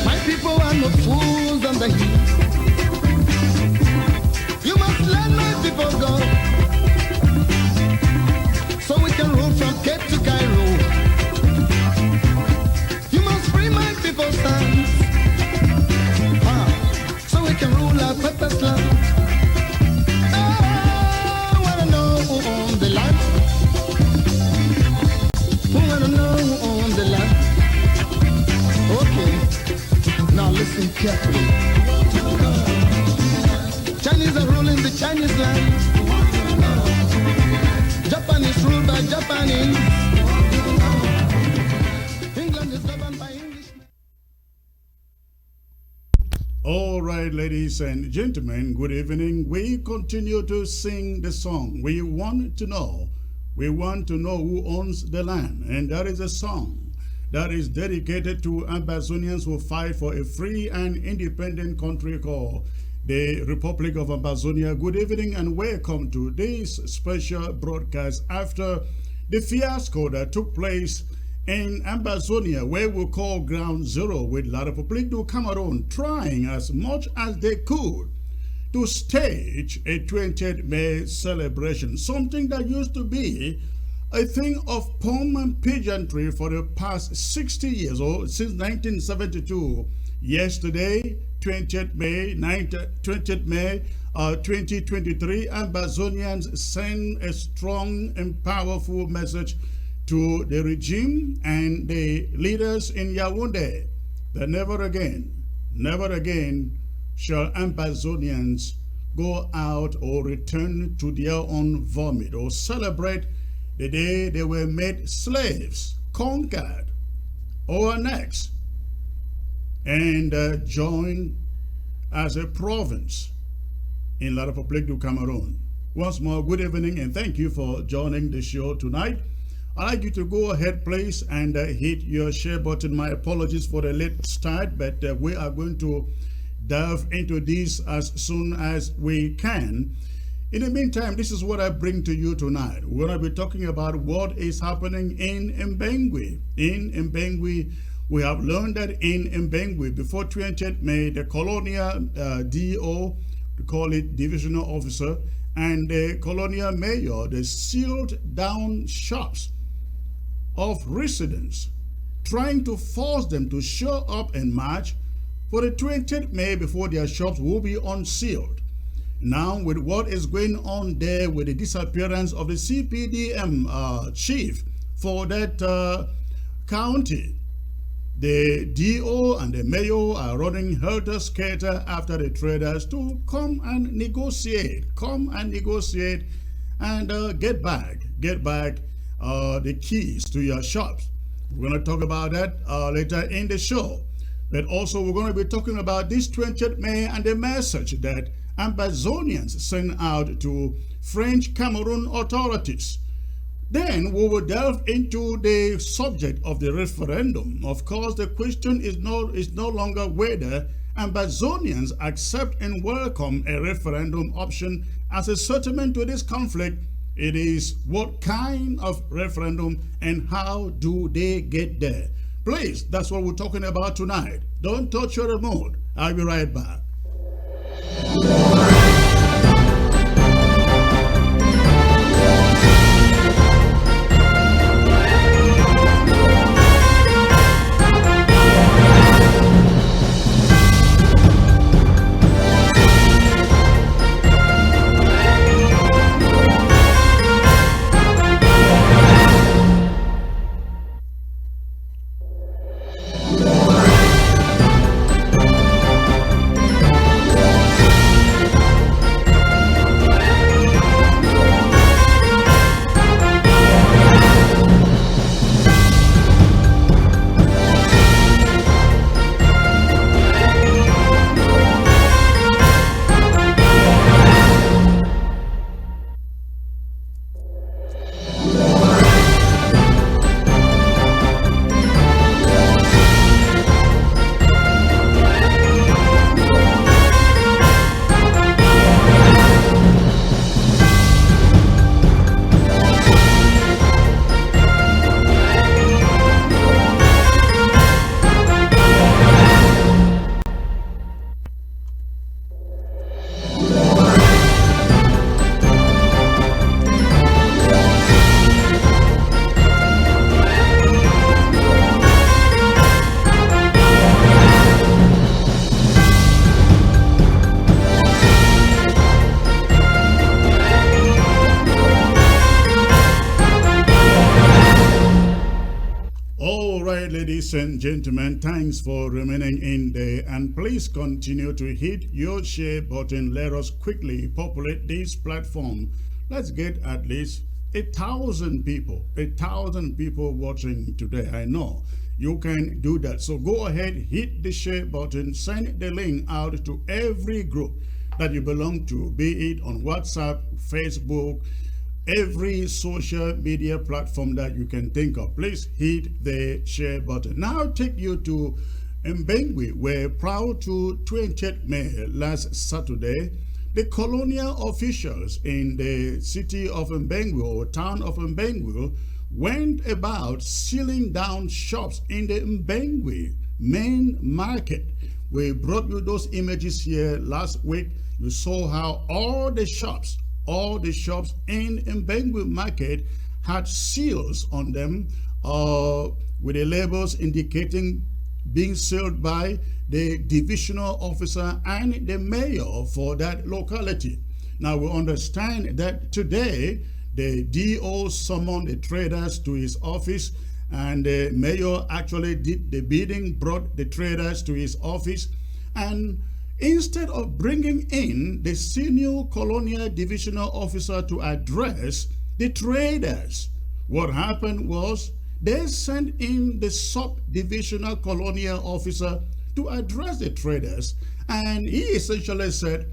My people are not fools on the heat. You must let my people go, so we can rule from Cape to Cairo. You must free my people's hands, so we can rule our purpose land. I wanna know who owns the land. Who wanna know who owns the land? Okay, now listen carefully. Chinese are ruling the Chinese land. Japan is ruled by Japanese. England is governed by Englishmen. All right, ladies and gentlemen, good evening. We continue to sing the song. We want to know. We want to know who owns the land. And that is a song that is dedicated to Ambazonians who fight for a free and independent country called the Republic of Ambazonia. Good evening and welcome to this special broadcast after the fiasco that took place in Ambazonia, where we call ground zero, with La République du Cameroon trying as much as they could to stage a 20th May celebration, something that used to be a thing of pomp and pageantry for the past 60 years, or since 1972. Yesterday, 20th May, 2023, Ambazonians send a strong and powerful message to the regime and the leaders in Yaoundé that never again shall Ambazonians go out or return to their own vomit or celebrate the day they were made slaves, conquered, or annexed, and joined as a province in La République du Cameroon. Once more, good evening and thank you for joining the show tonight. I'd like you to go ahead, please, and hit your share button. My apologies for the late start, but we are going to delve into this as soon as we can. In the meantime, this is what I bring to you tonight. We're going to be talking about what is happening in Mbengui. In Mbengui, we have learned that in Mbengui, before 20th May, the colonial DO, we call it divisional officer, and the colonial mayor, they sealed down shops of residents, trying to force them to show up and march for the 20th May before their shops will be unsealed. Now, with what is going on there with the disappearance of the CPDM chief for that county, the DO and the mayor are running helter-skelter after the traders to come and negotiate and get back the keys to your shops. We're going to talk about that later in the show. But also we're going to be talking about this 20th May and the message that Ambazonians send out to French Cameroon authorities. Then we will delve into the subject of the referendum. Of course, the question is no longer whether Ambazonians accept and welcome a referendum option as a settlement to this conflict. It is what kind of referendum and how do they get there. Please, that's what we're talking about tonight. Don't touch your remote. I'll be right back. Ladies and gentlemen, thanks for remaining in there, and please continue to hit your share button. Let us quickly populate this platform. Let's get at least 1,000 people, 1,000 people watching today. I know you can do that. So go ahead, hit the share button, send the link out to every group that you belong to, be it on WhatsApp, Facebook, every social media platform that you can think of. Please hit the share button. Now take you to Mbengwe, where prior to 20th May last Saturday, the colonial officials in the city of Mbengwe or town of Mbengwe went about sealing down shops in the Mbengwe main market. We brought you those images here last week. You saw how all the shops in Mbengwe market had seals on them with the labels indicating being sealed by the divisional officer and the mayor for that locality. Now we understand that today the DO summoned the traders to his office, and the mayor actually did the bidding, brought the traders to his office, and instead of bringing in the senior colonial divisional officer to address the traders, what happened was they sent in the sub-divisional colonial officer to address the traders, and he essentially said,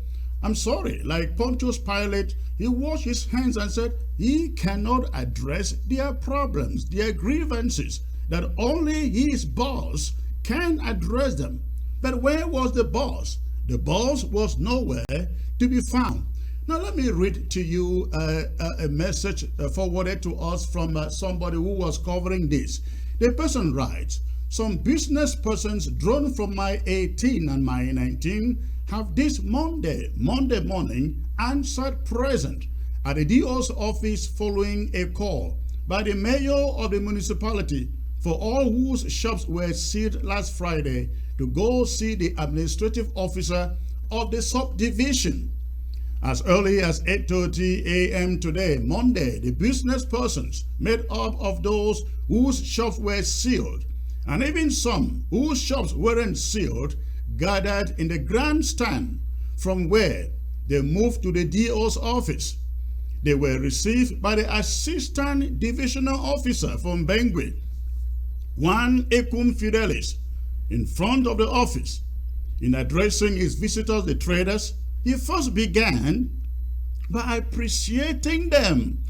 I'm sorry, like Pontius Pilate, he washed his hands and said he cannot address their problems, their grievances, that only his boss can address them. But where was the boss? The boss was nowhere to be found. Now let me read to you a message forwarded to us from somebody who was covering this. The person writes, some business persons drawn from my 18 and my 19 have this Monday morning answered present at the DO's office following a call by the mayor of the municipality for all whose shops were sealed last Friday to go see the administrative officer of the subdivision. As early as 8:30 a.m. today, Monday, the business persons made up of those whose shops were sealed, and even some whose shops weren't sealed, gathered in the grandstand, from where they moved to the DO's office. They were received by the assistant divisional officer from Mbengwe, one Ekum Fidelis, in front of the office. In addressing his visitors, the traders, he first began by appreciating them.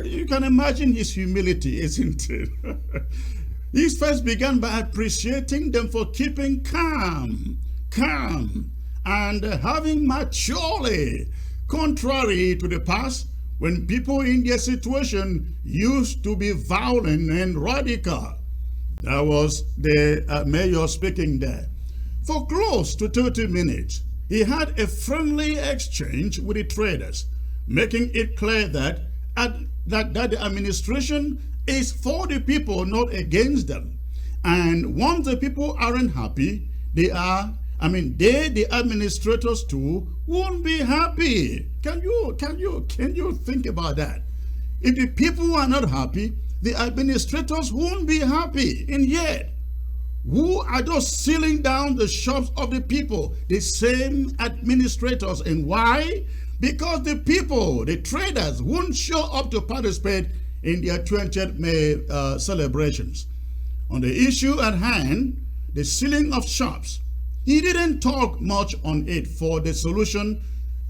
You can imagine his humility, isn't it? He first began by appreciating them for keeping calm, and having maturely, contrary to the past, when people in their situation used to be violent and radical. That was the mayor speaking there. For close to 30 minutes, he had a friendly exchange with the traders, making it clear that the administration is for the people, not against them. And once the people aren't happy, the administrators too won't be happy. Can you think about that? If the people are not happy, the administrators won't be happy. And yet, who are just sealing down the shops of the people? The same administrators. And why? Because the people, the traders, won't show up to participate in their 20th May celebrations. On the issue at hand, the sealing of shops, he didn't talk much on it, for the solution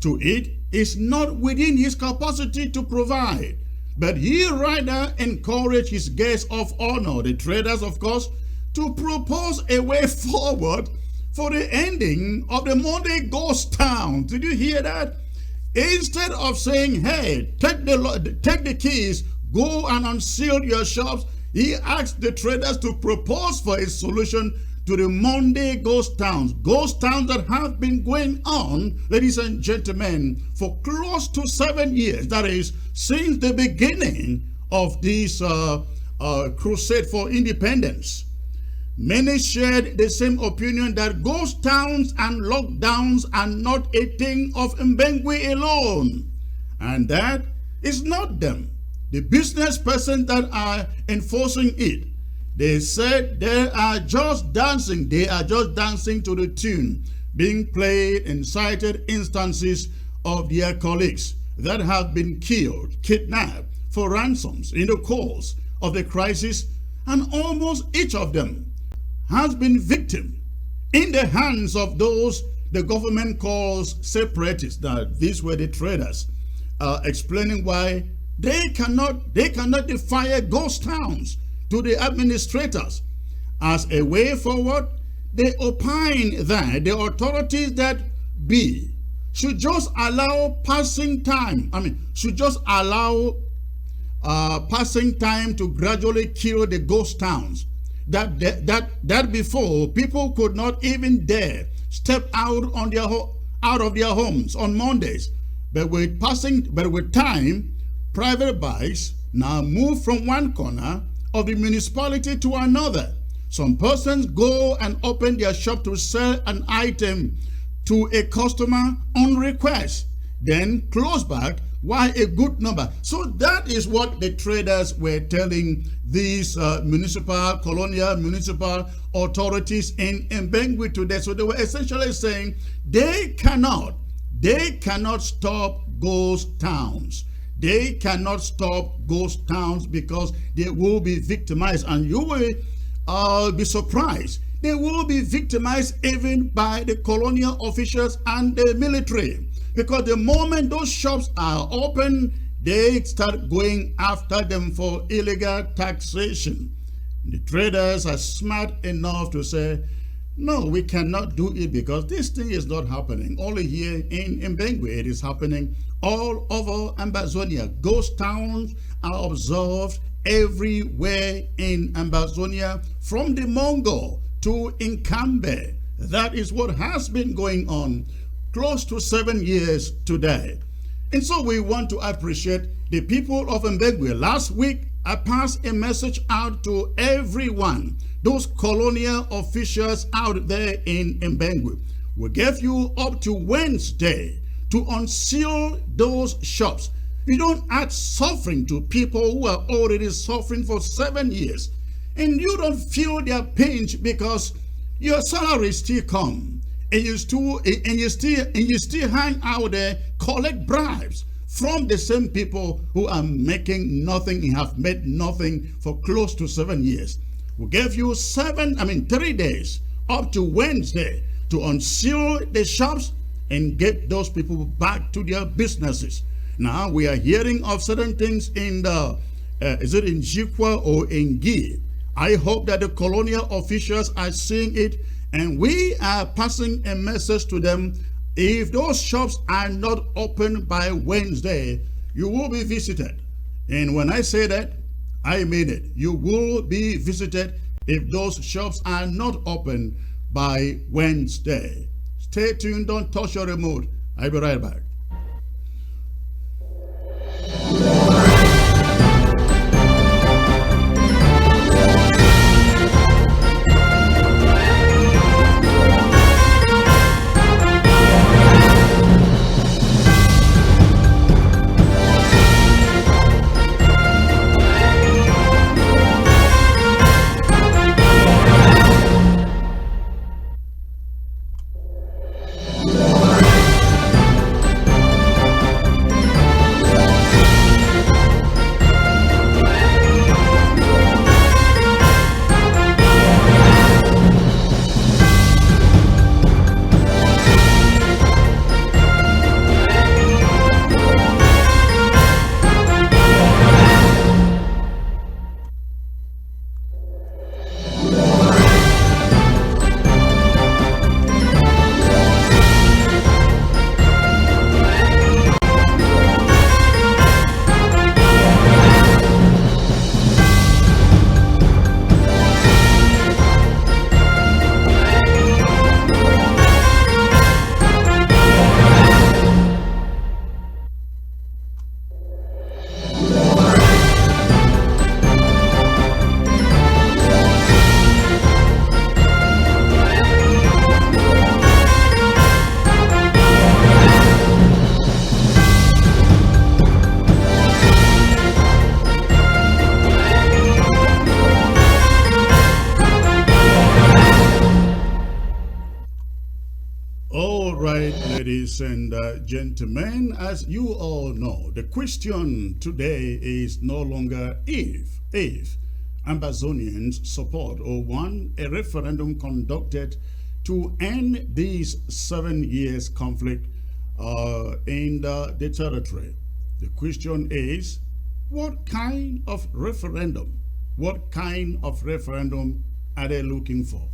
to it is not within his capacity to provide. But he rather encouraged his guests of honor, the traders of course, to propose a way forward for the ending of the Monday ghost town. Did you hear that? Instead of saying, hey, take the keys, go and unseal your shops, he asked the traders to propose for a solution to the Monday ghost towns that have been going on, ladies and gentlemen, for close to 7 years. That is, since the beginning of this crusade for independence. Many shared the same opinion that ghost towns and lockdowns are not a thing of Mbengwe alone, and that is not them, the business persons that are enforcing it. They said they are just dancing. They are just dancing to the tune being played in cited instances of their colleagues that have been killed, kidnapped for ransoms in the course of the crisis, and almost each of them has been victim in the hands of those the government calls separatists. Now, these were the traders explaining why they cannot defy ghost towns to the administrators. As a way forward, they opine that the authorities that be should just allow passing time. Should just allow passing time to gradually kill the ghost towns. That before people could not even dare step out of their homes on Mondays. But with time, private bikes now move from one corner of the municipality to another. Some persons go and open their shop to sell an item to a customer on request, then close back while a good number. So that is what the traders were telling these colonial municipal authorities in Mbengwe today. So they were essentially saying they cannot stop ghost towns. They cannot stop ghost towns because they will be victimized, and you will be surprised. They will be victimized even by the colonial officials and the military, because the moment those shops are open, they start going after them for illegal taxation. The traders are smart enough to say, no, we cannot do it because this thing is not happening only here in Mbengwe. It is happening all over Ambazonia. Ghost towns are observed everywhere in Ambazonia, from the Mongol to Inkambe. That is what has been going on close to 7 years today. And so we want to appreciate the people of Mbengwe. Last week, I passed a message out to everyone, those colonial officials out there in Mbengwe. We gave you up to Wednesday to unseal those shops. You don't add suffering to people who are already suffering for 7 years, and you don't feel their pinch because your salary still come, and you still hang out there, collect bribes from the same people who are making nothing and have made nothing for close to 7 years. We gave you 3 days up to Wednesday to unseal the shops and get those people back to their businesses. Now we are hearing of certain things in the, is it in Jikwa or in Gi? I hope that the colonial officials are seeing it, and we are passing a message to them. If those shops are not open by Wednesday, you will be visited. And when I say that, I mean it. You will be visited if those shops are not open by Wednesday. Stay tuned, don't touch your remote. I'll be right back. right, ladies and gentlemen, as you all know, the question today is no longer if Ambazonians support or want a referendum conducted to end this 7 years conflict in the territory. The question is, what kind of referendum? What kind of referendum are they looking for?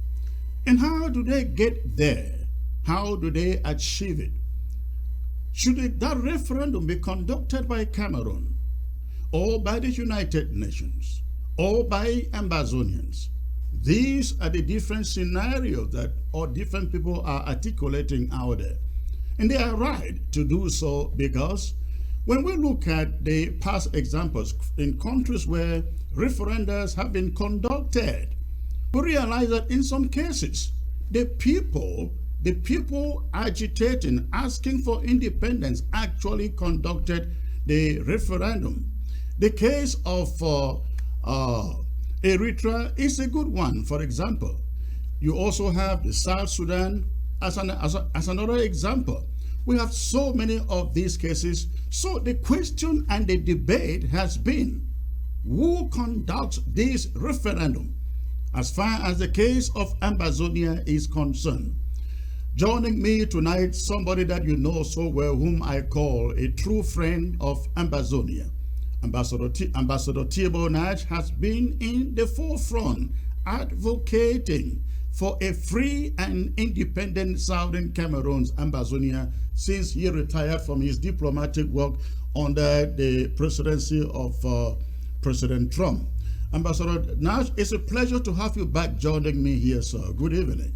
And how do they get there? How do they achieve it? Should that referendum be conducted by Cameroon, or by the United Nations, or by Ambazonians? These are the different scenarios that all different people are articulating out there. And they are right to do so, because when we look at the past examples in countries where referendums have been conducted, we realize that in some cases, the people agitating, asking for independence, actually conducted the referendum. The case of Eritrea is a good one, for example. You also have the South Sudan as another example. We have so many of these cases. So the question and the debate has been, who conducts this referendum as far as the case of Ambazonia is concerned? Joining me tonight, somebody that you know so well, whom I call a true friend of Ambazonia. Ambassador Tibor Nagy has been in the forefront advocating for a free and independent Southern Cameroon's Ambazonia since he retired from his diplomatic work under the presidency of President Trump. Ambassador Nagy, it's a pleasure to have you back joining me here, sir. Good evening.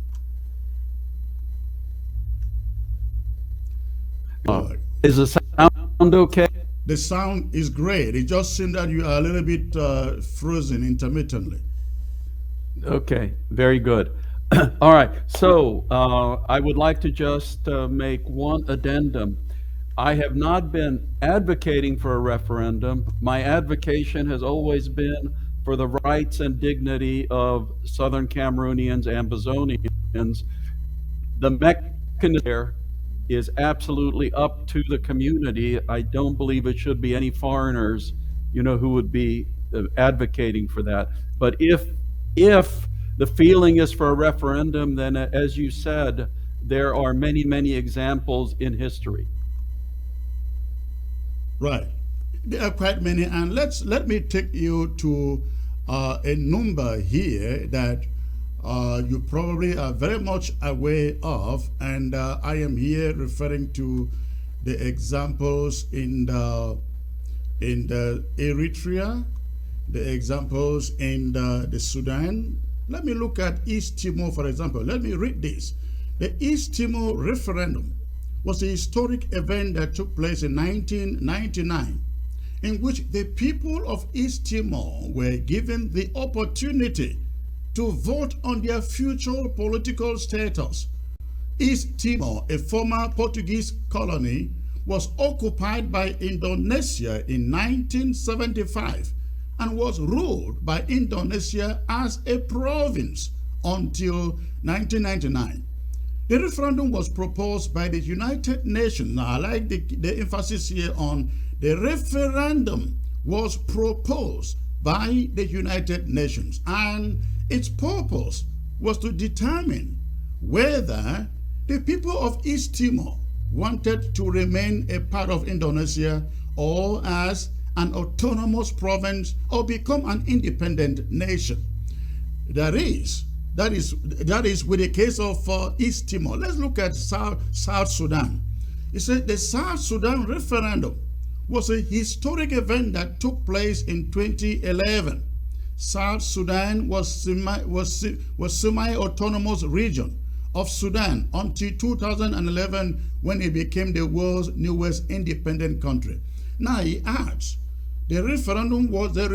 Is the sound okay? The sound is great. It just seems that you are a little bit frozen intermittently. Okay, very good. All right, so I would like to just make one addendum. I have not been advocating for a referendum. My advocation has always been for the rights and dignity of Southern Cameroonians and Ambazonians. The mechanism there is absolutely up to the community. I don't believe it should be any foreigners, who would be advocating for that. But if the feeling is for a referendum, then as you said, there are many, many examples in history. Right. There are quite many, and let me take you to a number here that you probably are very much aware of, and I am here referring to the examples in the Eritrea, the examples in the Sudan. Let me look at East Timor, for example. Let me read this. The East Timor referendum was a historic event that took place in 1999, in which the people of East Timor were given the opportunity to vote on their future political status. East Timor, a former Portuguese colony, was occupied by Indonesia in 1975 and was ruled by Indonesia as a province until 1999. The referendum was proposed by the United Nations. Now, I like the emphasis here on the referendum was proposed by the United Nations, and its purpose was to determine whether the people of East Timor wanted to remain a part of Indonesia or as an autonomous province or become an independent nation. That is with the case of East Timor. Let's look at South Sudan. It said the South Sudan referendum was a historic event that took place in 2011. South Sudan was semi-autonomous region of Sudan until 2011, when it became the world's newest independent country. Now he adds, the referendum was the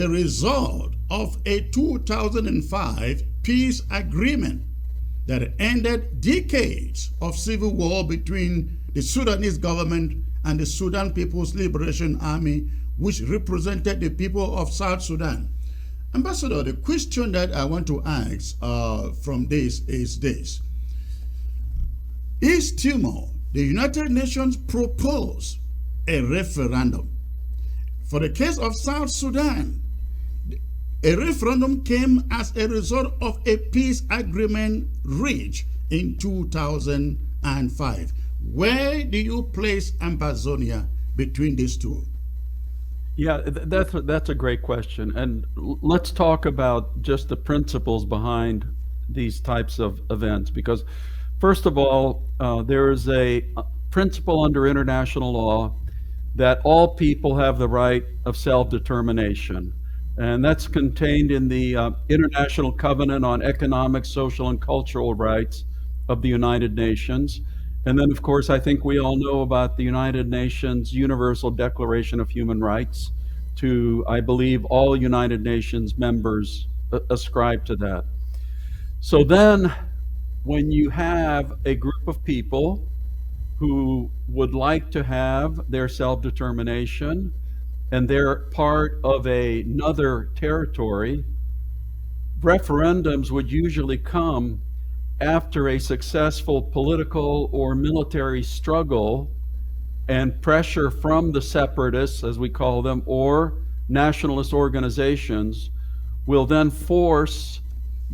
result of a 2005 peace agreement that ended decades of civil war between the Sudanese government and the Sudan People's Liberation Army, which represented the people of South Sudan. Ambassador, the question that I want to ask from this is this. East Timor, the United Nations proposed a referendum. For the case of South Sudan, a referendum came as a result of a peace agreement reached in 2005. Where do you place Ambazonia between these two? Yeah, that's a great question. And let's talk about just the principles behind these types of events. Because, first of all, there is a principle under international law that all people have the right of self-determination. And that's contained in the International Covenant on Economic, Social, and Cultural Rights of the United Nations. And then, of course, I think we all know about the United Nations Universal Declaration of Human Rights. I believe all United Nations members ascribe to that. So then, when you have a group of people who would like to have their self-determination, and they're part of another territory, referendums would usually come after a successful political or military struggle, and pressure from the separatists, as we call them, or nationalist organizations will then force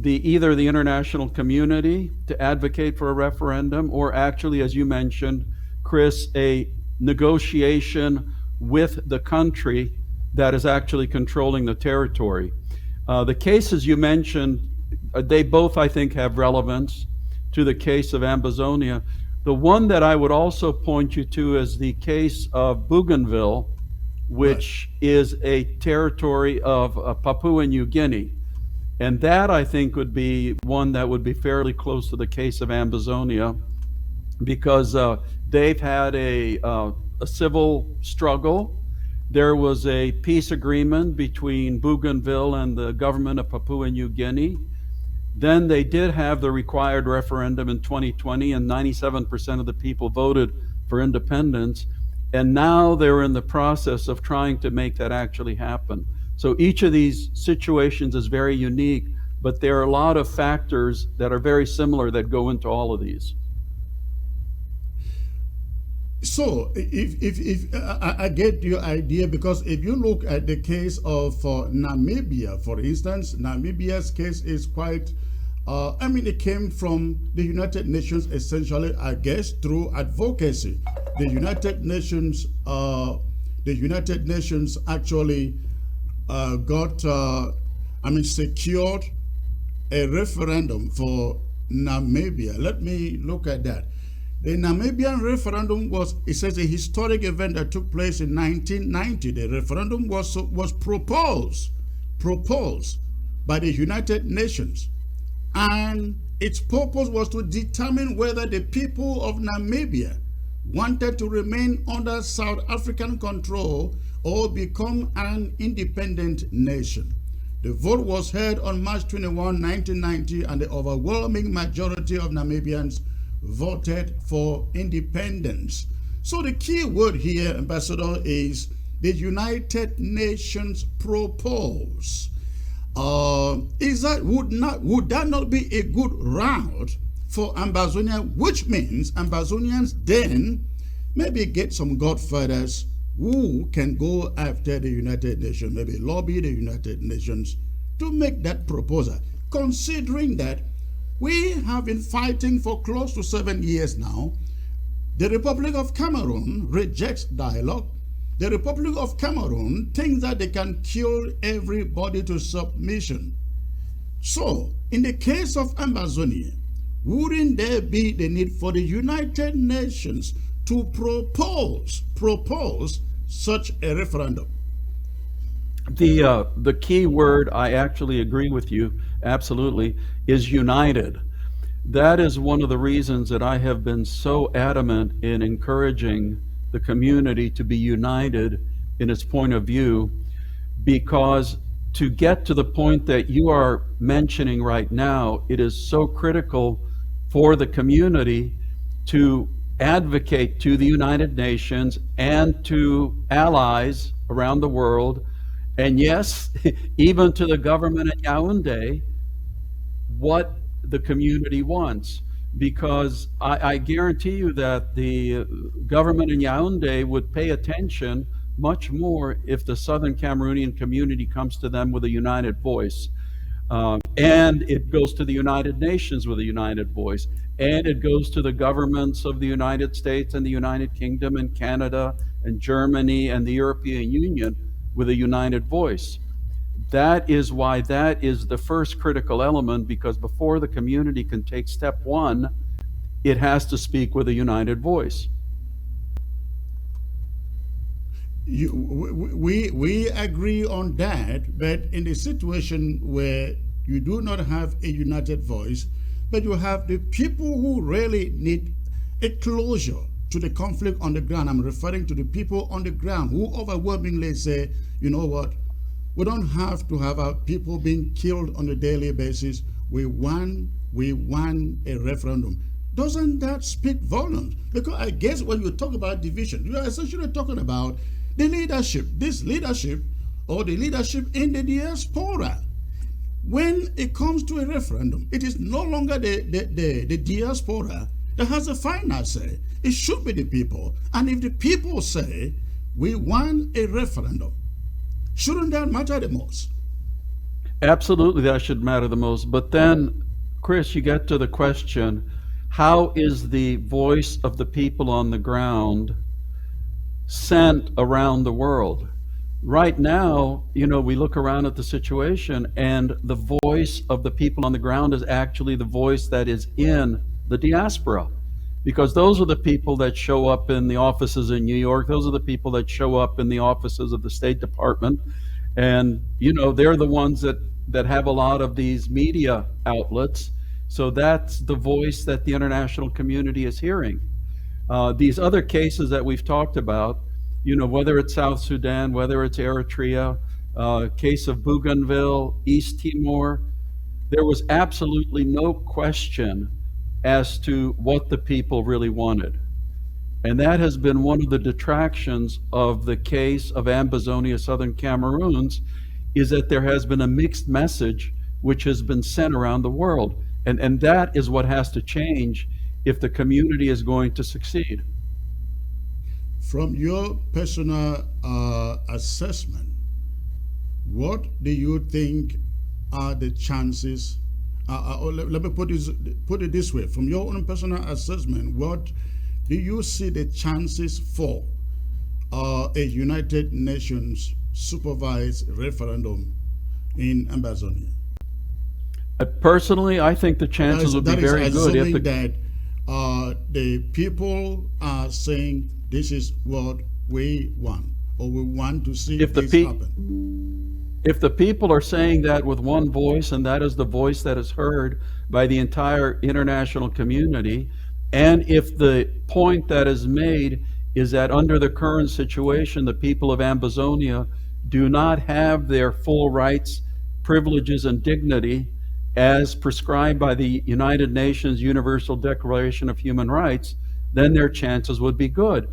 either the international community to advocate for a referendum, or actually, as you mentioned, Chris, a negotiation with the country that is actually controlling the territory. The cases you mentioned, they both, I think, have relevance to the case of Ambazonia. The one that I would also point you to is the case of Bougainville, which is a territory of Papua New Guinea. And that, I think, would be one that would be fairly close to the case of Ambazonia, because they've had a civil struggle. There was a peace agreement between Bougainville and the government of Papua New Guinea. Then they did have the required referendum in 2020, and 97% of the people voted for independence. And now they're in the process of trying to make that actually happen. So each of these situations is very unique, but there are a lot of factors that are very similar that go into all of these. So, if I get your idea, because if you look at the case of Namibia, for instance, Namibia's case is quite, it came from the United Nations essentially, I guess, through advocacy. The United Nations actually secured a referendum for Namibia. Let me look at that. The Namibian referendum it says, a historic event that took place in 1990. The referendum was proposed by the United Nations, and its purpose was to determine whether the people of Namibia wanted to remain under South African control or become an independent nation. The vote was held on March 21, 1990, and the overwhelming majority of Namibians voted for independence. So the key word here, Ambassador, is the United Nations propose. Would that not be a good route for Ambazonia, which means Ambazonians then maybe get some godfathers who can go after the United Nations, maybe lobby the United Nations to make that proposal, considering that we have been fighting for close to 7 years now. The Republic of Cameroon rejects dialogue. The Republic of Cameroon thinks that they can kill everybody to submission. So, in the case of Ambazonia, wouldn't there be the need for the United Nations to propose such a referendum? The key word, I actually agree with you, absolutely, is united. That is one of the reasons that I have been so adamant in encouraging the community to be united in its point of view, because to get to the point that you are mentioning right now, it is so critical for the community to advocate to the United Nations and to allies around the world, and yes, even to the government at Yaoundé, what the community wants. because I guarantee you that the government in Yaoundé would pay attention much more if the Southern Cameroonian community comes to them with a united voice. And it goes to the United Nations with a united voice. And it goes to the governments of the United States and the United Kingdom and Canada and Germany and the European Union with a united voice. That is why that is the first critical element, because before the community can take step one, it has to speak with a united voice. We agree on that, but in a situation where you do not have a united voice, but you have the people who really need a closure to the conflict on the ground. I'm referring to the people on the ground who overwhelmingly say, you know what, we don't have to have our people being killed on a daily basis. We want a referendum. Doesn't that speak volumes? Because I guess when you talk about division, you are essentially talking about the leadership, this leadership or the leadership in the diaspora. When it comes to a referendum, it is no longer the diaspora that has the final say. It should be the people. And if the people say, we want a referendum, shouldn't that matter the most? Absolutely, that should matter the most. But then, Chris, you get to the question, how is the voice of the people on the ground sent around the world? Right now, we look around at the situation, and the voice of the people on the ground is actually the voice that is in the diaspora. Because those are the people that show up in the offices in New York. Those are the people that show up in the offices of the State Department. And, they're the ones that have a lot of these media outlets. So that's the voice that the international community is hearing. These other cases that we've talked about, whether it's South Sudan, whether it's Eritrea, case of Bougainville, East Timor, there was absolutely no question as to what the people really wanted. And that has been one of the detractions of the case of Ambazonia, Southern Cameroons, is that there has been a mixed message which has been sent around the world. And that is what has to change if the community is going to succeed. From your personal assessment, what do you think are the chances? Let me put it this way. From your own personal assessment, what do you see the chances for a United Nations supervised referendum in Ambazonia? Personally, I think the chances would be very good if the people are saying this is what we want, or we want to see this happen. If the people are saying that with one voice, and that is the voice that is heard by the entire international community, and if the point that is made is that under the current situation, the people of Ambazonia do not have their full rights, privileges, and dignity as prescribed by the United Nations Universal Declaration of Human Rights, then their chances would be good.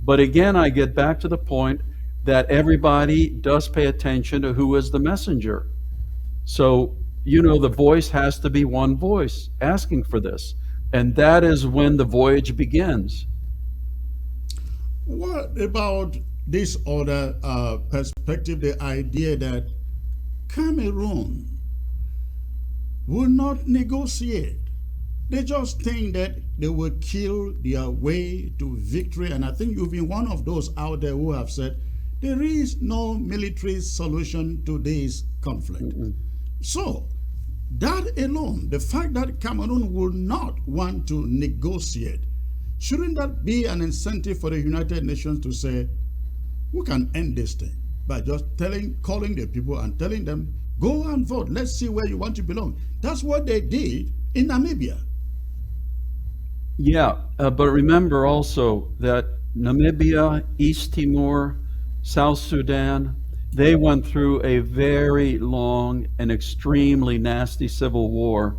But again, I get back to the point that everybody does pay attention to who is the messenger. So, the voice has to be one voice asking for this. And that is when the voyage begins. What about this other perspective, the idea that Cameroon will not negotiate? They just think that they will kill their way to victory. And I think you've been one of those out there who have said there is no military solution to this conflict. Mm-hmm. So that alone, the fact that Cameroon will not want to negotiate, shouldn't that be an incentive for the United Nations to say, we can end this thing by just calling the people and telling them, go and vote. Let's see where you want to belong. That's what they did in Namibia. Yeah, but remember also that Namibia, East Timor, South Sudan, they went through a very long and extremely nasty civil war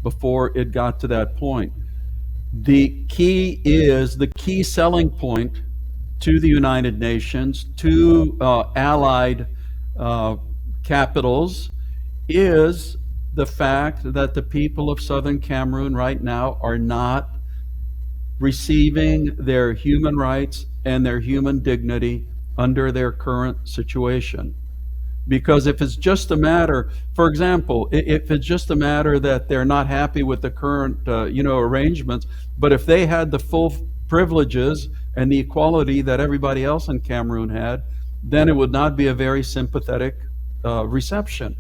before it got to that point. The key selling point to the United Nations, to allied capitals, is the fact that the people of southern Cameroon right now are not receiving their human rights and their human dignity under their current situation. Because if it's just a matter, for example, if it's just a matter that they're not happy with the current, arrangements, but if they had the full privileges and the equality that everybody else in Cameroon had, then it would not be a very sympathetic reception.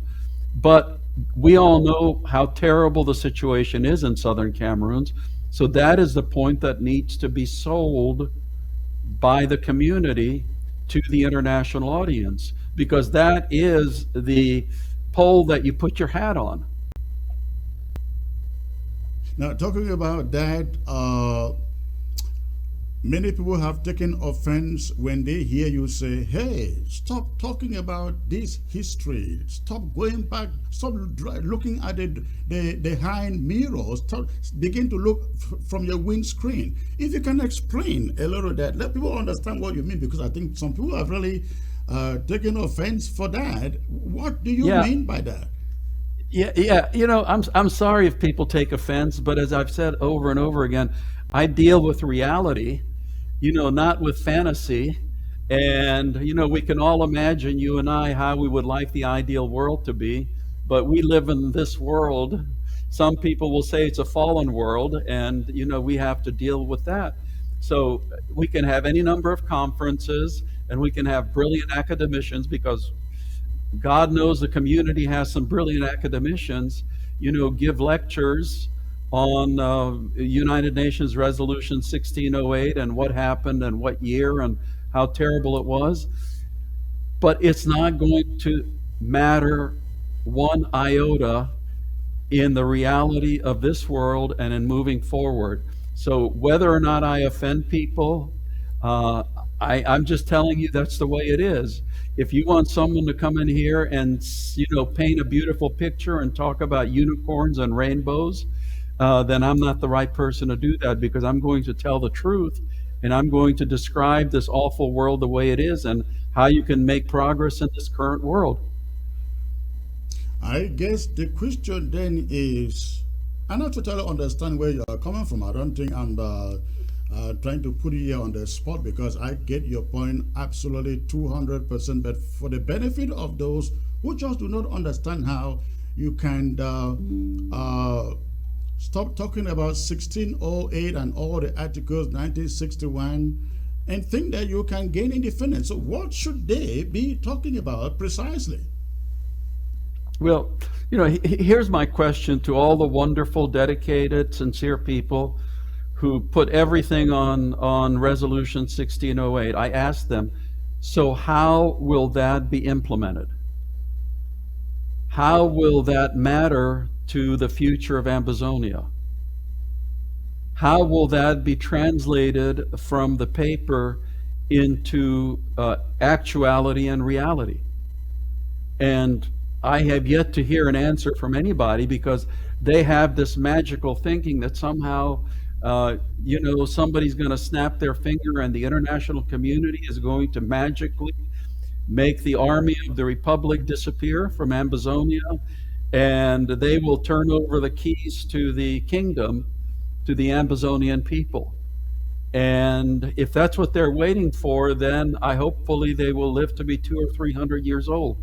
But we all know how terrible the situation is in southern Cameroon. So that is the point that needs to be sold by the community to the international audience, because that is the pole that you put your hat on. Now, talking about that, many people have taken offense when they hear you say, hey, stop talking about this history. Stop going back. Stop looking at the behind mirrors. Begin to look from your windscreen. If you can explain a little of that, let people understand what you mean, because I think some people have really taken offense for that. What do you mean by that? Yeah. I'm sorry if people take offense, but as I've said over and over again, I deal with reality, not with fantasy. And, we can all imagine, you and I, how we would like the ideal world to be, but we live in this world. Some people will say it's a fallen world, and, we have to deal with that. So we can have any number of conferences, and we can have brilliant academicians, because God knows the community has some brilliant academicians, give lectures on United Nations Resolution 1608 and what happened and what year and how terrible it was. But it's not going to matter one iota in the reality of this world and in moving forward. So whether or not I offend people, I'm just telling you that's the way it is. If you want someone to come in here and paint a beautiful picture and talk about unicorns and rainbows, then I'm not the right person to do that, because I'm going to tell the truth, and I'm going to describe this awful world the way it is and how you can make progress in this current world. I guess the question then is, I not totally understand where you are coming from. I don't think I'm trying to put you here on the spot, because I get your point absolutely 200%. But for the benefit of those who just do not understand how you can stop talking about 1608 and all the articles 1961 and think that you can gain independence. So what should they be talking about precisely? Well, here's my question to all the wonderful, dedicated, sincere people who put everything on Resolution 1608. I asked them, so how will that be implemented? How will that matter to the future of Ambazonia? How will that be translated from the paper into actuality and reality? And I have yet to hear an answer from anybody, because they have this magical thinking that somehow somebody's going to snap their finger and the international community is going to magically make the army of the Republic disappear from Ambazonia, and they will turn over the keys to the kingdom to the Ambazonian people. And if that's what they're waiting for, then hopefully they will live to be 200 or 300 years old.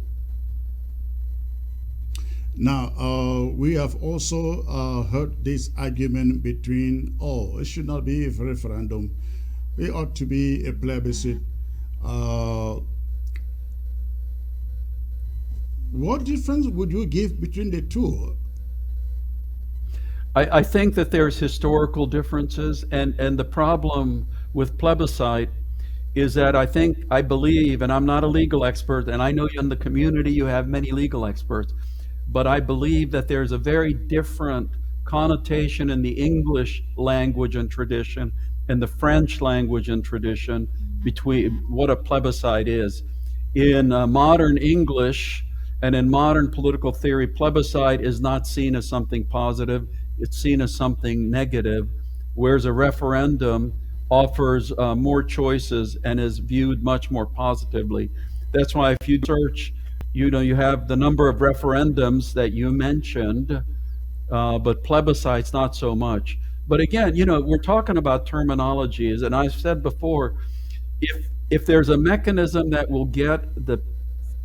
Now, we have also heard this argument between, it should not be a referendum. It ought to be a plebiscite. What difference would you give between the two? I think that there's historical differences, and the problem with plebiscite is that I believe, and I'm not a legal expert, and I know in the community you have many legal experts, but I believe that there's a very different connotation in the English language and tradition and the French language and tradition between what a plebiscite is. In modern English and in modern political theory, plebiscite is not seen as something positive, it's seen as something negative, whereas a referendum offers more choices and is viewed much more positively. That's why if you search You have the number of referendums that you mentioned, but plebiscites not so much. But again, we're talking about terminologies, and I've said before, if there's a mechanism that will get the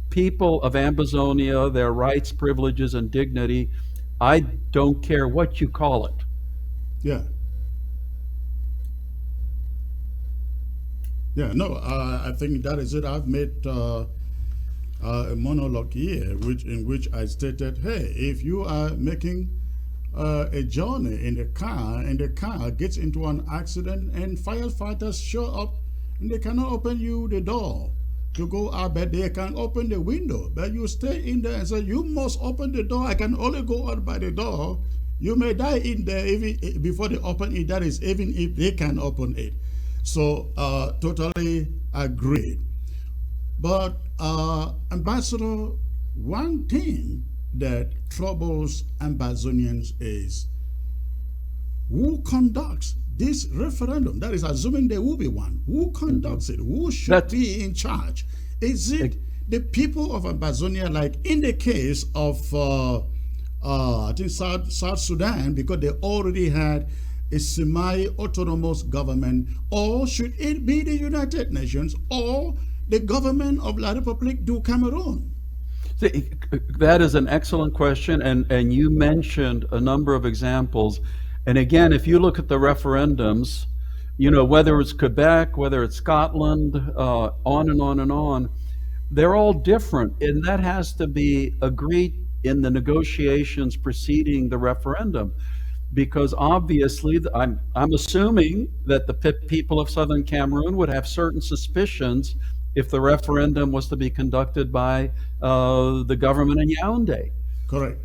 people of Ambazonia their rights, privileges, and dignity, I don't care what you call it. Yeah. Yeah, no, I think that is it. I've made a monologue here, in which I stated, hey, if you are making a journey in the car, and the car gets into an accident, and firefighters show up, and they cannot open you the door to go out, but they can open the window, but you stay in there and say, you must open the door. I can only go out by the door. You may die in there even before they open it. That is, even if they can open it. So, totally agree. But, Ambassador, one thing that troubles Ambazonians is who conducts this referendum? That is, assuming there will be one. Who conducts it? Who should be in charge? Is it the people of Ambazonia, like in the case of, I think, South Sudan, because they already had a semi-autonomous government, or should it be the United Nations or the government of La République du Cameroon? See, that is an excellent question, and you mentioned a number of examples. And again, if you look at the referendums, whether it's Quebec, whether it's Scotland, on and on and on, they're all different, and that has to be agreed in the negotiations preceding the referendum. Because obviously, I'm assuming that the people of Southern Cameroon would have certain suspicions if the referendum was to be conducted by the government in Yaoundé. Correct.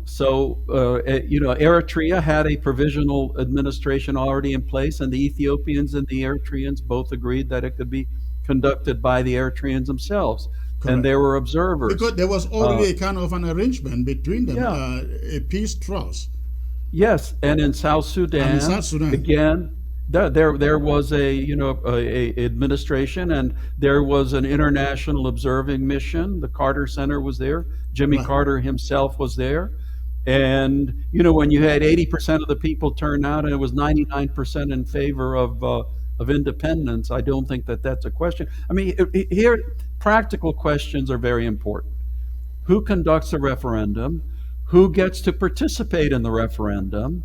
So Eritrea had a provisional administration already in place, and the Ethiopians and the Eritreans both agreed that it could be conducted by the Eritreans themselves. Correct. And there were observers. Because there was already a kind of an arrangement between them, Yeah. A peace truce. Yes, and in South Sudan, again, there was a administration, and there was an international observing mission. The Carter Center was there. Jimmy Right. Carter himself was there. And when you had 80% of the people turn out, and it was 99% in favor of independence, I don't think that that's a question. I mean, here, practical questions are very important. Who conducts a referendum? Who gets to participate in the referendum?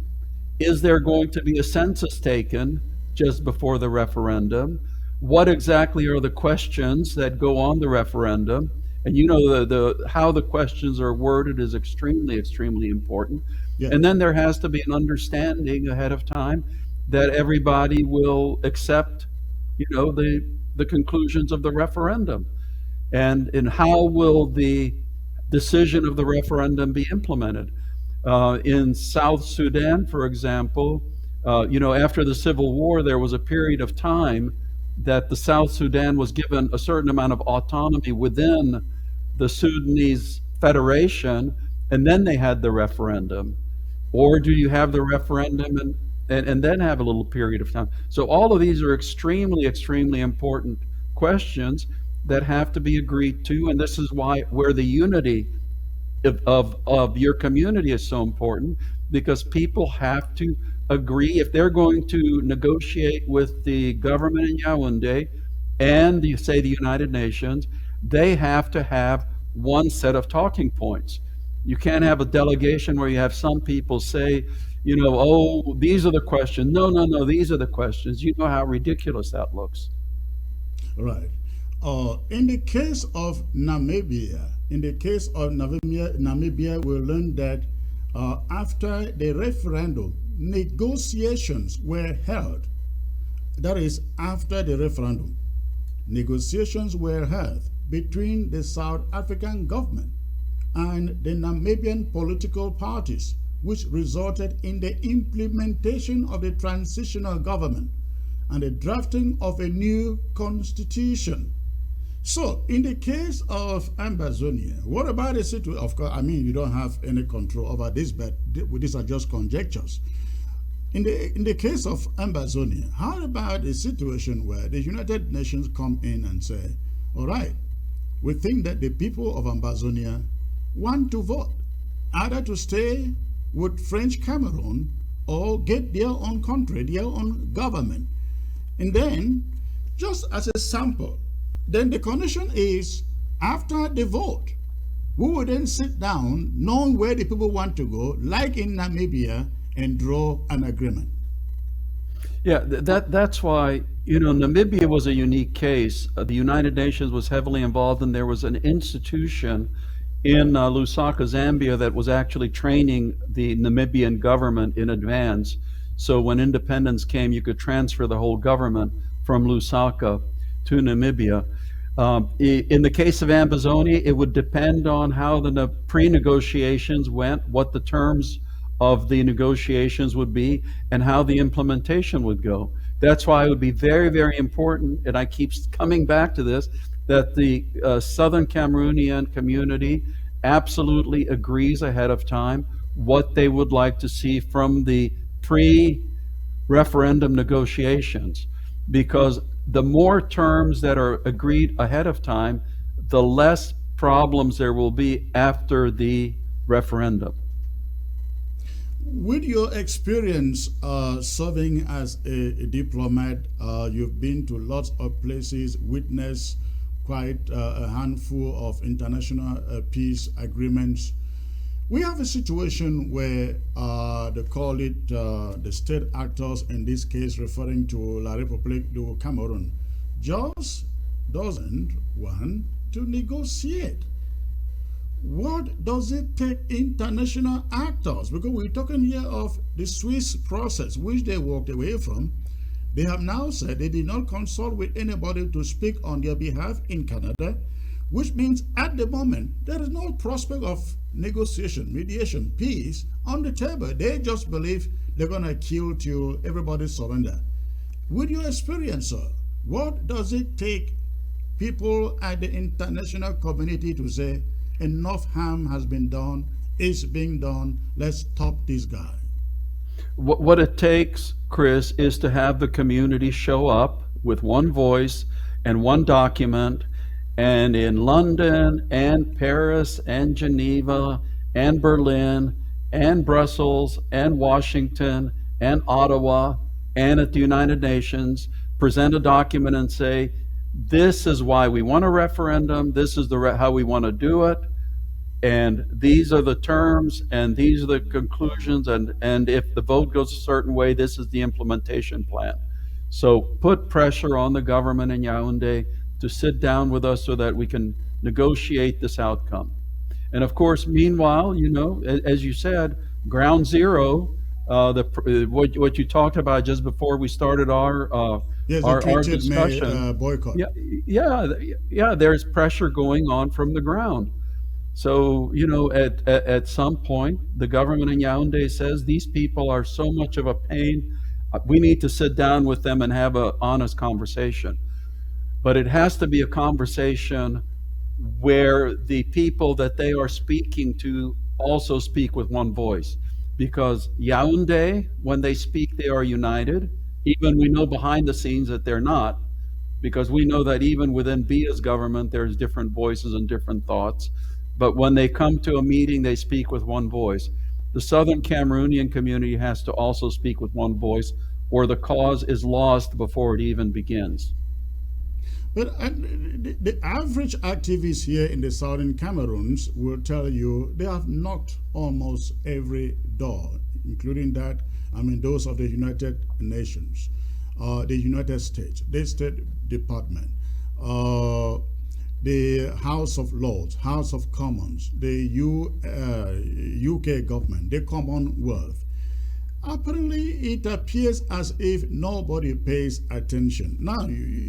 Is there going to be a census taken just before the referendum? What exactly are the questions that go on the referendum? And the how the questions are worded is extremely, extremely important. Yeah. And then there has to be an understanding ahead of time that everybody will accept, the conclusions of the referendum. And how will the decision of the referendum be implemented? In South Sudan, for example, after the Civil War, there was a period of time that the South Sudan was given a certain amount of autonomy within the Sudanese Federation, and then they had the referendum. Or do you have the referendum and then have a little period of time? So all of these are extremely, extremely important questions that have to be agreed to, and this is where the unity of your community is so important, because people have to agree. If they're going to negotiate with the government in Yaoundé and say the United Nations, they have to have one set of talking points. You can't have a delegation where you have some people say, oh, these are the questions. No, these are the questions. You know how ridiculous that looks. Right. In the case of Namibia, we learned that after the referendum, negotiations were held. That is, after the referendum, negotiations were held between the South African government and the Namibian political parties, which resulted in the implementation of the transitional government and the drafting of a new constitution. So, in the case of Ambazonia, what about the situation? Of course, you don't have any control over this, but these are just conjectures. In the case of Ambazonia, how about a situation where the United Nations come in and say, all right, we think that the people of Ambazonia want to vote, either to stay with French Cameroon or get their own country, their own government. And then, just as a sample, then the condition is after the vote, we will then sit down knowing where the people want to go, like in Namibia, and draw an agreement. Yeah, that's why, Namibia was a unique case. The United Nations was heavily involved, and there was an institution in Lusaka, Zambia, that was actually training the Namibian government in advance. So when independence came, you could transfer the whole government from Lusaka to Namibia. In the case of Ambazonia, it would depend on how the pre-negotiations went, what the terms of the negotiations would be, and how the implementation would go. That's why it would be very, very important, and I keep coming back to this, that the Southern Cameroonian community absolutely agrees ahead of time what they would like to see from the pre-referendum negotiations, because the more terms that are agreed ahead of time, the less problems there will be after the referendum. With your experience serving as a diplomat, you've been to lots of places, witnessed quite a handful of international peace agreements. We have a situation where they call it the state actors, in this case referring to La République du Cameroun, just doesn't want to negotiate. What does it take international actors? Because we're talking here of the Swiss process, which they walked away from. They have now said they did not consult with anybody to speak on their behalf in Canada, which means at the moment there is no prospect of negotiation, mediation, peace on the table. They just believe they're going to kill till everybody surrender. With your experience, sir, what does it take people at the international community to say, enough harm has been done, it's being done, let's stop this guy? What it takes, Chris, is to have the community show up with one voice and one document, and in London and Paris and Geneva and Berlin and Brussels and Washington and Ottawa and at the United Nations, present a document and say, this is why we want a referendum, this is how we want to do it, and these are the terms, and these are the conclusions, and if the vote goes a certain way, this is the implementation plan. So put pressure on the government in Yaoundé to sit down with us so that we can negotiate this outcome. And of course, meanwhile, as you said, ground zero, what you talked about just before we started our discussion. Boycott. Yeah. There's pressure going on from the ground. So at some point, the government in Yaoundé says these people are so much of a pain. We need to sit down with them and have an honest conversation. But it has to be a conversation where the people that they are speaking to also speak with one voice. Because Yaoundé, when they speak, they are united. Even we know behind the scenes that they're not, because we know that even within Biya's government, there's different voices and different thoughts. But when they come to a meeting, they speak with one voice. The Southern Cameroonian community has to also speak with one voice, or the cause is lost before it even begins. But the average activists here in the Southern Cameroons will tell you they have knocked almost every door, including those of the United Nations, the United States, the State Department, the House of Lords, House of Commons, the UK government, the Commonwealth. Apparently, it appears as if nobody pays attention. Now,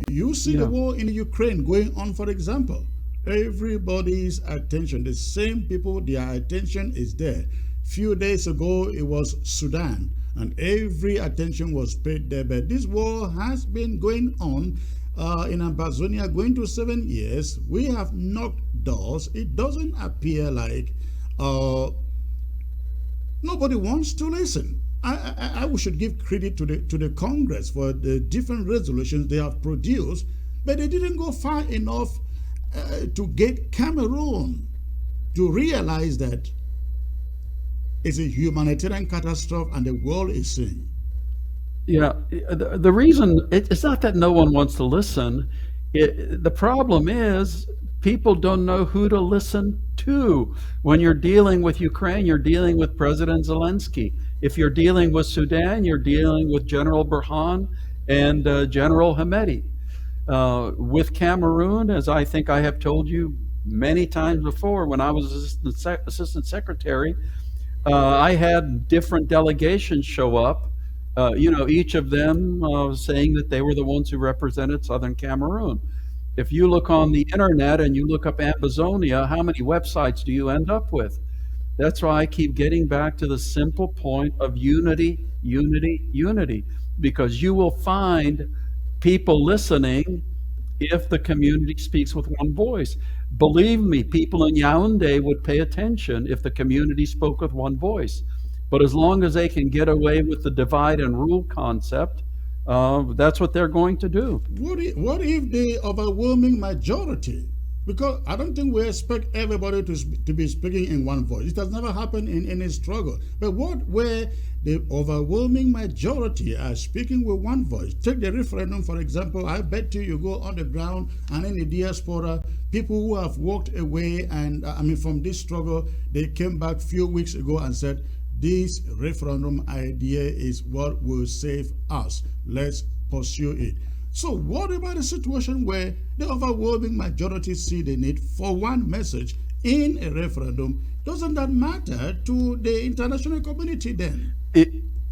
you see the war in Ukraine going on, for example. Everybody's attention, the same people, their attention is there. Few days ago, it was Sudan, and every attention was paid there. But this war has been going on in Ambazonia, going to 7 years. We have knocked doors. It doesn't appear like nobody wants to listen. I should give credit to the Congress for the different resolutions they have produced, but they didn't go far enough to get Cameroon to realize that it's a humanitarian catastrophe and the world is seeing. Yeah, the reason it's not that no one wants to listen. The problem is people don't know who to listen to. When you're dealing with Ukraine, you're dealing with President Zelensky. If you're dealing with Sudan, you're dealing with General Burhan and General Hamedi. With Cameroon, as I think I have told you many times before, when I was assistant secretary, I had different delegations show up, each of them saying that they were the ones who represented Southern Cameroon. If you look on the internet and you look up Ambazonia, how many websites do you end up with? That's why I keep getting back to the simple point of unity, unity, unity, because you will find people listening if the community speaks with one voice. Believe me, people in Yaoundé would pay attention if the community spoke with one voice. But as long as they can get away with the divide and rule concept, that's what they're going to do. What if the overwhelming majority? Because I don't think we expect everybody to be speaking in one voice. It has never happened in any struggle. But what where the overwhelming majority are speaking with one voice? Take the referendum, for example. I bet you go on the ground and in the diaspora, people who have walked away and from this struggle, they came back a few weeks ago and said, this referendum idea is what will save us. Let's pursue it. So what about a situation where the overwhelming majority see the need for one message in a referendum? Doesn't that matter to the international community then?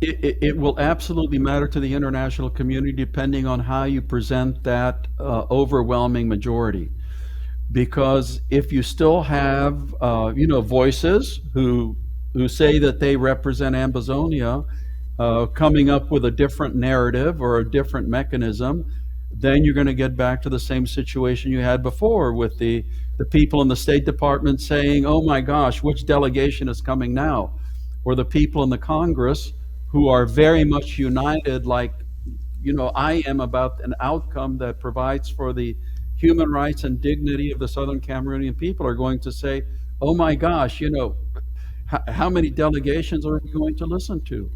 It will absolutely matter to the international community depending on how you present that overwhelming majority. Because if you still have, voices who say that they represent Ambazonia, coming up with a different narrative or a different mechanism, then you're going to get back to the same situation you had before with the people in the State Department saying, oh my gosh, which delegation is coming now? Or the people in the Congress who are very much united, like, I am, about an outcome that provides for the human rights and dignity of the Southern Cameroonian people, are going to say, oh my gosh, how many delegations are we going to listen to?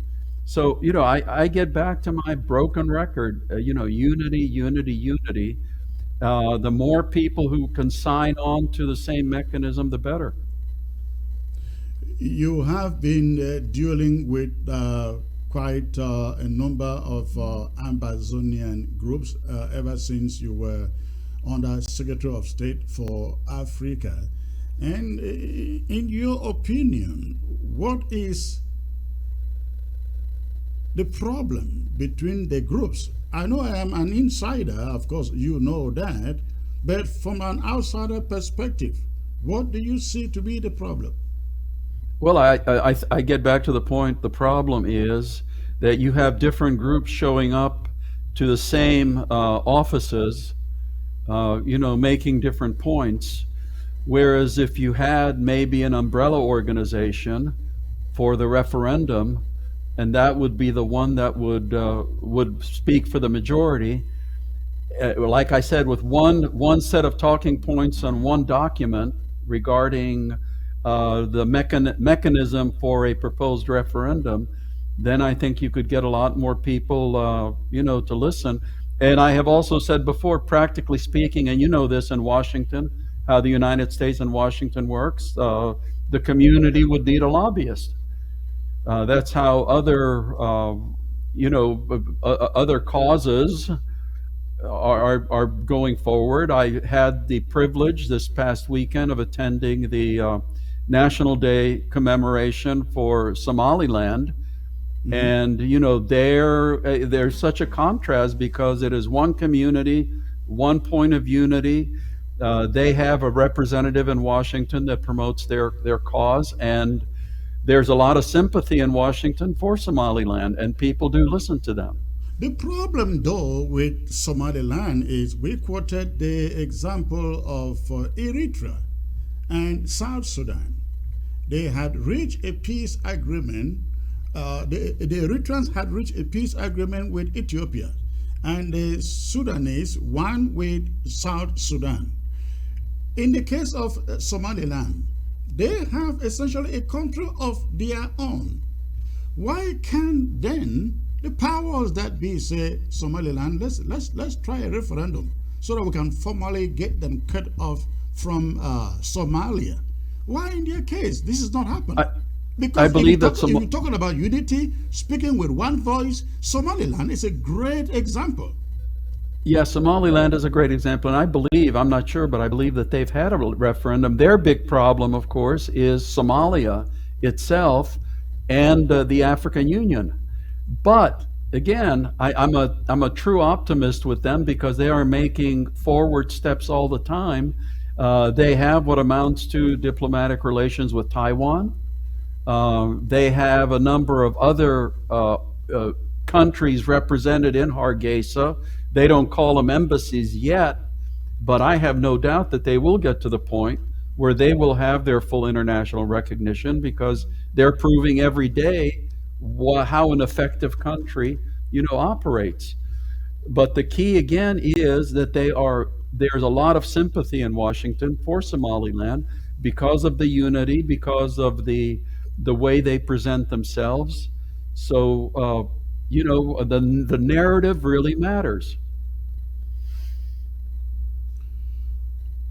So, I get back to my broken record, unity, unity, unity. The more people who can sign on to the same mechanism, the better. You have been dealing with quite a number of Ambazonian groups ever since you were under Secretary of State for Africa. And in your opinion, what is the problem between the groups? I know I am an insider, of course, you know that, but from an outsider perspective, what do you see to be the problem? Well, I get back to the point. The problem is that you have different groups showing up to the same offices, making different points. Whereas if you had maybe an umbrella organization for the referendum, and that would be the one that would speak for the majority, like I said, with one set of talking points on one document regarding the mechanism for a proposed referendum, then I think you could get a lot more people, to listen. And I have also said before, practically speaking, and you know this in Washington, how the United States and Washington works, the community would need a lobbyist. That's how other causes are going forward. I had the privilege this past weekend of attending the National Day commemoration for Somaliland. Mm-hmm. And there's such a contrast because it is one community, one point of unity. They have a representative in Washington that promotes their cause, and there's a lot of sympathy in Washington for Somaliland, and people do listen to them. The problem, though, with Somaliland is we quoted the example of Eritrea and South Sudan. They had reached a peace agreement. The Eritreans had reached a peace agreement with Ethiopia, and the Sudanese one with South Sudan. In the case of Somaliland, they have essentially a country of their own. Why can't then the powers that be say Somaliland, let's try a referendum so that we can formally get them cut off from Somalia? Why in their case this is not happening? I Because believe that if you're talking about unity, speaking with one voice, Somaliland is a great example. yeah, Somaliland is a great example, and I believe, I'm not sure, but I believe that they've had a referendum. Their big problem, of course, is Somalia itself and the African Union. But again, I'm a true optimist with them because they are making forward steps all the time. They have what amounts to diplomatic relations with Taiwan. They have a number of other countries represented in Hargeisa. They don't call them embassies yet, but I have no doubt that they will get to the point where they will have their full international recognition because they're proving every day how an effective country, operates. But the key again is that there's a lot of sympathy in Washington for Somaliland because of the unity, because of the way they present themselves. So, the narrative really matters.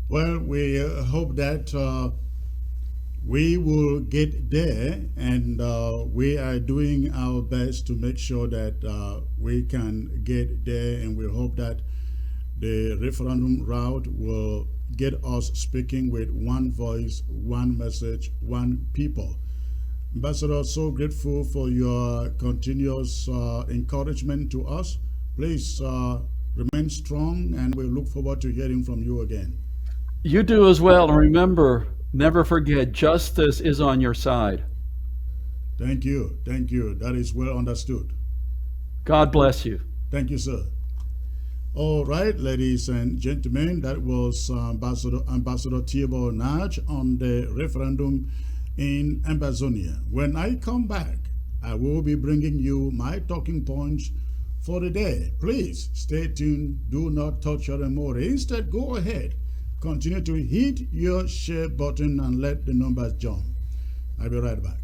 Well, we hope that we will get there, and we are doing our best to make sure that we can get there, and we hope that the referendum route will get us speaking with one voice, one message, one people. Ambassador, so grateful for your continuous encouragement to us. Please remain strong, and we look forward to hearing from you again. You do as well. And remember, never forget, justice is on your side. Thank you. Thank you. That is well understood. God bless you. Thank you, sir. All right, ladies and gentlemen, that was Ambassador Tibor Nagy on the referendum in Ambazonia. When I come back, I will be bringing you my talking points for the day. Please stay tuned. Do not touch your remote. Instead, go ahead. Continue to hit your share button and let the numbers jump. I'll be right back.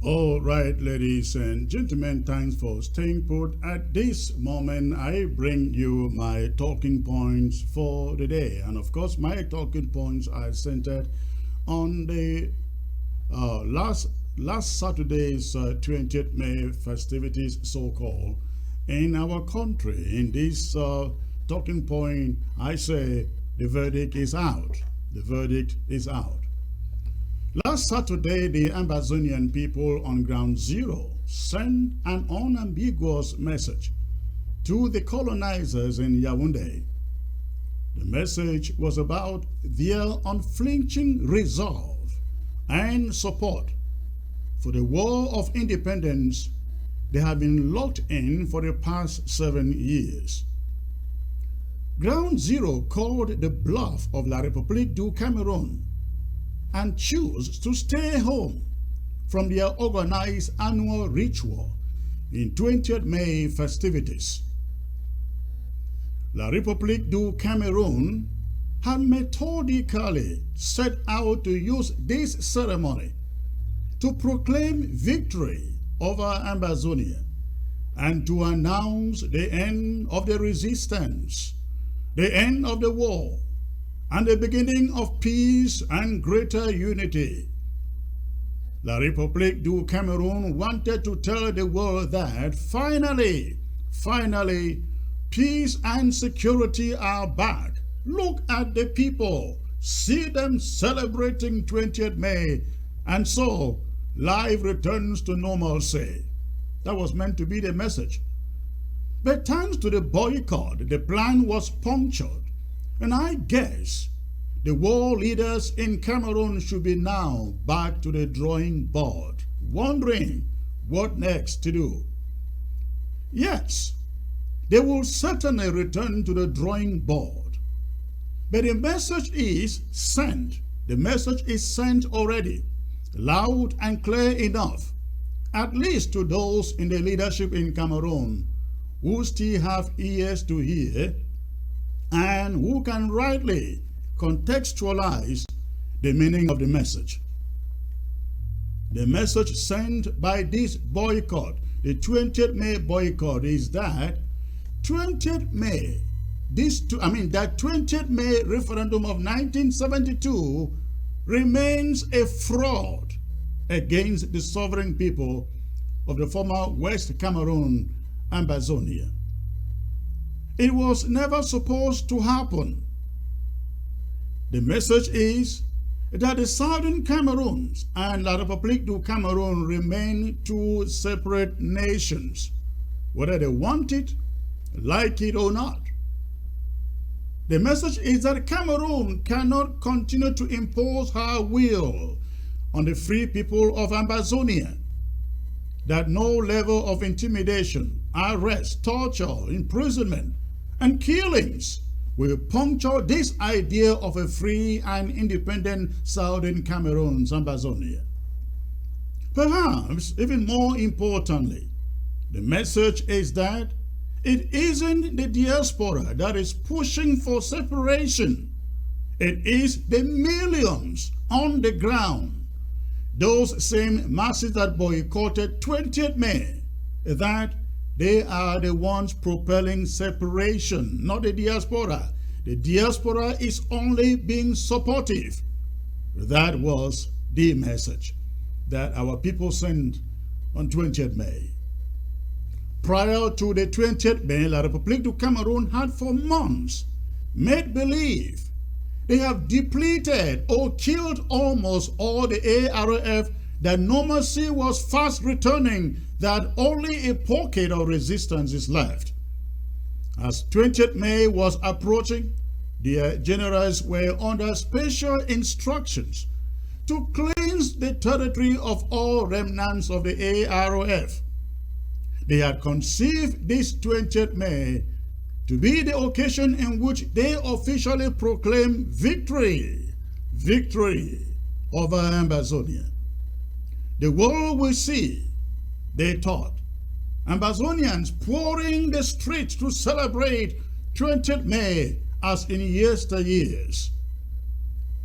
All right, ladies and gentlemen, thanks for staying put. At this moment, I bring you my talking points for the day. And of course, my talking points are centered on the last Saturday's 20th May festivities, so-called. in our country. In this talking point, I say the verdict is out. The verdict is out. Last Saturday, the Amazonian people on Ground Zero sent an unambiguous message to the colonizers in Yaoundé. The message was about their unflinching resolve and support for the war of independence they have been locked in for the past 7 years. Ground Zero called the bluff of La République du Cameroon and chose to stay home from their organized annual ritual in 20th May festivities. La République du Cameroon had methodically set out to use this ceremony to proclaim victory over Amazonia and to announce the end of the resistance, the end of the war, and the beginning of peace and greater unity. La République du Cameroon wanted to tell the world that finally, peace and security are back. Look at the people. See them celebrating 20th May. And so, life returns to normalcy. That was meant to be the message. But thanks to the boycott, the plan was punctured. And I guess the war leaders in Cameroon should be now back to the drawing board, wondering what next to do. Yes, they will certainly return to the drawing board. But the message is sent. The message is sent already, loud and clear enough, at least to those in the leadership in Cameroon who still have ears to hear and who can rightly contextualize the meaning of the message. The message sent by this boycott, the 20th May boycott, is that 20th May, that 20th May referendum of 1972 remains a fraud against the sovereign people of the former West Cameroon, Amazonia. It was never supposed to happen. The message is that the Southern Cameroons and La République du Cameroon remain two separate nations, whether they want it, like it or not. The message is that Cameroon cannot continue to impose her will on the free people of Amazonia, that no level of intimidation, arrest, torture, imprisonment, and killings will puncture this idea of a free and independent Southern Cameroon, Amazonia. Perhaps even more importantly, the message is that it isn't the diaspora that is pushing for separation. It is the millions on the ground, those same masses that boycotted 20th May, that they are the ones propelling separation, not the diaspora. The diaspora is only being supportive. That was the message that our people sent on 20th May. Prior to the 20th May, La République du Cameroon had for months made believe they have depleted or killed almost all the ARF, that normalcy was fast returning, that only a pocket of resistance is left. As 20th May was approaching, the generals were under special instructions to cleanse the territory of all remnants of the ARF. They had conceived this 20th May to be the occasion in which they officially proclaim victory over Amazonia. The world will see, they thought, Amazonians pouring the streets to celebrate 20th May as in yesteryears.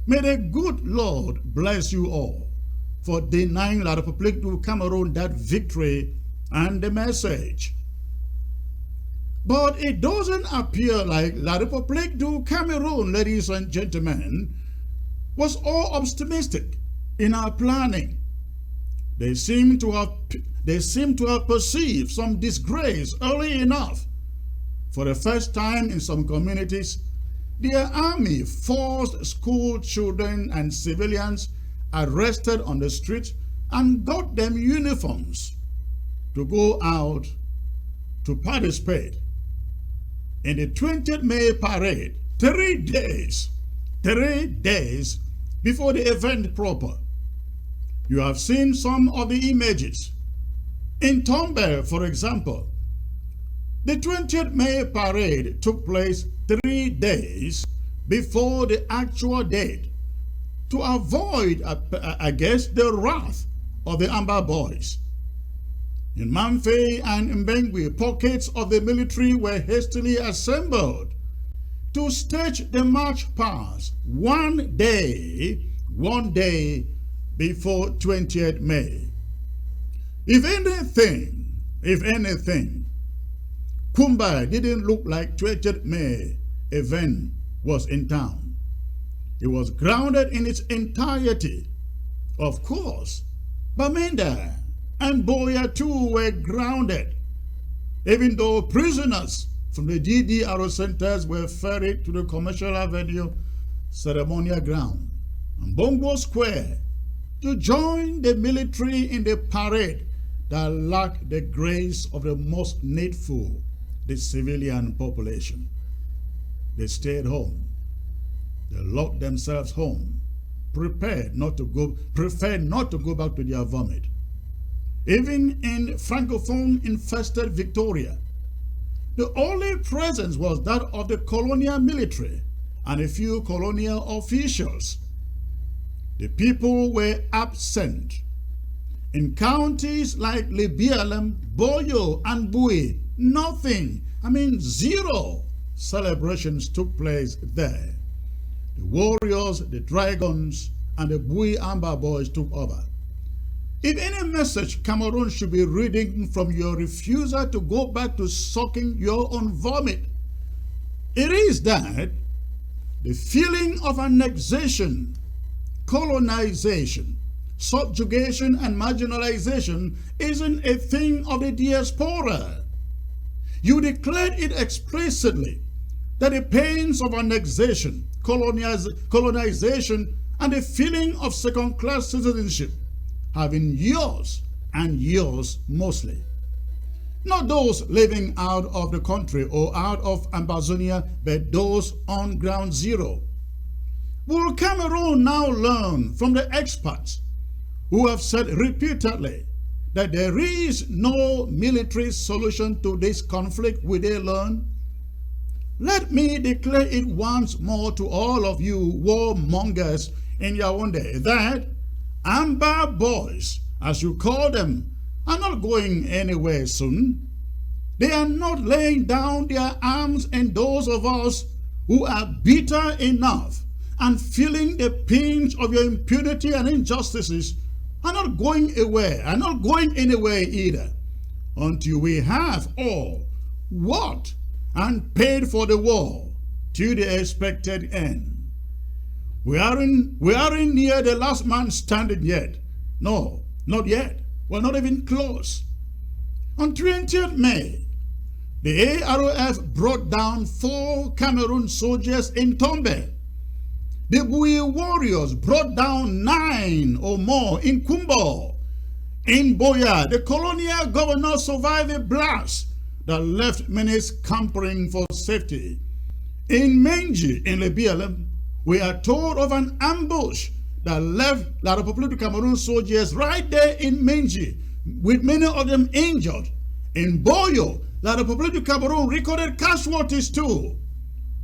May the good Lord bless you all for denying La République du Cameroon that victory and the message. But it doesn't appear like La République du Cameroon, ladies and gentlemen, was all optimistic in our planning. They seem to they seem to have perceived some disgrace early enough. For the first time in some communities, their army forced school children and civilians arrested on the street and got them uniforms to go out to participate in the 20th May parade 3 days before the event proper. You have seen some of the images. In Tombe, for example, the 20th May parade took place 3 days before the actual date to avoid, I guess, the wrath of the Amber Boys. In Mamfe and Mbengwe, pockets of the military were hastily assembled to stage the march past one day before 20th May. If anything, Kumba didn't look like 20th May event was in town. It was grounded in its entirety. Of course, Bamenda and Boya too were grounded, even though prisoners from the DDRO centers were ferried to the Commercial Avenue ceremonial ground and Bongo Square to join the military in the parade that lacked the grace of the most needful, the civilian population. They stayed home. They locked themselves home, preferred not to go back to their vomit. Even in Francophone-infested Victoria, the only presence was that of the colonial military and a few colonial officials. The people were absent. In counties like Libialem, Boyo, and Bui, nothing, zero celebrations took place there. The warriors, the dragons, and the Bui Amber Boys took over. If any message Cameroon should be reading from your refusal to go back to sucking your own vomit, it is that the feeling of annexation, colonization, subjugation, and marginalization isn't a thing of the diaspora. You declared it explicitly that the pains of annexation, colonization, and the feeling of second-class citizenship have been yours and yours mostly. Not those living out of the country or out of Amazonia, but those on ground zero. Will Cameroon now learn from the experts who have said repeatedly that there is no military solution to this conflict? Will they learn? Let me declare it once more to all of you warmongers in Yaoundé that Amber Boys, as you call them, are not going anywhere soon. They are not laying down their arms, and those of us who are bitter enough and feeling the pinch of your impunity and injustices are not going away, are not going anywhere either, until we have all worked and paid for the war to the expected end. We aren't near the last man standing yet. No, not yet. We're not even close. On 20th May, the AROF brought down 4 Cameroon soldiers in Tombe. The Bui warriors brought down 9 or more in Kumbo. In Boya, the colonial governor survived a blast that left many scampering for safety. In Menji, in Libialem, we are told of an ambush that left La République du Cameroon soldiers right there in Menji, with many of them injured. In Boyo, La République du Cameroon recorded casualties too.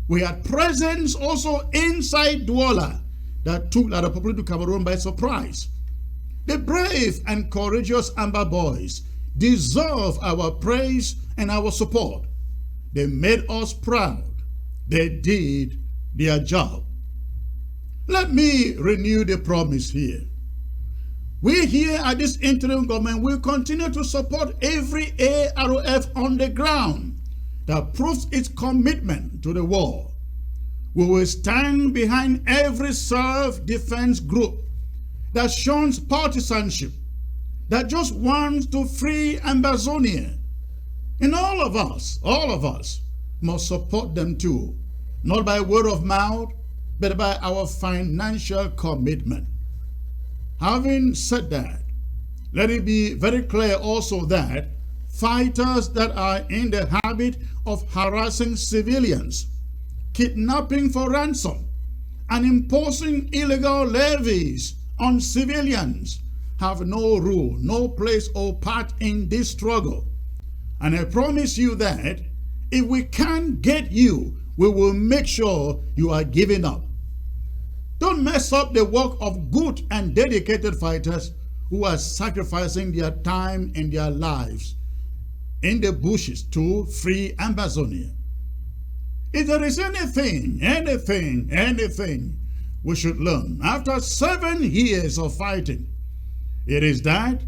We had presence also inside Douala that took La République du Cameroon by surprise. The brave and courageous Amber Boys deserve our praise and our support. They made us proud. They did their job. Let me renew the promise here. We here at this interim government will continue to support every AROF on the ground that proves its commitment to the war. We will stand behind every self-defense group that shuns partisanship, that just wants to free Amazonia. And all of us must support them too, not by word of mouth, but by our financial commitment. Having said that, let it be very clear also that fighters that are in the habit of harassing civilians, kidnapping for ransom, and imposing illegal levies on civilians have no role, no place or part in this struggle. And I promise you that if we can't get you, we will make sure you are giving up. Don't mess up the work of good and dedicated fighters who are sacrificing their time and their lives in the bushes to free Amazonia. If there is anything we should learn after 7 years of fighting, it is that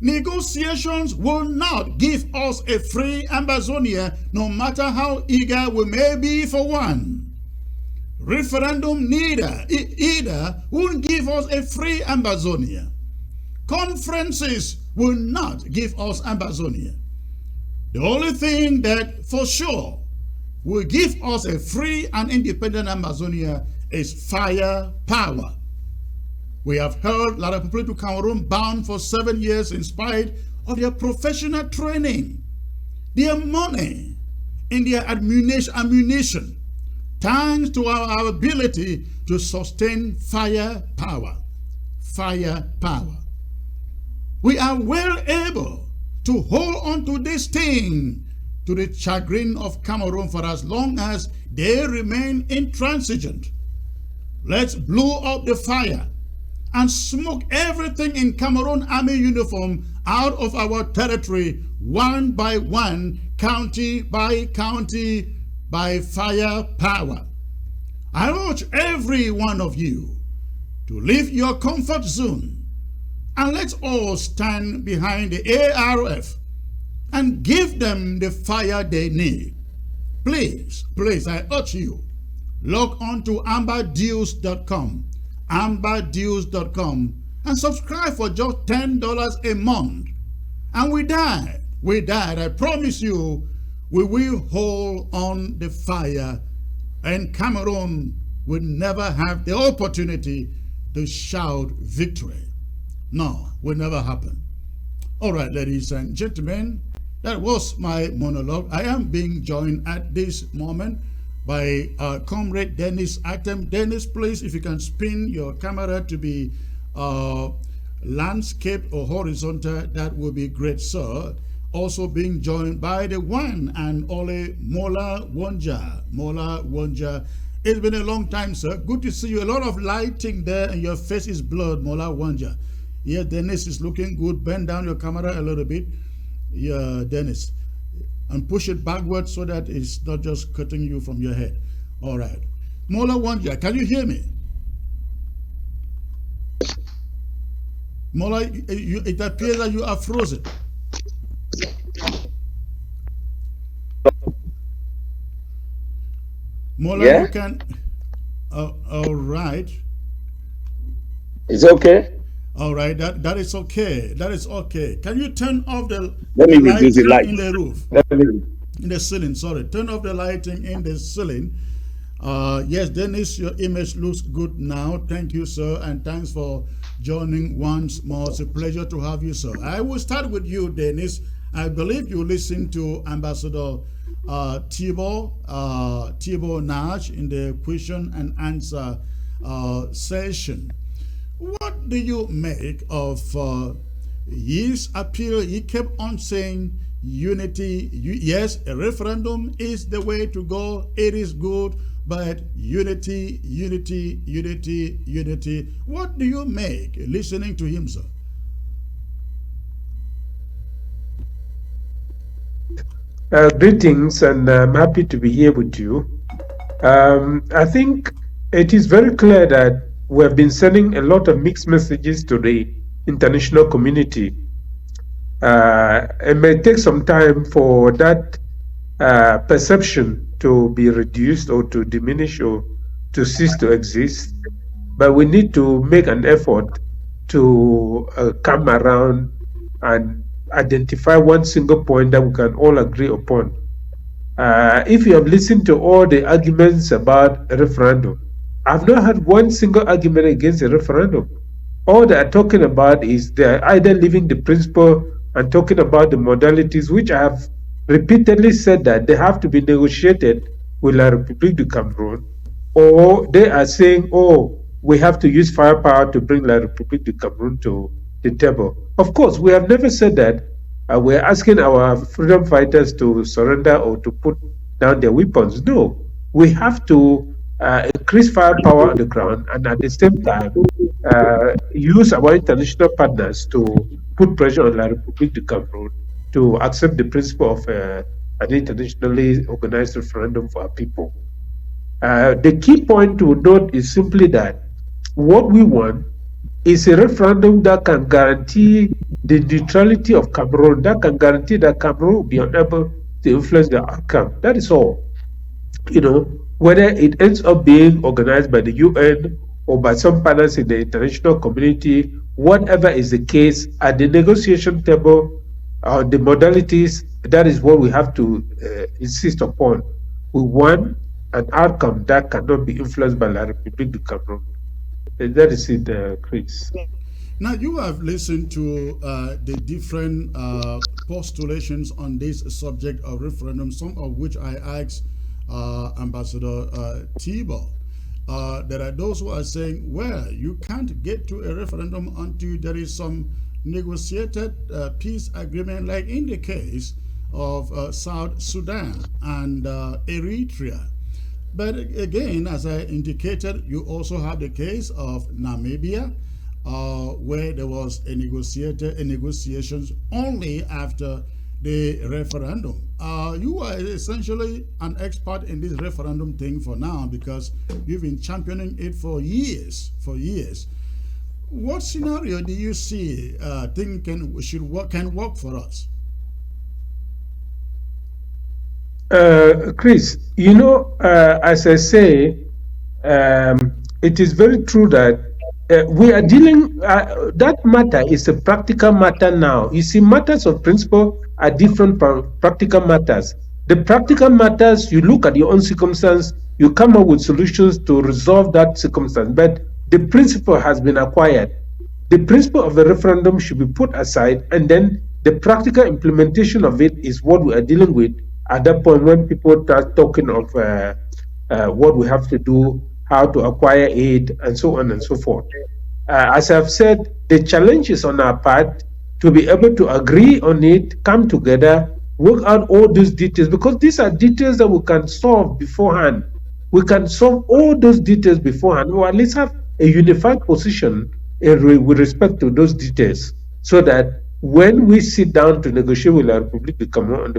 negotiations will not give us a free Amazonia, no matter how eager we may be for one. Referendum either won't give us a free Amazonia. Conferences will not give us Amazonia. The only thing that for sure will give us a free and independent Amazonia is firepower. We have held a lot of people to Cameroon bound for 7 years in spite of their professional training, their money, and their ammunition, thanks to our ability to sustain firepower. Firepower. We are well able to hold on to this thing to the chagrin of Cameroon for as long as they remain intransigent. Let's blow up the fire and smoke everything in Cameroon Army uniform out of our territory one by one, county by county, by firepower. I urge every one of you to leave your comfort zone and let's all stand behind the ARF and give them the fire they need. Please, I urge you, log on to amberdeals.com, amberdeals.com, and subscribe for just $10 a month. And we died, I promise you, we will hold on the fire, and Cameroon will never have the opportunity to shout victory. No, will never happen. All right, ladies and gentlemen, that was my monologue. I am being joined at this moment by Comrade Dennis Atem. Dennis, please, if you can spin your camera to be landscape or horizontal, that would be great, sir. Also being joined by the one and only Mola Wonja. Mola Wonja. It's been a long time, sir. Good to see you. A lot of lighting there and your face is blurred, Mola Wonja. Yeah, Dennis is looking good. Bend down your camera a little bit. Yeah, Dennis. And push it backwards so that it's not just cutting you from your head. All right. Mola Wonja, can you hear me? Mola, it appears that you are frozen. Mola, Yeah? you can. All right. It's okay. All right. That is okay. That is okay. Can you turn off the Let me reduce the lighting light. in the roof? Let me. In the ceiling, sorry. Turn off the lighting in the ceiling. Yes, Dennis, your image looks good now. Thank you, sir, and thanks for joining once more. It's a pleasure to have you, sir. I will start with you, Dennis. I believe you listened to Ambassador Tibor Nagy in the question and answer session. What do you make of his appeal? He kept on saying unity. Yes, a referendum is the way to go. It is good, but unity. What do you make listening to him, sir? Greetings, and I'm happy to be here with you. I think it is very clear that we have been sending a lot of mixed messages to the international community. It may take some time for that perception to be reduced or to diminish or to cease to exist, but we need to make an effort to come around and identify one single point that we can all agree upon. If you have listened to all the arguments about a referendum, I've not heard one single argument against a referendum. All they are talking about is they're either leaving the principle and talking about the modalities, which I have repeatedly said that they have to be negotiated with La République du Cameroon, or they are saying, oh, we have to use firepower to bring La République du Cameroon to the table. Of course, we have never said that. We're asking our freedom fighters to surrender or to put down their weapons. No, we have to increase firepower on the ground and at the same time use our international partners to put pressure on La République du Cameroon to accept the principle of an internationally organized referendum for our people. The key point to note is simply that what we want is a referendum that can guarantee the neutrality of Cameroon, that can guarantee that Cameroon will be unable to influence the outcome. That is all. Whether it ends up being organized by the UN or by some partners in the international community, whatever is the case, at the negotiation table, the modalities, that is what we have to insist upon. We want an outcome that cannot be influenced by La République du Cameroon. That is it, Chris. Now, you have listened to the different postulations on this subject of referendum, some of which I asked Ambassador Tibor. There are those who are saying, well, you can't get to a referendum until there is some negotiated peace agreement, like in the case of South Sudan and Eritrea. But again, as I indicated, you also have the case of Namibia, where there was a negotiations only after the referendum. You are essentially an expert in this referendum thing for now, because you've been championing it for years. What scenario do you see can work for us? Chris, as I say, it is very true that we are dealing, that matter is a practical matter now. You see, matters of principle are different from practical matters. The practical matters, you look at your own circumstance, you come up with solutions to resolve that circumstance, but the principle has been acquired. The principle of the referendum should be put aside, and then the practical implementation of it is what we are dealing with at that point when people start talking of what we have to do, how to acquire aid, and so on and so forth. As I've said, the challenge is on our part to be able to agree on it, come together, work out all those details, because these are details that we can solve beforehand. We can solve all those details beforehand, or at least have a unified position with respect to those details, so that when we sit down to negotiate with La République du Cameroon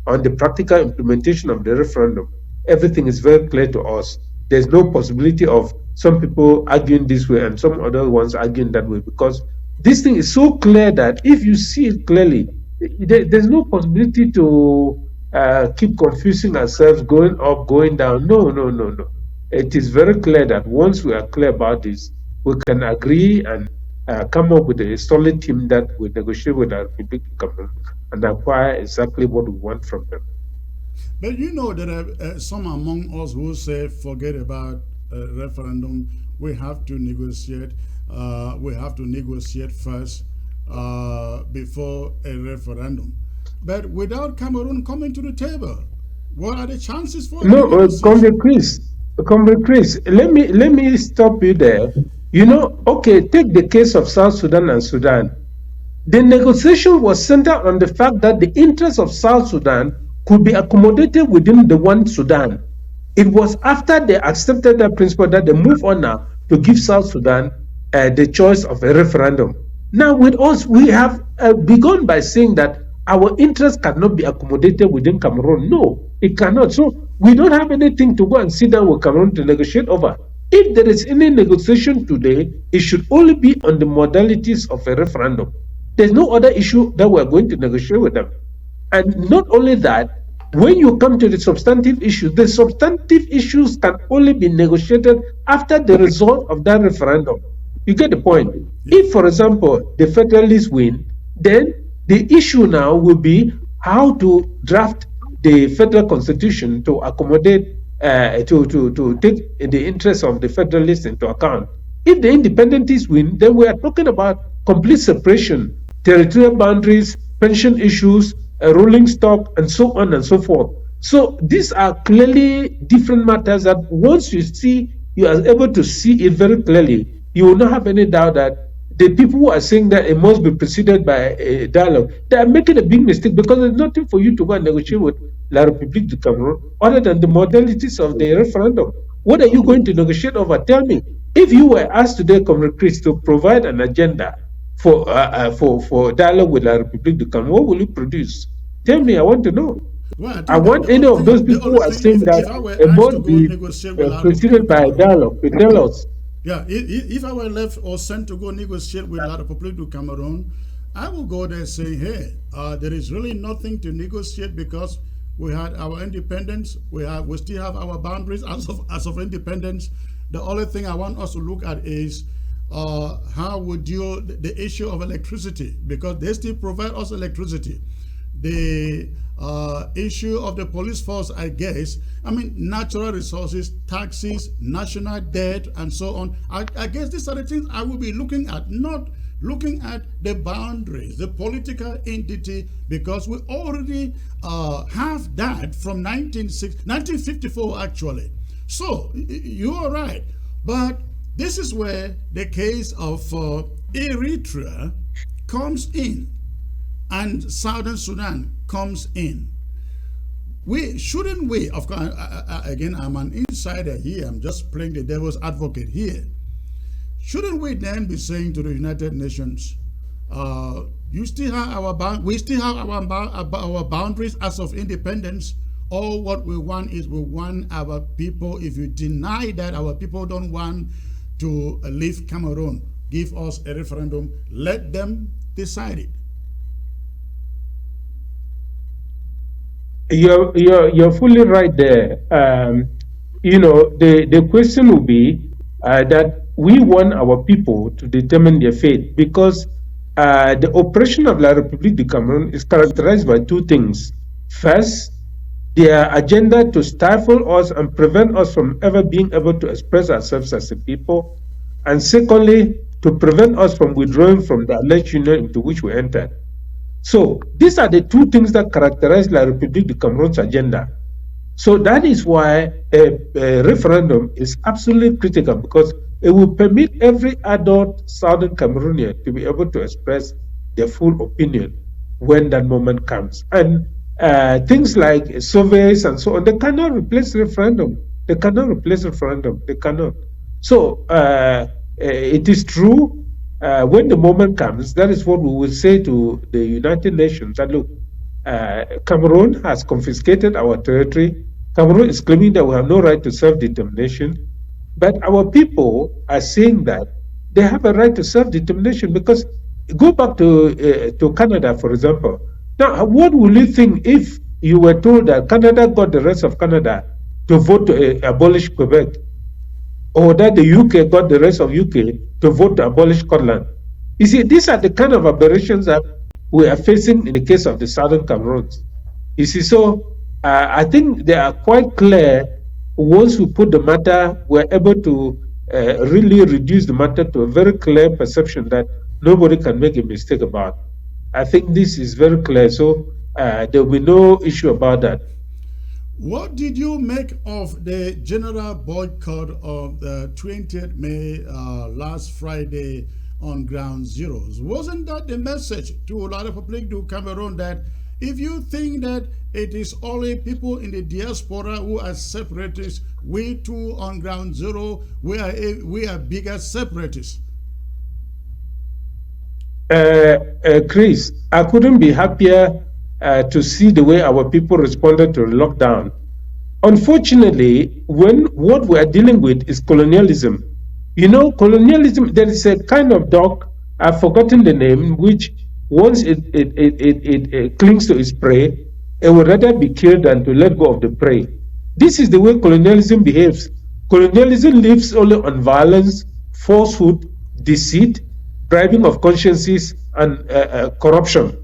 on the practical implementation of the referendum, everything is very clear to us. There's no possibility of some people arguing this way and some other ones arguing that way, because this thing is so clear that if you see it clearly, there's no possibility to keep confusing ourselves, going up, going down. No. It is very clear that once we are clear about this, we can agree and come up with a solid team that will negotiate with our Republic government and acquire exactly what we want from them. But there are some among us who say, forget about referendum. We have to negotiate. We have to negotiate first before a referendum. But without Cameroon coming to the table, what are the chances for? No, Comrade Chris, let me stop you there. Okay, take the case of South Sudan and Sudan. The negotiation was centered on the fact that the interests of South Sudan could be accommodated within the one Sudan. It was after they accepted that principle that they move on now to give South Sudan the choice of a referendum. Now with us, we have begun by saying that our interests cannot be accommodated within Cameroon. No, it cannot. So we don't have anything to go and sit down with Cameroon to negotiate over. If there is any negotiation today, it should only be on the modalities of a referendum. There's no other issue that we're going to negotiate with them. And not only that, when you come to the substantive issues can only be negotiated after the result of that referendum. You get the point? If, for example, the federalists win Then the issue now will be how to draft the federal constitution to accommodate, to take the interests of the federalists into account. If the independentists win, then we are talking about complete separation, territorial boundaries, pension issues, a rolling stock, and so on and so forth. So these are clearly different matters that once you are able to see it very clearly, you will not have any doubt that the people who are saying that it must be preceded by a dialogue, they are making a big mistake, because there's nothing for you to go and negotiate with La République du Cameroon other than the modalities of the referendum. What are you going to negotiate over? Tell me. If you were asked today, Comrade Chris, to provide an agenda for dialogue with La République du Cameroon, what will you produce? Tell me, I want to know. Well, I want any of those people who are saying that it must be preceded by a dialogue to tell us. Yeah, if I were left or sent to go negotiate with La République du Cameroon, I will go there saying, hey, there is really nothing to negotiate because we had our independence, we still have our boundaries as of independence. The only thing I want us to look at is how we deal the issue of electricity, because they still provide us electricity. The issue of the police force, I guess, I mean, natural resources, taxes, national debt, and so on. I guess these are the things I will be looking at, not looking at the boundaries, the political entity, because we already have that from 1954, actually. So you are right. But this is where the case of Eritrea comes in and Southern Sudan comes in. Shouldn't we, of course, again, I'm an insider here, I'm just playing the devil's advocate here. Shouldn't we then be saying to the United Nations, we still have our boundaries as of independence? All what we want is we want our people. If you deny that our people don't want to leave Cameroon, give us a referendum, let them decide it. You're fully right there. The question will be that we want our people to determine their fate, because the operation of La République du Cameroon is characterized by two things. First, their agenda to stifle us and prevent us from ever being able to express ourselves as a people. And secondly, to prevent us from withdrawing from the alleged union into which we entered. So these are the two things that characterize La République du Cameroon's agenda. So that is why a referendum is absolutely critical, because it will permit every adult Southern Cameroonian to be able to express their full opinion when that moment comes. And things like surveys and so on, they cannot replace referendum. They cannot replace referendum. They cannot. So it is true. When the moment comes, that is what we will say to the United Nations, that look, Cameroon has confiscated our territory. Cameroon is claiming that we have no right to self-determination, but our people are saying that they have a right to self-determination. Because go back to Canada, for example. Now, what will you think if you were told that Canada got the rest of Canada to vote to abolish Quebec, or that the UK got the rest of UK to vote to abolish Scotland? You see, these are the kind of aberrations that we are facing in the case of the Southern Cameroons. You see, so I think they are quite clear. Once we put the matter, we're able to really reduce the matter to a very clear perception that nobody can make a mistake about. I think this is very clear, so there will be no issue about that. What did you make of the general boycott of the 20th May last Friday on ground zeros? Wasn't that the message to La République du Cameroon, that if you think that it is only people in the diaspora who are separatists, we too on ground zero, we are bigger separatists? Chris, I couldn't be happier to see the way our people responded to the lockdown. Unfortunately, when what we are dealing with is colonialism, colonialism, there is a kind of dog, I've forgotten the name, which once it clings to its prey, it would rather be killed than to let go of the prey. This is the way colonialism behaves. Colonialism lives only on violence, falsehood, deceit, bribing of consciences, and corruption.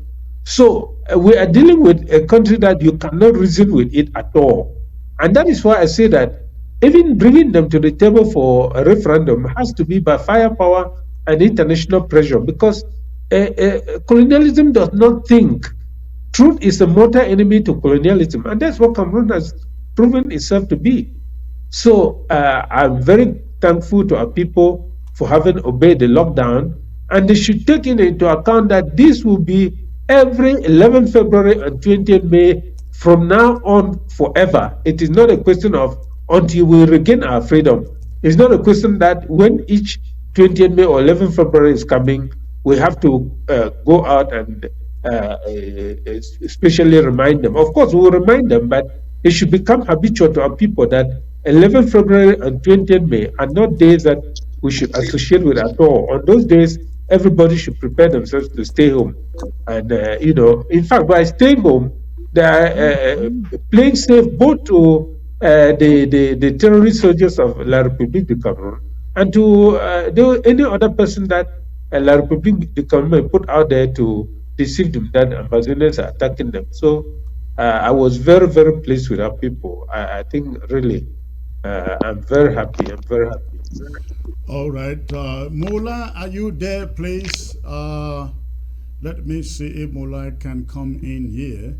So we are dealing with a country that you cannot reason with it at all. And that is why I say that even bringing them to the table for a referendum has to be by firepower and international pressure, because colonialism does not think. Truth is a mortal enemy to colonialism, and that's what Cameroon has proven itself to be. So I'm very thankful to our people for having obeyed the lockdown, and they should take into account that this will be every 11th February and 20th May from now on forever. It is not a question of until we regain our freedom. It's not a question that when each 20th May or 11th February is coming, we have to go out and especially remind them. Of course, we will remind them, but it should become habitual to our people that 11th February and 20th May are not days that we should associate with at all. On those days, everybody should prepare themselves to stay home. And, in fact, by staying home, they are playing safe both to the terrorist soldiers of La République du Cameroon and to any other person that La République du Cameroon put out there to deceive them, that ambassadors are attacking them. So I was very, very pleased with our people. I think really I'm very happy. I'm very happy. All right. Mola, are you there, please? Let me see if Mola can come in here.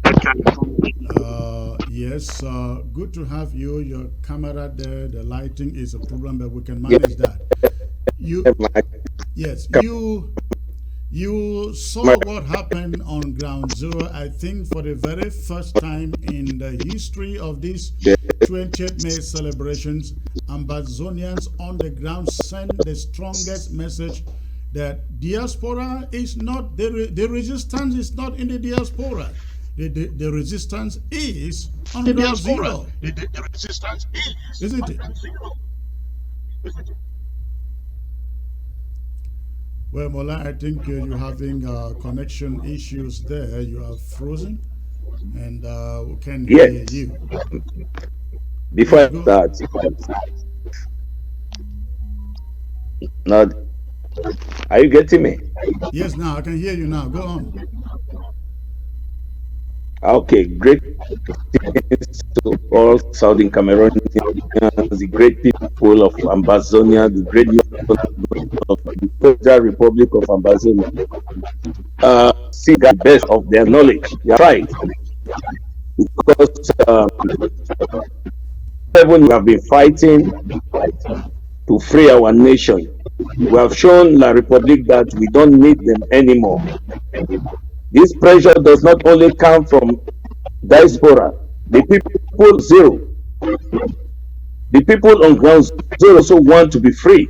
Yes, good to have you. Your camera there, the lighting is a problem, but we can manage that. Yes, you saw what happened on Ground Zero, I think, for the very first time in the history of these 20th May celebrations. Ambazonians on the ground send the strongest message that diaspora is not, the resistance is not in the diaspora. The resistance is on Ground Zero. The resistance is, isn't it? Well, Mola, I think you're having connection issues there. You are frozen, and we can hear you. Before that, Nagy, are you getting me? Yes, now I can hear you now. Go on. Okay, great things to all Southern Cameroonians, the great people of Ambazonia, the great people of the Federal Republic of Ambazonia. See the best of their knowledge, their pride, because we have been fighting to free our nation. We have shown La Republique that we don't need them anymore. This pressure does not only come from diaspora. The people zero. The people on ground zero also want to be free.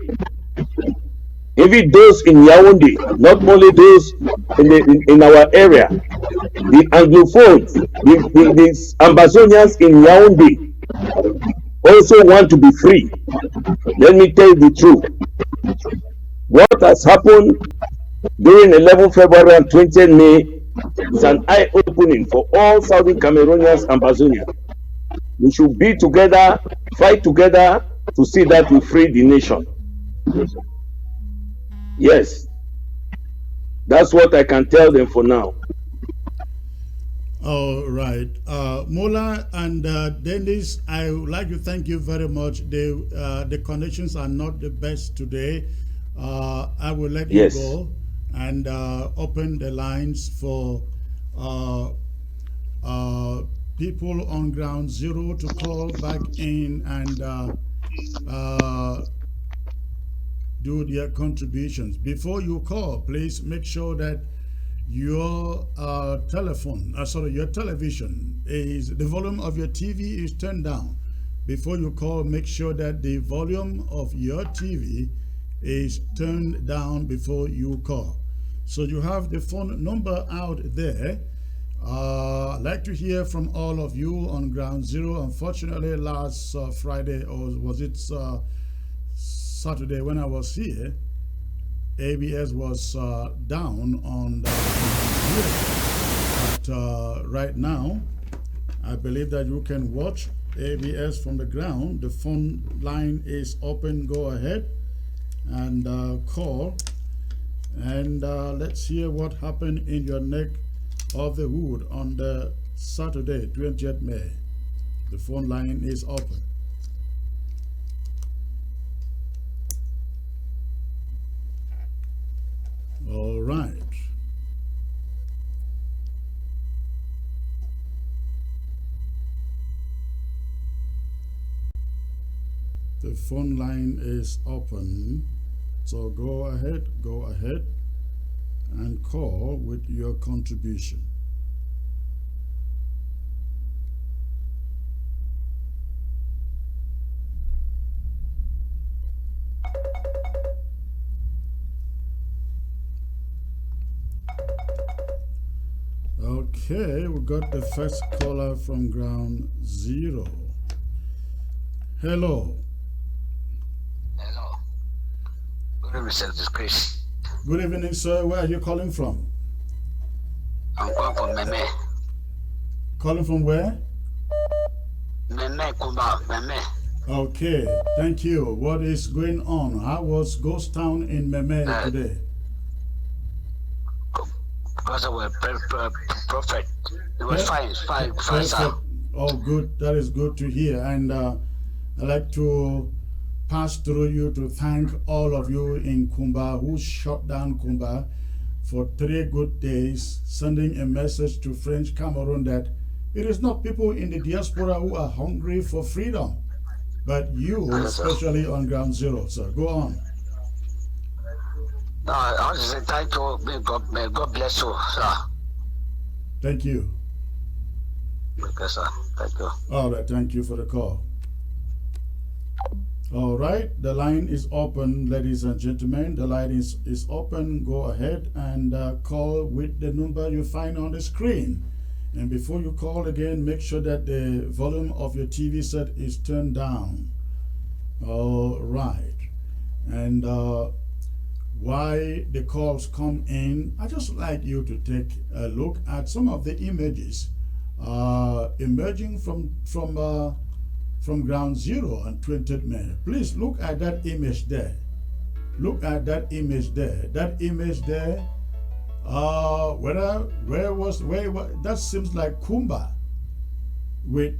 Even those in Yaoundé, not only those in our area, the Anglophones, the Ambazonians in Yaoundé also want to be free. Let me tell you the truth. What has happened during 11 February and 20 May is an eye-opening for all Southern Cameroonians and Ambazonia. We should be together, fight together to see that we free the nation. Yes, that's what I can tell them for now. All right. Mola and Dennis, I would like to thank you very much. The connections are not the best today. I will let you go and open the lines for people on Ground Zero to call back in and do their contributions. Before you call, please make sure that your your television is, the volume of your TV is turned down. Before you call, make sure that the volume of your TV is turned down before you call. So you have the phone number out there. I'd like to hear from all of you on Ground Zero. Unfortunately, last Friday, or was it Saturday when I was here, ABS was down on the but right now, I believe that you can watch ABS from the ground. The phone line is open. Go ahead and call And let's hear what happened in your neck of the wood on the Saturday, 20th May. The phone line is open. All right. The phone line is open. So go ahead and call with your contribution. Okay, we got the first caller from ground zero. Hello. Hello. Good evening, sir. This is Chris. Good evening, sir. Where are you calling from? I'm calling from Meme. Calling from where? Meme, Kumba, Meme. Okay, thank you. What is going on? How was Ghost Town in Meme today? Because of a prophet. It was fine, sir. Oh, good. That is good to hear. And I'd like to pass through you to thank all of you in Kumba who shut down Kumba for 3 good days, sending a message to French Cameroon that it is not people in the diaspora who are hungry for freedom, but you, especially on ground zero. So go on. No, I want to say thank you. May God bless you, sir. Thank you. Okay, sir. Thank you. All right, thank you for the call. All right, the line is open, ladies and gentlemen. The line is open. Go ahead and call with the number you find on the screen. And before you call again, make sure that the volume of your TV set is turned down. All right. And why the calls come in, I just like you to take a look at some of the images emerging from ground zero on 20th May. Please look at that image there. Look at that image there. That image there. That seems like Kumba. Wait.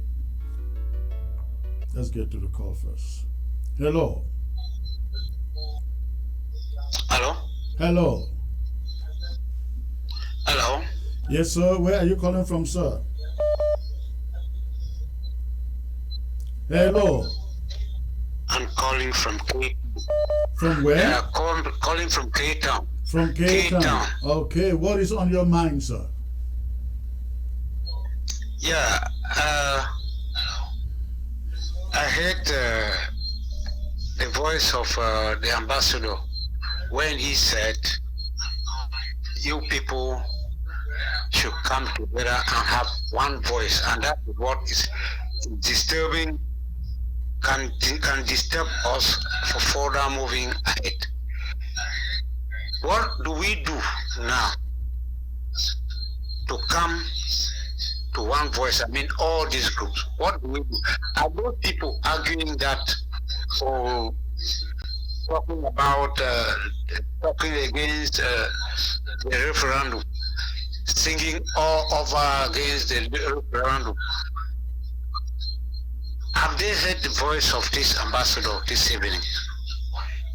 Let's get to the call first. Hello. Hello? Hello. Hello? Yes, sir. Where are you calling from, sir? Hello. I'm calling from Cape. From where? Calling from Cape Town. From Cape Town. Okay, what is on your mind, sir? Yeah, I heard the voice of the ambassador when he said, you people should come together and have one voice, and that is what is disturbing, can disturb us for further moving ahead. What do we do now to come to one voice? I mean, all these groups. What do we do? Are those people arguing that, or talking about, talking against the referendum, singing all over against the referendum? Have they heard the voice of this ambassador this evening?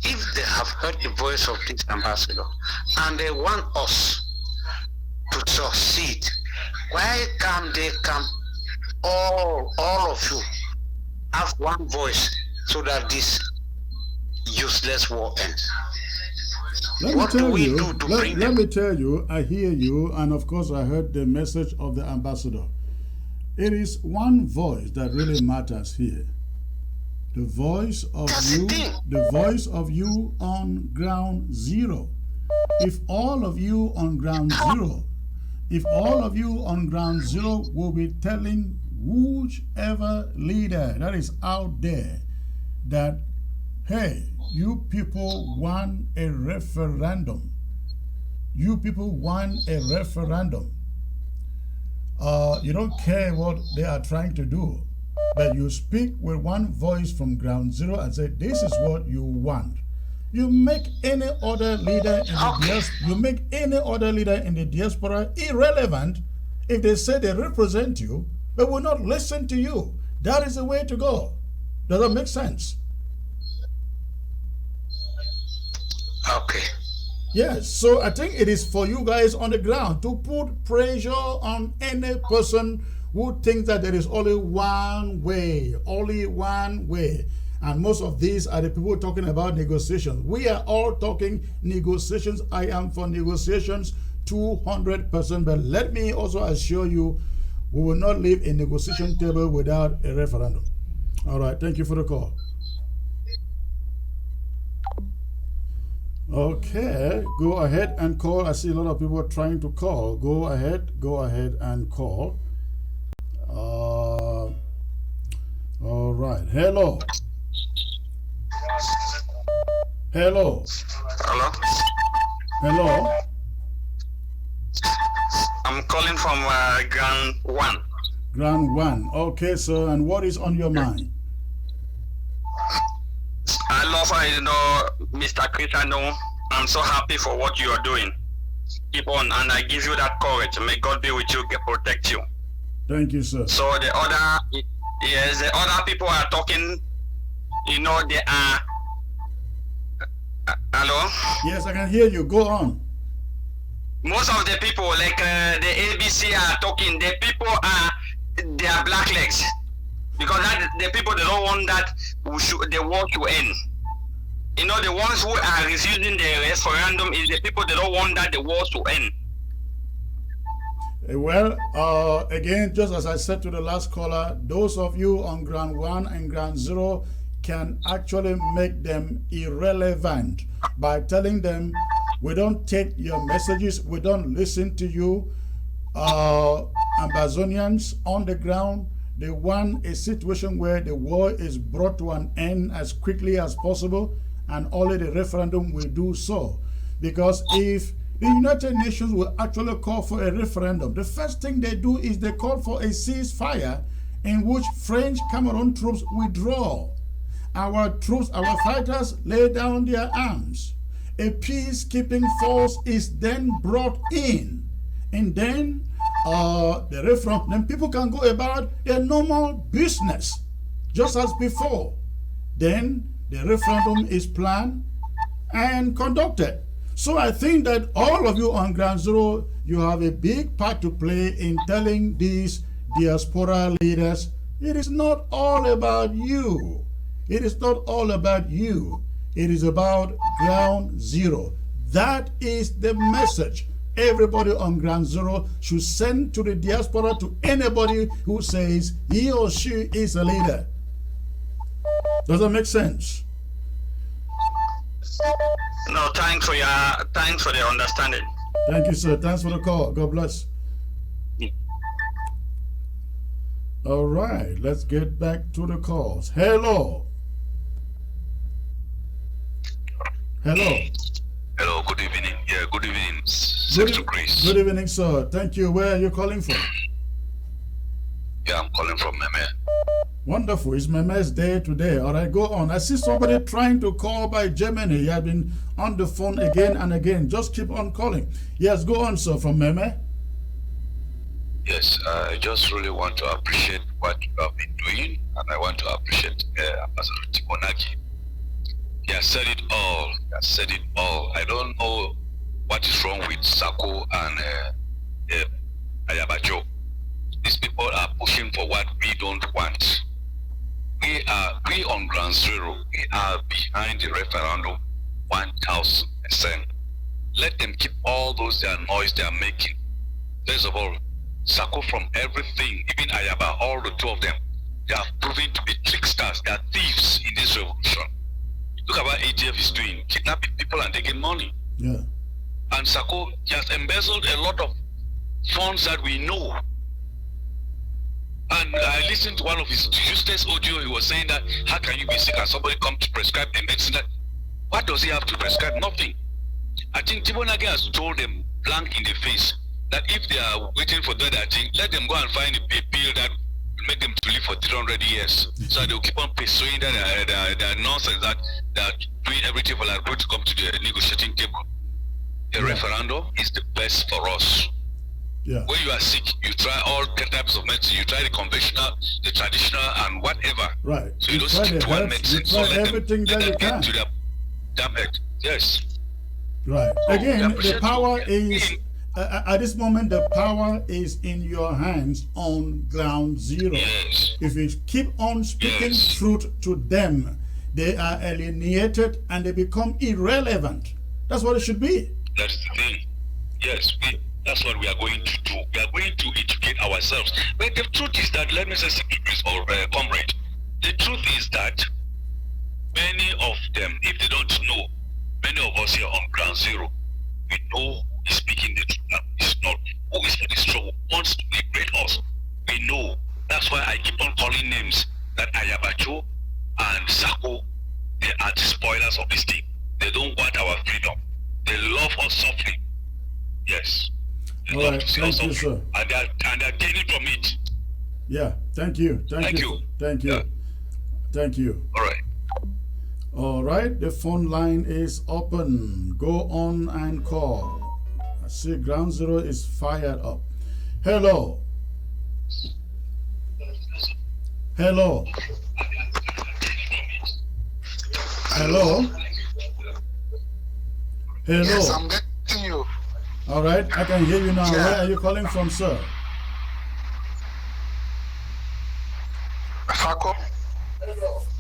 If they have heard the voice of this ambassador and they want us to succeed, why can't they come, all of you, have one voice so that this useless war ends? What do we do to bring them? Let me tell you, I hear you, and of course I heard the message of the ambassador. It is one voice that really matters here. The voice of the voice of you on ground zero. If all of you on ground zero will be telling whichever leader that is out there that, hey, you people want a referendum. You people want a referendum. You don't care what they are trying to do, but you speak with one voice from ground zero and say, this is what you want. You make any other leader in the you make any other leader in the diaspora irrelevant if they say they represent you, but will not listen to you. That is the way to go. Does that make sense? Okay. Yes, so I think it is for you guys on the ground to put pressure on any person who thinks that there is only one way, And most of these are the people talking about negotiations. We are all talking negotiations. I am for negotiations 200%. But let me also assure you, we will not leave a negotiation table without a referendum. All right, thank you for the call. Okay, go ahead and call. I see a lot of people trying to call. Go ahead and call. All right, hello. Hello. Hello? Hello. I'm calling from Grand 1. Grand 1. Okay, sir, and what is on your mind? I love Mr. Chris. I know I'm so happy for what you are doing. Keep on, and I give you that courage. May God be with you, protect you. Thank you, sir. So the other people are talking, they are... Hello? Yes, I can hear you. Go on. Most of the people, like the ABC are talking, they are blacklegs. Because the people, they don't want that the war to end. The ones who are refusing the referendum is the people, they don't want that the war to end. Well, again, just as I said to the last caller, those of you on Ground 1 and Ground 0 can actually make them irrelevant by telling them, we don't take your messages, we don't listen to you. Amazonians on the ground, they want a situation where the war is brought to an end as quickly as possible, and only the referendum will do so. Because if the United Nations will actually call for a referendum, the first thing they do is they call for a ceasefire in which French Cameroon troops withdraw. Our troops, our fighters lay down their arms. A peacekeeping force is then brought in, and then the referendum, then people can go about their normal business, just as before. Then the referendum is planned and conducted. So I think that all of you on Ground 0, you have a big part to play in telling these diaspora leaders, it is not all about you. It is not all about you. It is about Ground 0. That is the message everybody on Ground 0 should send to the diaspora, to anybody who says he or she is a leader. Does that make sense? No, thanks for the understanding. Thank you, sir. Thanks for the call. God bless. All right, let's get back to the calls. Hello. Hello. Hello, good evening. Yeah, good evening, Good, Sister Grace. good evening, sir. Thank you. Where are you calling from? Yeah, I'm calling from Meme. Wonderful. It's Meme's day today. All right, go on. I see somebody trying to call by Germany. He has been on the phone again and again. Just keep on calling. Yes, go on, sir, from Meme. Yes, I just really want to appreciate what you have been doing, and I want to appreciate Ambassador Tibor. He has said it all. He has said it all. I don't know what is wrong with Sako and Ayabajo. These people are pushing for what we don't want. We on Ground 0, we are behind the referendum 1000%. Let them keep all those their noise they are making. First of all, Sako from everything, even Ayaba, all the two of them, they are proving to be tricksters. They are thieves in this revolution. Look at what AGF is doing, kidnapping people and taking money. Yeah. And Sako has embezzled a lot of funds that we know. And I listened to one of his useless audio. He was saying that, how can you be sick and somebody come to prescribe the medicine? That, what does he have to prescribe? Nothing. I think Tibor has told them blank in the face that if they are waiting for that thing, let them go and find a pill that make them to live for 300 years. So they'll keep on pursuing that nonsense that they're doing everything for Liberia to come to the negotiating table. The referendum is the best for us. Yeah. When you are sick, you try all types of medicine. You try the conventional, the traditional, and whatever. Right. So you don't stick to one medicine. You So try let everything them that you get can. to their damn head. Yes. Right. So Again, we the power appreciate is at this moment. The power is in your hands on ground zero. Yes. If you keep on speaking Yes. truth to them, they are alienated and they become irrelevant. That's what it should be. That's the thing. Yes, that's what we are going to do. We are going to educate ourselves. But the truth is that, let me say, or comrade, the truth is that many of them, if they don't know, many of us here on ground zero, we know who is speaking the truth and who is not, who is for the struggle, wants to liberate us. We know. That's why I keep on calling names that Ayabacho and Sako, they are the spoilers of this thing. They don't want our freedom. They love us suffering. Yes. They All love right. to see us Thank you, suffering. sir. And they're gaining from it. Yeah. Thank you. Thank you. Thank you. Yeah. Thank you. All right. All right. The phone line is open. Go on and call. I see ground zero is fired up. Hello. Hello. Hello. Hello. Yes, I'm getting you. All right, I can hear you now. Yeah. Where are you calling from, sir? Fako?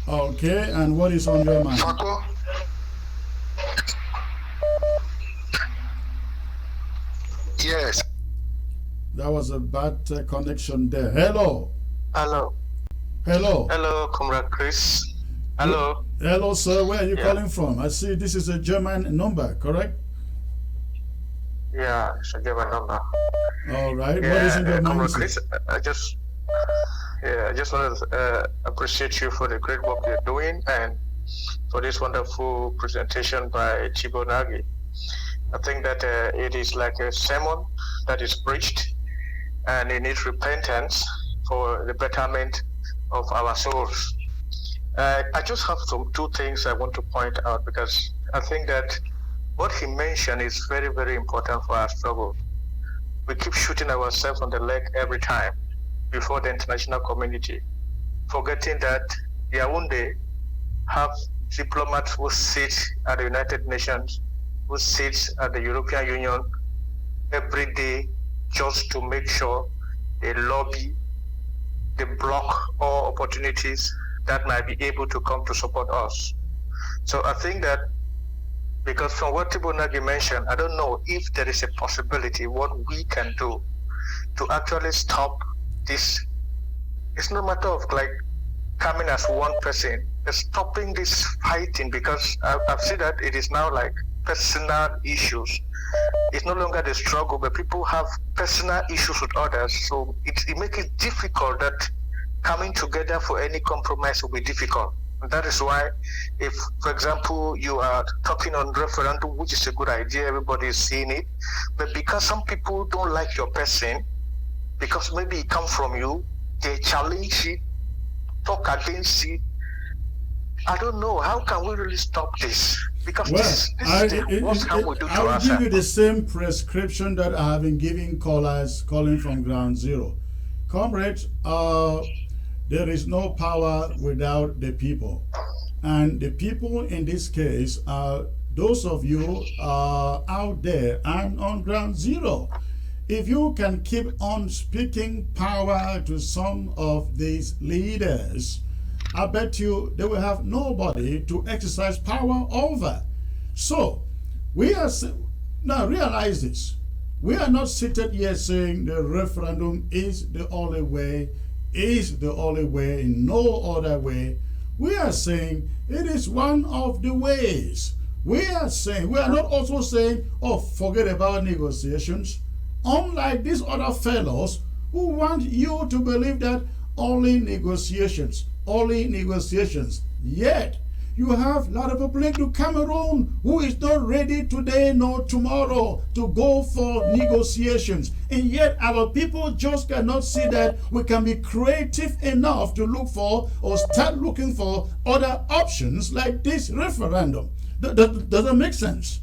Okay, and what is on your mind? Fako? Yes. That was a bad connection there. Hello. Hello. Hello. Hello, Comrade Chris. Hello. Hello, sir. Where are you Yeah. calling from? I see this is a German number, correct? Yeah, it's a German number. All right. What is in your mind, Comrade sir? Chris, I just want to appreciate you for the great work you're doing and for this wonderful presentation by Tibor Nagy. I think that it is like a sermon that is preached, and it needs repentance for the betterment of our souls. I just have two things I want to point out, because I think that what he mentioned is very, very important for our struggle. We keep shooting ourselves on the leg every time before the international community, forgetting that Yaoundé have diplomats who sit at the United Nations, who sit at the European Union every day just to make sure they lobby, they block all opportunities that might be able to come to support us. So I think that, because from what Tibor Nagy mentioned, I don't know if there is a possibility what we can do to actually stop this. It's not a matter of like coming as one person, it's stopping this fighting, because I've seen that it is now like personal issues. It's no longer the struggle, but people have personal issues with others. So it makes it difficult that coming together for any compromise will be difficult. And that is why, if, for example, you are talking on referendum, which is a good idea, everybody is seeing it, but because some people don't like your person, because maybe it comes from you, they challenge it, talk against it. I don't know, how can we really stop this? Because Well, this is the worst harm we do to I will give you ourselves. the same prescription that I have been giving callers calling from ground zero. Comrades, there is no power without the people. And the people in this case are those of you out there and on ground zero. If you can keep on speaking power to some of these leaders, I bet you they will have nobody to exercise power over. So, we are, now realize this. We are not seated here saying the referendum is the only way, in no other way. We are saying it is one of the ways. We are not also saying, oh, forget about negotiations. Unlike these other fellows who want you to believe that only negotiations. Yet, You have a lot of people to Cameroon who is not ready today nor tomorrow to go for negotiations. And yet our people just cannot see that we can be creative enough to look for or start looking for other options like this referendum. Does that make sense?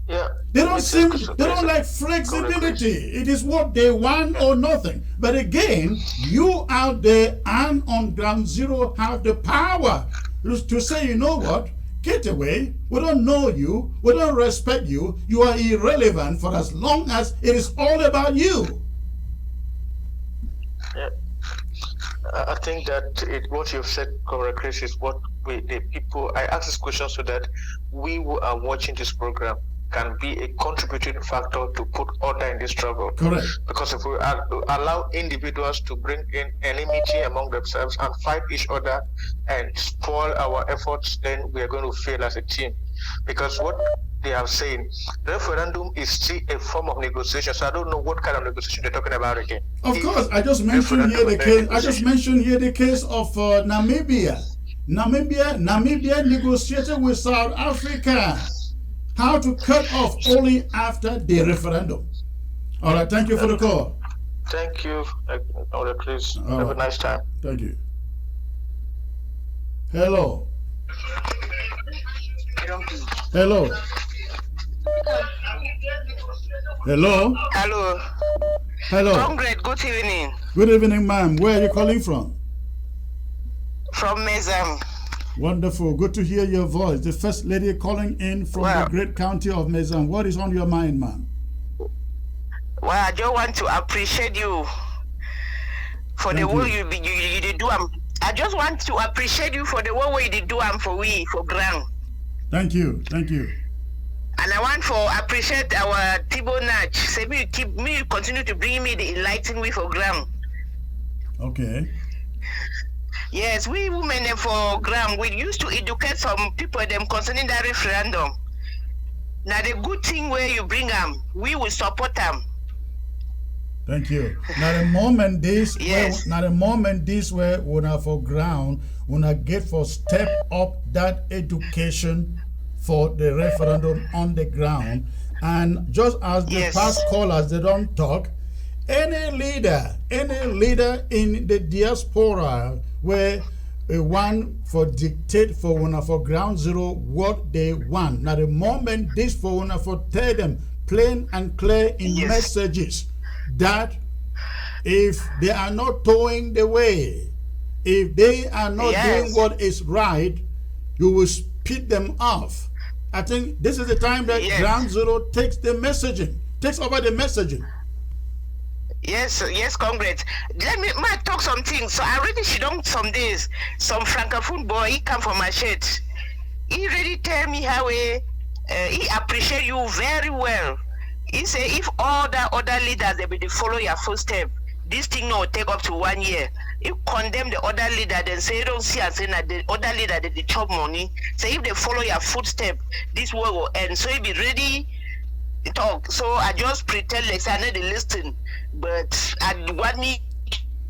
Yeah. They don't like flexibility. It is what they want or nothing. But again, you out there and on ground zero have the power to say, you know what, get away. We don't know you. We don't respect you. You are irrelevant for as long as it is all about you. Yeah. I think that what you've said, Comrade Chris, is what the people. I ask this question so that we who are watching this program can be a contributing factor to put order in this struggle. Correct. Because if we allow individuals to bring in enmity among themselves and fight each other and spoil our efforts, then we are going to fail as a team. Because what they are saying, referendum is still a form of negotiation. So I don't know what kind of negotiation they're talking about again. Of course, I just mentioned here the case. I just mentioned here the case of Namibia. Namibia negotiated with South Africa how to cut off only after the referendum. All right, thank you for the call. Thank you, please. All Have right. a nice time. Thank you. Hello. Hello. Hello. Hello. Hello. Comrade, good evening. Good evening, ma'am. Where are you calling from? From Mezam. Wonderful. Good to hear your voice. The first lady calling in from the great county of Mezam. What is on your mind, ma'am? Well, I just want to appreciate you for the work you did do. I just want to appreciate you for the work you did do for ground. Thank you. Thank you. And I want to appreciate our Tibor Nagy. Say me continue to bring me the enlightenment for ground. Okay. Yes, we women for ground, we used to educate some people them concerning that referendum. Now the good thing where you bring them, we will support them. Thank you. Now the moment this Yes. where we for ground, we get for step up that education for the referendum on the ground. And just as the Yes. past callers, they don't talk, any leader in the diaspora where one for dictate for one for ground zero what they want. Now the moment this for one for tell them plain and clear in Yes. messages that if they are not towing the way, if they are not Yes. doing what is right, you will speed them off. I think this is the time that Yes. ground zero takes the messaging, takes over the messaging. Yes, Congress. Let me talk something. So I already sit down some days. Some francophone boy, he come from my shed. He really tell me how he appreciate you very well. He say if all the other leaders they will follow your footstep, this thing will take up to 1 year. You condemn the other leader, then say you don't see and say that the other leader they chop money. Say if they follow your footstep, this war will end. So he be ready to talk. So I just pretend like I know they listen, but I want me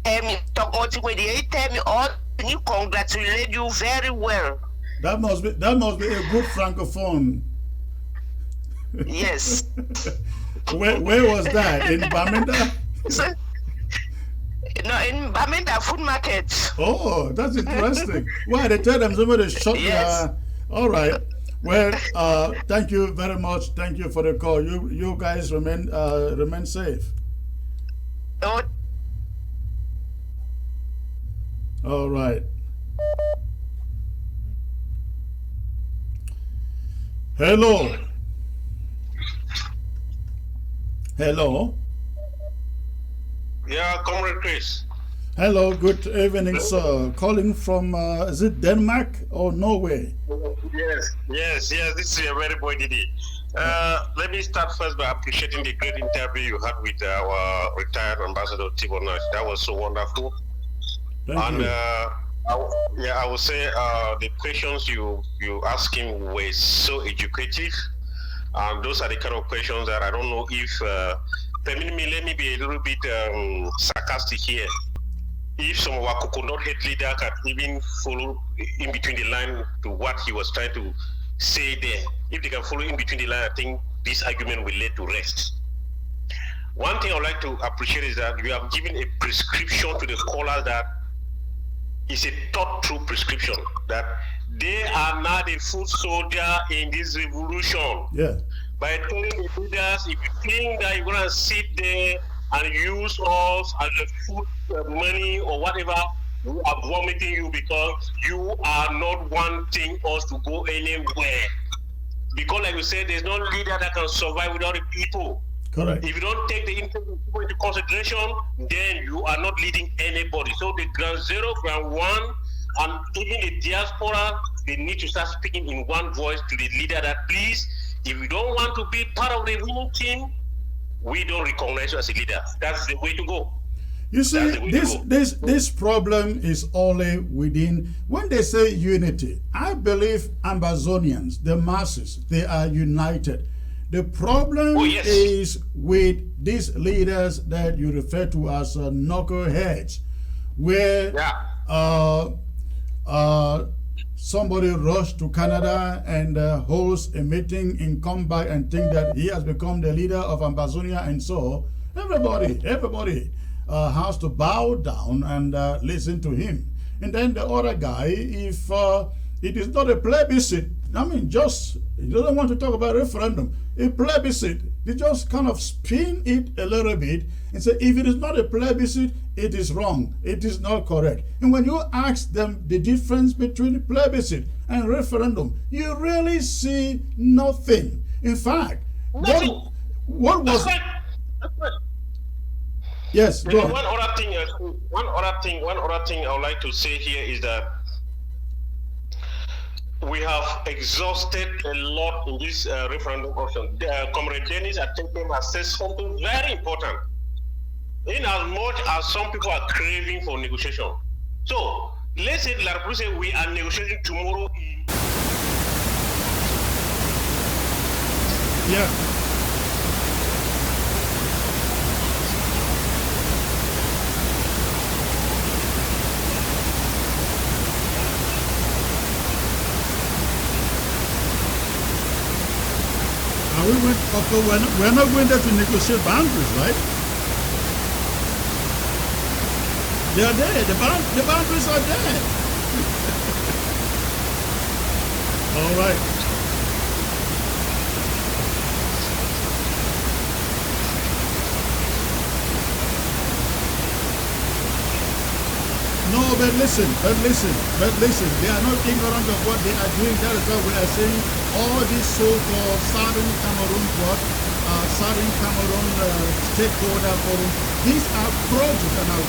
tell me talk all the way. They tell me all. You congratulate you very well. That must be a good francophone. Yes. Where was that? In Bamenda? So, no, in Bamenda food market. Oh, that's interesting. Why they tell them somebody shot Yes. all right. Well, thank you very much. Thank you for the call. You guys remain safe. Oh, All right. Hello. Hello. Yeah, Comrade Chris. Hello. Good evening, sir. Calling from is it Denmark or Norway? Yes. This is a very boy Didi. Let me start first by appreciating the great interview you had with our retired ambassador Tibor. That was so wonderful. Thank you. I would say the questions you asked him were so educative, and those are the kind of questions that I don't know if. Let me be a little bit sarcastic here. if some of our coconut head leader can even follow in between the line to what he was trying to say there, if they can follow in between the line, I think this argument will lead to rest. One thing I would like to appreciate is that you have given a prescription to the callers that is a thought-through prescription, that they are not a foot soldier in this revolution. Yeah. By telling the leaders, if you think that you're going to sit there and use us as a food money or whatever, we are vomiting you because you are not wanting us to go anywhere. Because like you said, there's no leader that can survive without the people. Correct. If you don't take the interest of people into consideration, then you are not leading anybody. So the ground zero, ground one, and even the diaspora, they need to start speaking in one voice to the leader that please, if you don't want to be part of the winning team, we don't recognize you as a leader. That's the way to go. You see, this problem is only within. When they say unity, I believe Ambazonians, the masses, they are united. The problem is with these leaders that you refer to as knuckleheads, where somebody rushed to Canada and hosts a meeting and come back and think that he has become the leader of Ambazonia, and so everybody has to bow down and listen to him. And then the other guy, if it is not a plebiscite, I mean, just he doesn't want to talk about referendum. A plebiscite, they just kind of spin it a little bit and say, if it is not a plebiscite, it is wrong. It is not correct. And when you ask them the difference between plebiscite and referendum, you really see nothing. In fact, what was... Yes, go on. One other thing I would like to say here is that we have exhausted a lot in this referendum option. Comrade Dennis, I think, has said something very important. In as much as some people are craving for negotiation. So let's say, like we say, we are negotiating tomorrow. Yeah. We're not going there to negotiate boundaries, right? They are there. The boundaries are there. All right. No, but listen. They are not ignorant of what they are doing. That is why we are saying all these so-called Southern Cameroon stakeholder forum, these are projects, and I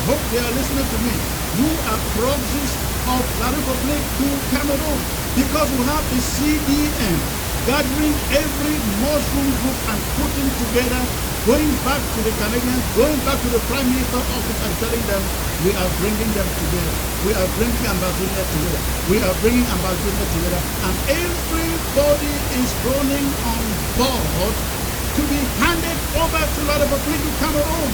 hope they are listening to me. You are projects of La Republic to Cameroon, because we have the CDM gathering every mushroom group and putting together, going back to the Canadians, going back to the Prime Minister office and telling them we are bringing them together. We are bringing Ambazonia together. We are bringing Ambazonia together. And everybody is running on board to be handed over to La Republic of Cameroon.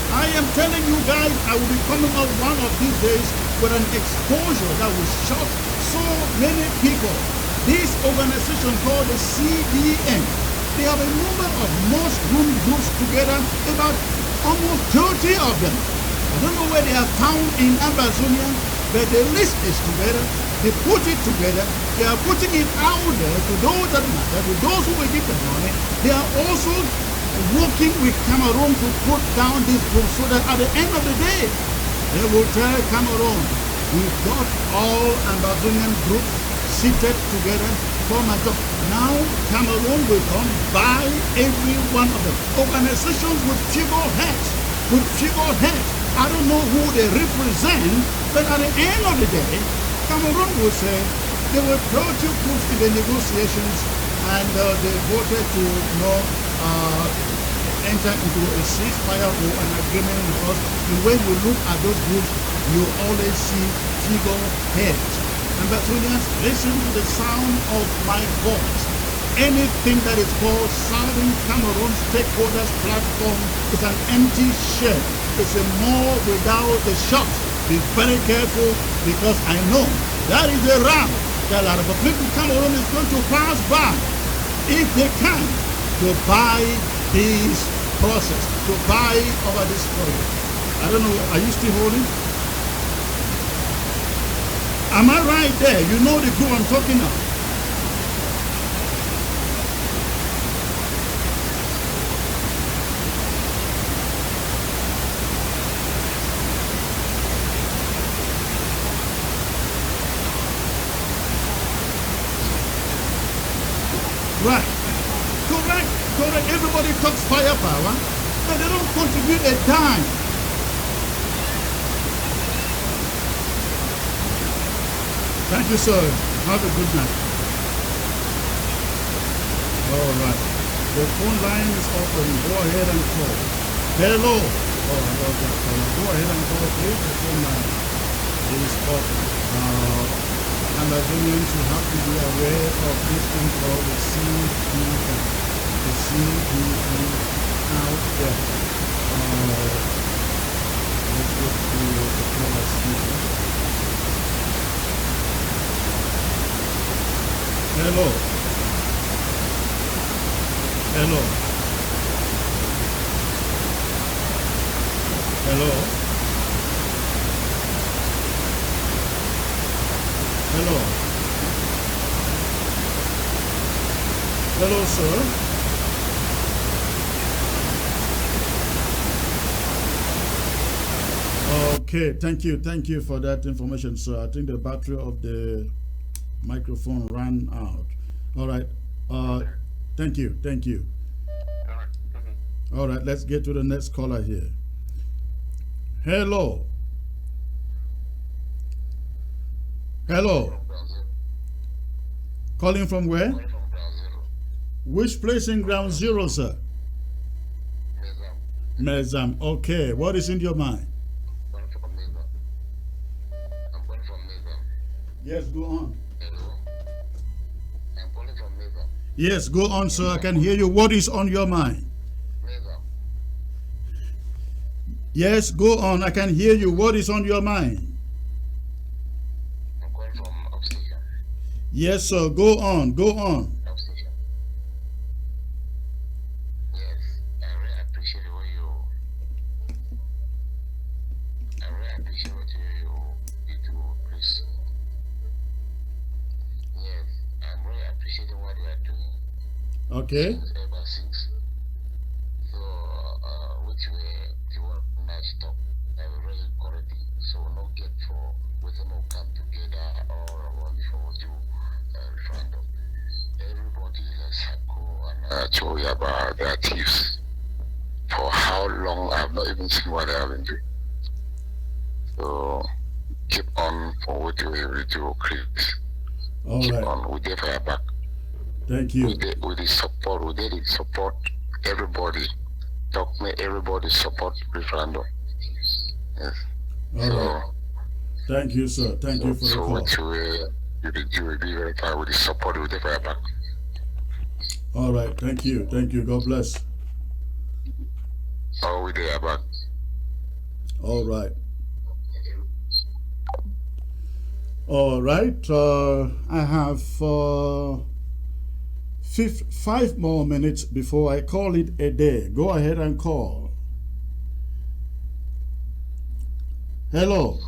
I am telling you guys, I will be coming out one of these days with an exposure that will shock so many people. This organization called the CDN, they have a number of mushroom groups together, about almost 30 of them. I don't know where they are found in Ambazonia, but the list is together. They put it together. They are putting it out there to those that matter, to those who will give the money. They are also working with Cameroon to put down this group so that at the end of the day, they will tell Cameroon, we've got all Ambazonian groups seated together for my job. Now Cameroon will come by every one of them. Organizations with figure heads. I don't know who they represent, but at the end of the day, Cameroon will say they were pro-two groups in the negotiations, and they voted to enter into a ceasefire or an agreement with us. And when you look at those groups, you always see figure heads. Ambazonians, listen to the sound of my voice. anything that is called Southern Cameroon Stakeholders Platform is an empty shell. It's a mall without a shot. Be very careful, because I know that is a route that a lot of people in Cameroon is going to pass by if they can, to buy this process, to buy over this project. I don't know, are you still holding? Am I right there? You know the group I'm talking about. Right. Correct. Correct. Everybody talks firepower, but they don't contribute a dime. Thank you, sir. Have a good night. All right. The phone line is open. Go ahead and call. Hello. Oh, I love that caller. Go ahead and call, please. The phone line is open. Amazonians, you have to be aware of this thing called the CDN. The CDN out there. Let's go to the callers here. Hello. Hello. Hello. Hello. Hello, sir. Okay, thank you for that information, sir. I think the battery of the microphone ran out. All right. Thank you. All right, let's get to the next caller here. Hello. Hello. Calling from where? Which place in ground zero, sir? Mezam. Okay. What is in your mind? Yes, go on. Yes, go on, sir. I can hear you. What is on your mind? Yes, go on. I can hear you. What is on your mind? Yes, sir. Go on. Go on. Yes, I really appreciate what you do, please. Yes, I'm really appreciating what you are doing. Okay. Ever since. So, which way you want to stop? I'm really correcting. So, no get for within all come together or before you. Referendum. Everybody let's go and tell you about their thieves. For how long I've not even seen what they have been doing. So keep on for what you will do, Chris. Keep on. We there for your back. Thank you. With the support, we did it support everybody. Talk me everybody support referendum. Yes. All right. Thank you, sir. Thank you for the call. So you will be very fine with the support with the fire back. All right, thank you. God bless. Oh, we there back. All right. I have 5 more minutes before I call it a day. Go ahead and call. Hello.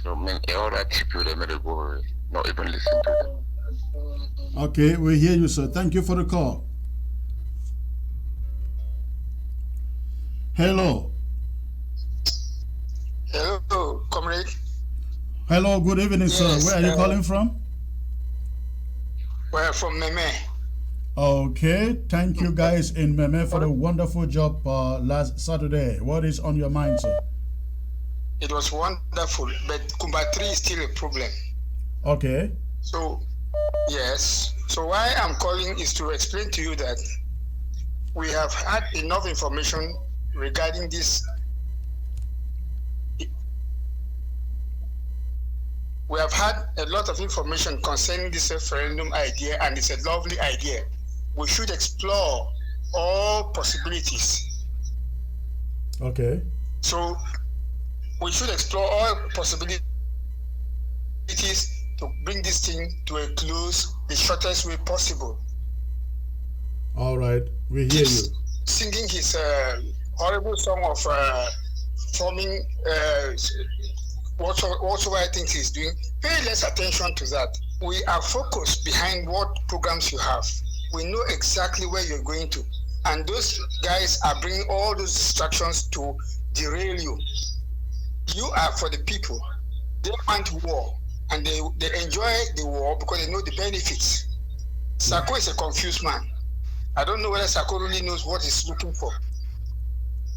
So many all that people they made it go, not even listen to them. Okay, we hear you, sir. Thank you for the call. Hello. Hello, comrade. Hello, good evening, Yes, sir. Where are you calling from? We're from Meme. Okay, thank you guys in Meme for the wonderful job last Saturday. What is on your mind, sir? It was wonderful, but Kumba 3 is still a problem. Okay. So, yes. So why I'm calling is to explain to you that we have had enough information regarding this. We have had a lot of information concerning this referendum idea, and it's a lovely idea. We should explore all possibilities. Okay. So we should explore all possibilities to bring this thing to a close the shortest way possible. All right, we hear you. Singing his horrible song of forming whatsoever I think he's doing, pay less attention to that. We are focused behind what programs you have. We know exactly where you're going to. And those guys are bringing all those distractions to derail you. You are for the people. They want war, and they enjoy the war because they know the benefits. Sako is a confused man. I don't know whether Sako really knows what he's looking for.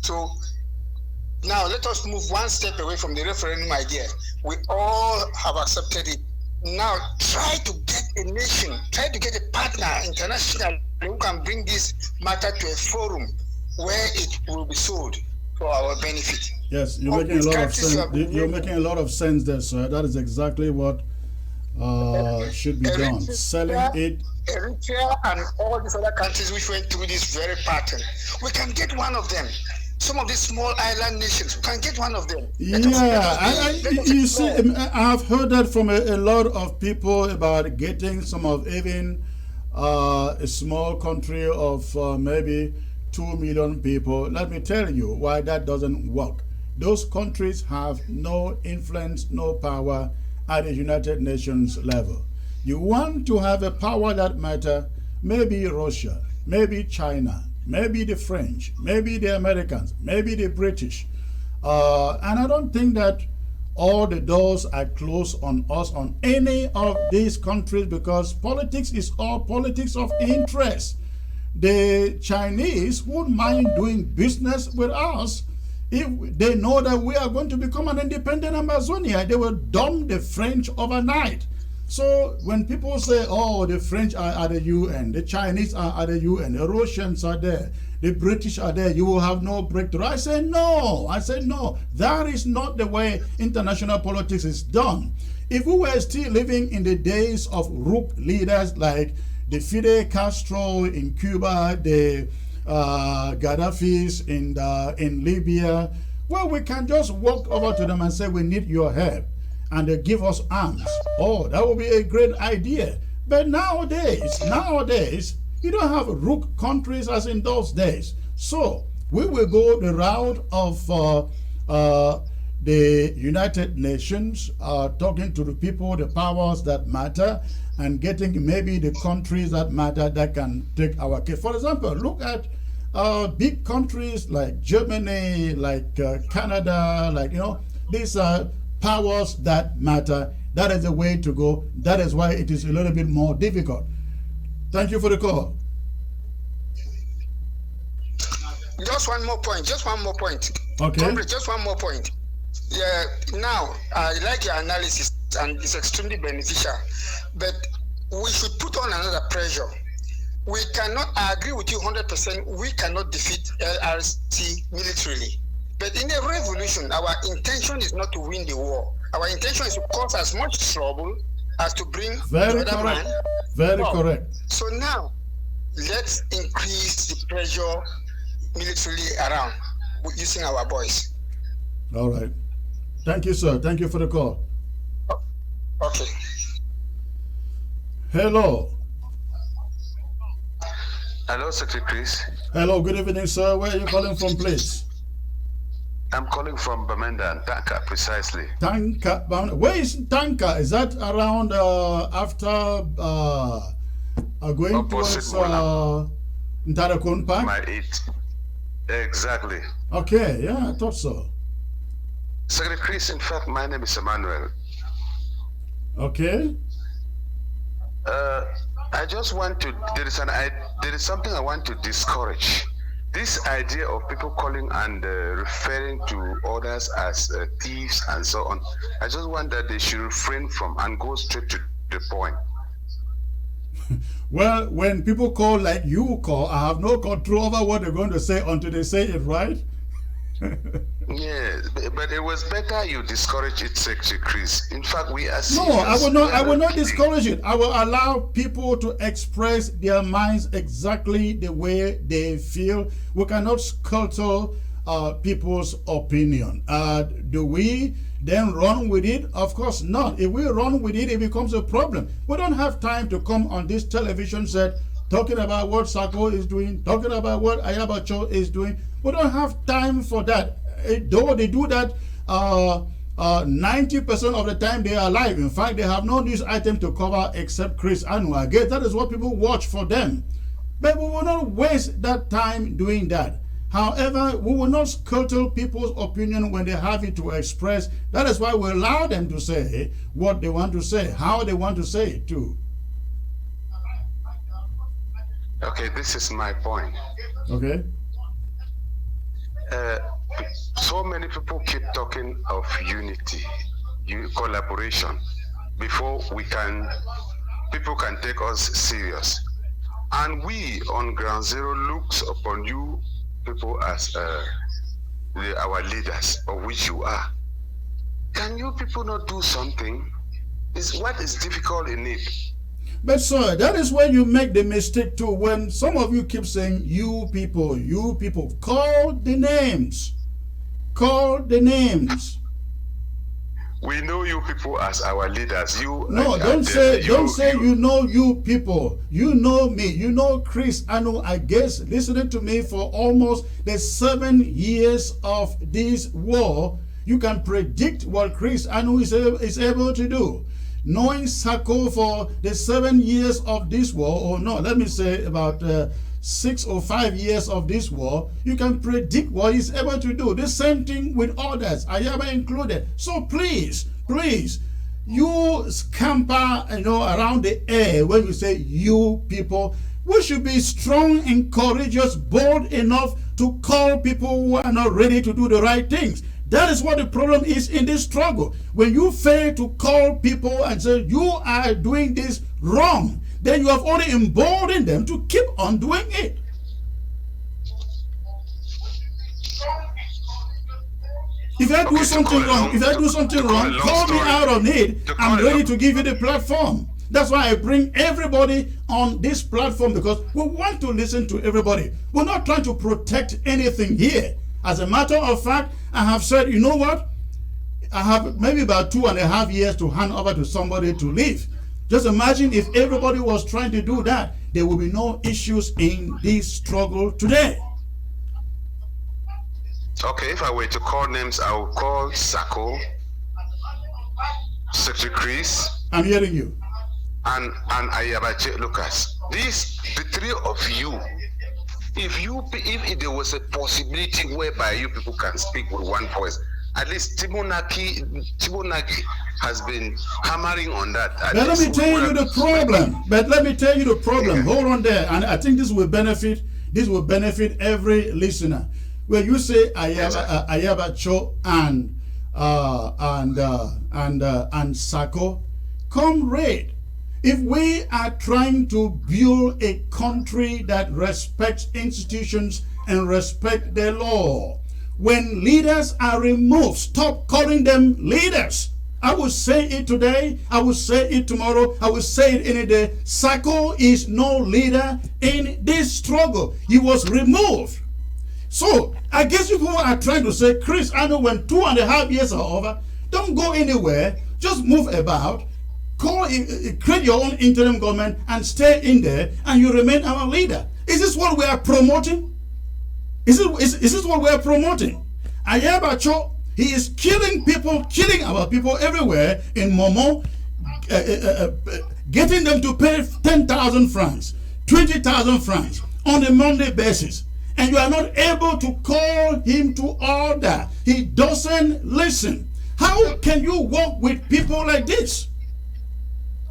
So now let us move one step away from the referendum idea. We all have accepted it. Now try to get a nation, try to get a partner internationally who can bring this matter to a forum where it will be sold for our benefit. Yes, you're making a lot of sense. You're making a lot of sense there, sir. That is exactly what should be done. Selling it. Eritrea and all these other countries which went through this very pattern. We can get one of them. Some of these small island nations, we can get one of them. You see, I've heard that from a lot of people about getting some of even a small country of maybe 2 million people. Let me tell you why that doesn't work. Those countries have no influence, no power at the United Nations level. You want to have a power that matter, maybe Russia, maybe China, maybe the French, maybe the Americans, maybe the British. And I don't think that all the doors are closed on us, on any of these countries, because politics is all politics of interest. The Chinese wouldn't mind doing business with us if they know that we are going to become an independent Amazonia. They will dump the French overnight. So when people say, oh, the French are at the UN, the Chinese are at the UN, the Russians are there, the British are there, you will have no breakthrough. I say no. That is not the way international politics is done. If we were still living in the days of rook leaders like the Fidel Castro in Cuba, the Gaddafis in Libya, well, we can just walk over to them and say, we need your help. And they give us arms. Oh, that would be a great idea. But nowadays, you don't have rook countries as in those days. So we will go the route of the United Nations, talking to the people, the powers that matter, and getting maybe the countries that matter that can take our case. For example, look at big countries like Germany, like Canada, like, these are powers that matter. That is the way to go. That is why it is a little bit more difficult. Thank you for the call. Just one more point. Okay. Comrade, just one more point. Yeah. Now, I like your analysis, and it's extremely beneficial. But we should put on another pressure. We cannot, I agree with you 100%, we cannot defeat LRC militarily. But in a revolution, our intention is not to win the war. Our intention is to cause as much trouble as to bring Very the other correct. man. Very correct. So now, let's increase the pressure militarily around using our boys. All right. Thank you, sir. Thank you for the call. Okay. Hello. Hello, Secretary Chris. Hello, good evening, sir. Where are you calling from, please? I'm calling from Bamenda, Tanka, precisely. Tanka. Where is Tanka? Is that around after going towards Ntarakon Park? My 8. Exactly. Okay, yeah, I thought so. Secretary Chris, in fact, my name is Emmanuel. Okay. I just want to, there is something I want to discourage. This idea of people calling and referring to others as thieves and so on, I just want that they should refrain from and go straight to the point. Well, when people call like you call, I have no control over what they're going to say until they say it, right? Yeah, but it was better you discourage it, Secretary Chris. In fact, we are serious. No, I will not. I will not kidding. discourage it. I will allow people to express their minds exactly the way they feel. We cannot scuttle people's opinion. Do we then run with it? Of course not. If we run with it, it becomes a problem. We don't have time to come on this television set talking about what Sako is doing, talking about what Ayabacho is doing. We don't have time for that. Though they do that 90% of the time they are alive. In fact, they have no news item to cover except Chris Anu. I guess that is what people watch for them. But we will not waste that time doing that. However, we will not scuttle people's opinion when they have it to express. That is why we allow them to say what they want to say, how they want to say it too. Okay, this is my point. Okay. So many people keep talking of unity, collaboration, before people can take us serious. And we on Ground Zero looks upon you people as our leaders, of which you are. Can you people not do something? What is difficult in it? But sir, that is where you make the mistake too. When some of you keep saying you people, call the names. Call the names. We know you people as our leaders. Don't say you know you people. You know me. You know Chris Anu, I guess, listening to me for almost the 7 years of this war. You can predict what Chris Anu is able to do. Knowing Sako for the 7 years of this war, or no, let me say about 6 or 5 years of this war, you can predict what he's able to do. The same thing with others, Ayaba included. So please, you scamper, around the air when you say you people. We should be strong and courageous, bold enough to call people who are not ready to do the right things. That is what the problem is in this struggle. When you fail to call people and say you are doing this wrong, then you have only emboldened them to keep on doing it. If I do something wrong, call me out on it. I'm ready to give you the platform. That's why I bring everybody on this platform, because we want to listen to everybody. We're not trying to protect anything here. As a matter of fact, I have said, you know what? I have maybe about 2.5 years to hand over to somebody to leave. Just imagine if everybody was trying to do that, there will be no issues in this struggle today. Okay, if I were to call names, I would call Sako, Secretary Chris. I'm hearing you. And Ayabache Lucas. The three of you, if there was a possibility whereby you people can speak with one voice, at least Tibor Nagy has been hammering on that. But let me tell you the problem. Hold on there, and I think this will benefit every listener. Where you say Ayabacho and Sako, comrade. If we are trying to build a country that respects institutions and respect the law, when leaders are removed, stop calling them leaders. I will say it today, I will say it tomorrow, I will say it any day. Sako is no leader in this struggle. He was removed. So I guess people are trying to say, Chris, I know when 2.5 years are over, don't go anywhere, just move about. Create your own interim government and stay in there, and you remain our leader. Is this what we are promoting? Is this what we are promoting? Ayabacho, he is killing our people everywhere in Momo, getting them to pay 10,000 francs, 20,000 francs on a Monday basis. And you are not able to call him to order. He doesn't listen. How can you work with people like this?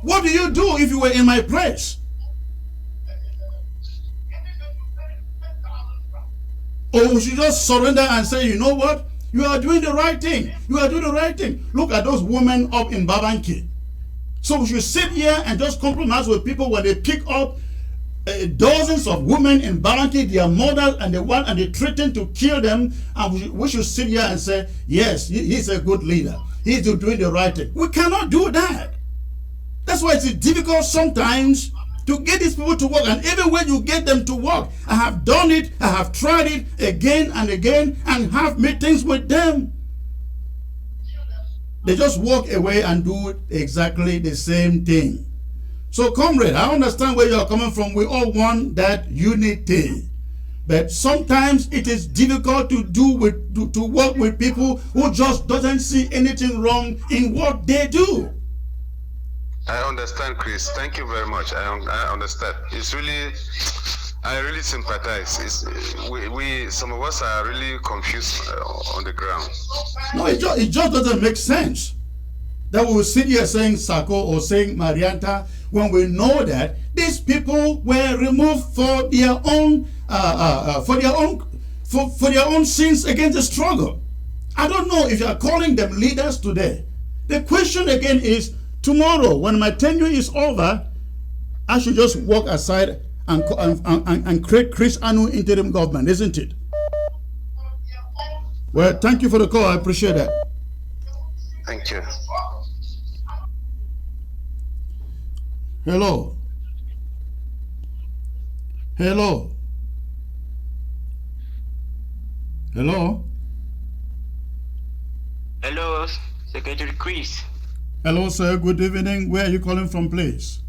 What do you do if you were in my place? Or we should just surrender and say, you know what? You are doing the right thing. You are doing the right thing. Look at those women up in Babanki. So we should sit here and just compromise with people when they pick up dozens of women in Baraki, their mothers, and they threaten to kill them, and we should sit here and say, yes, he's a good leader. He's doing the right thing. We cannot do that. That's why it's difficult sometimes to get these people to work. And even when you get them to work, I have done it, I have tried it again and again, and have meetings with them. They just walk away and do exactly the same thing. So, comrade, I understand where you're coming from. We all want that unity. But sometimes it is difficult to work with people who just doesn't see anything wrong in what they do. I understand, Chris. Thank you very much. I understand. It's really, I really sympathize. Some of us are really confused on the ground. No, it just doesn't make sense that we will sit here saying Sako or saying Marianta when we know that these people were removed for their own sins against the struggle. I don't know if you are calling them leaders today. The question again is, tomorrow when my tenure is over, I should just walk aside and create Chris Anu interim government, isn't it? Well, thank you for the call. I appreciate that. Thank you. Hello. Hello. Hello. Hello, Secretary Chris. Hello, sir. Good evening. Where are you calling from, please?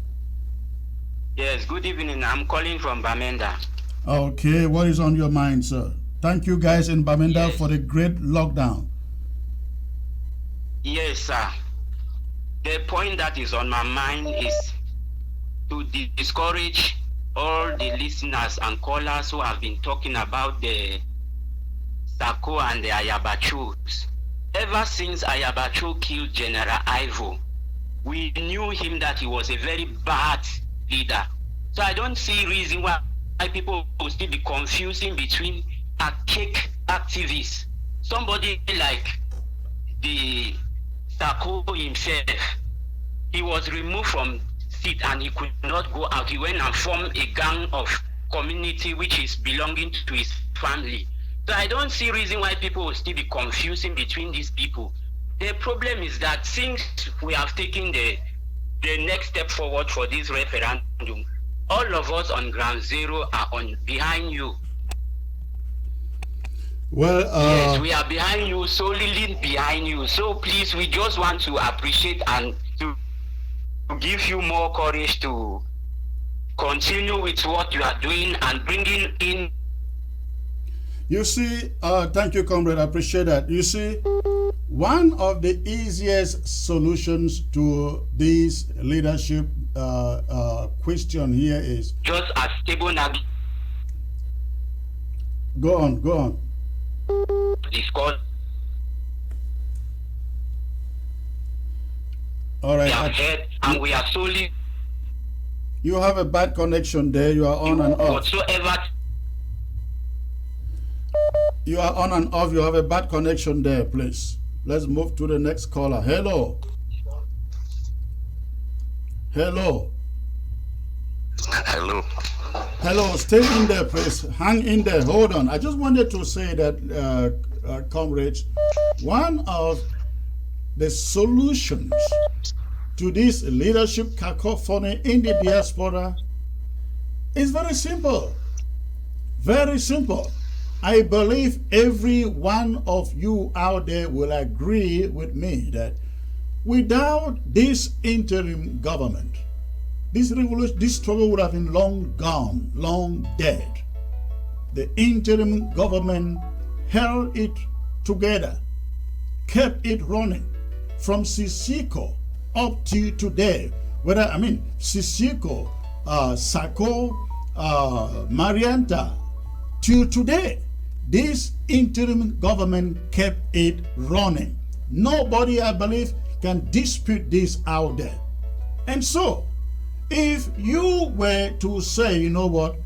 Yes, good evening. I'm calling from Bamenda. Okay, what is on your mind, sir? Thank you guys in Bamenda for the great lockdown. Yes, sir. The point that is on my mind is to discourage all the listeners and callers who have been talking about the Sako and the Ayabachus. Ever since Ayabacho killed General Ivo, we knew him that he was a very bad leader. So I don't see reason why people will still be confusing between a cake activist, somebody like the Sako himself. He was removed from seat and he could not go out. He went and formed a gang of community which is belonging to his family. So I don't see reason why people will still be confusing between these people. The problem is that since we have taken the next step forward for this referendum, all of us on ground zero are behind you. Well, yes, we are behind you, solely behind you. So please, we just want to appreciate and to give you more courage to continue with what you are doing and bringing in. You see, thank you, comrade. I appreciate that. You see, one of the easiest solutions to this leadership question here is just as Tibor. Go on. Discuss. All right. We have heard and we are solely. You have a bad connection there. You are on and off. Whatsoever. You are on and off. You have a bad connection there, please. Let's move to the next caller. Hello. Hello. Hello. Hello. Stay in there, please. Hang in there. Hold on. I just wanted to say that, comrades, one of the solutions to this leadership cacophony in the diaspora is very simple. Very simple. I believe every one of you out there will agree with me that without this interim government, this revolution, this struggle would have been long gone, long dead. The interim government held it together, kept it running from Sisiko up to today. Sisiko, Sako, Marianta, till today. This interim government kept it running. Nobody, I believe, can dispute this out there. And so, if you were to say, you know what,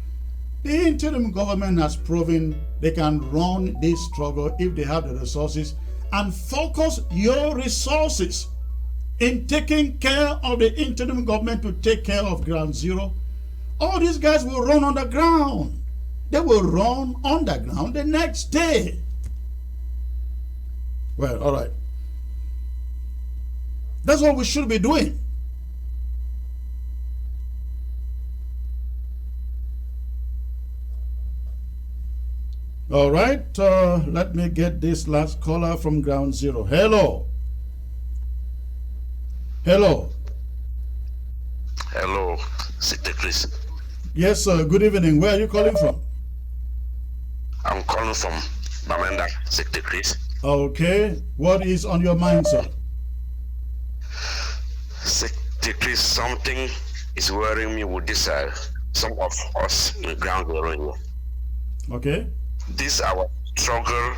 the interim government has proven they can run this struggle if they have the resources, and focus your resources in taking care of the interim government to take care of ground zero, all these guys will run underground. They will run underground the next day. Well, all right. That's what we should be doing. All right, let me get this last caller from Ground Zero. Hello. Hello. Hello, Sister Chris. Yes, sir. Good evening. Where are you calling from? I'm calling from Bamenda, Sister Chris. Okay. What is on your mind, sir? Sister Chris, something is worrying me with this, some of us in Ground Zero. Okay. This our struggle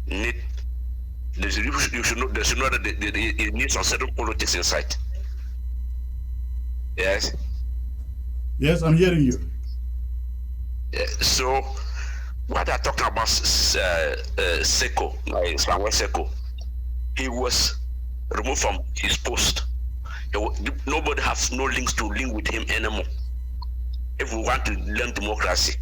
need. You should know that it needs some certain politics inside. Yes. Yes, I'm hearing you. So, what they're talking about, Seko, Samuel Seko, he was removed from his post. Nobody has no links to link with him anymore. If we want to learn democracy,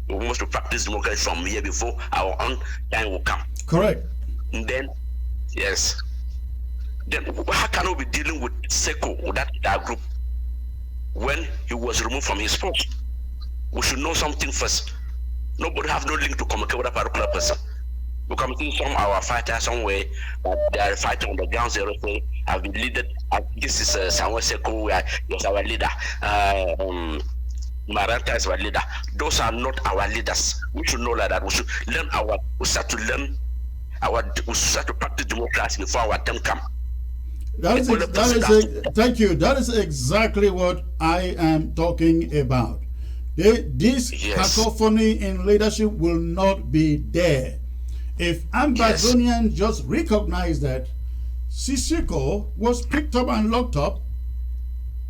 we must practice democracy from here before our own time will come. Correct. And then, yes. Then how can we be dealing with Seko, with that group, when he was removed from his post? We should know something first. Nobody have no link to communicate with a particular person. We come see some of our fighters somewhere, but they are fighting on the ground zero. Say, have been leaded. This is Samuel Seko, he was our leader. Maranta is our leader. Those are not our leaders. We should know like that. We should learn we start to learn we start to practice democracy before our time come. Thank you. That is exactly what I am talking about. This cacophony in leadership will not be there. If Ambazonians just recognize that Sisiko was picked up and locked up,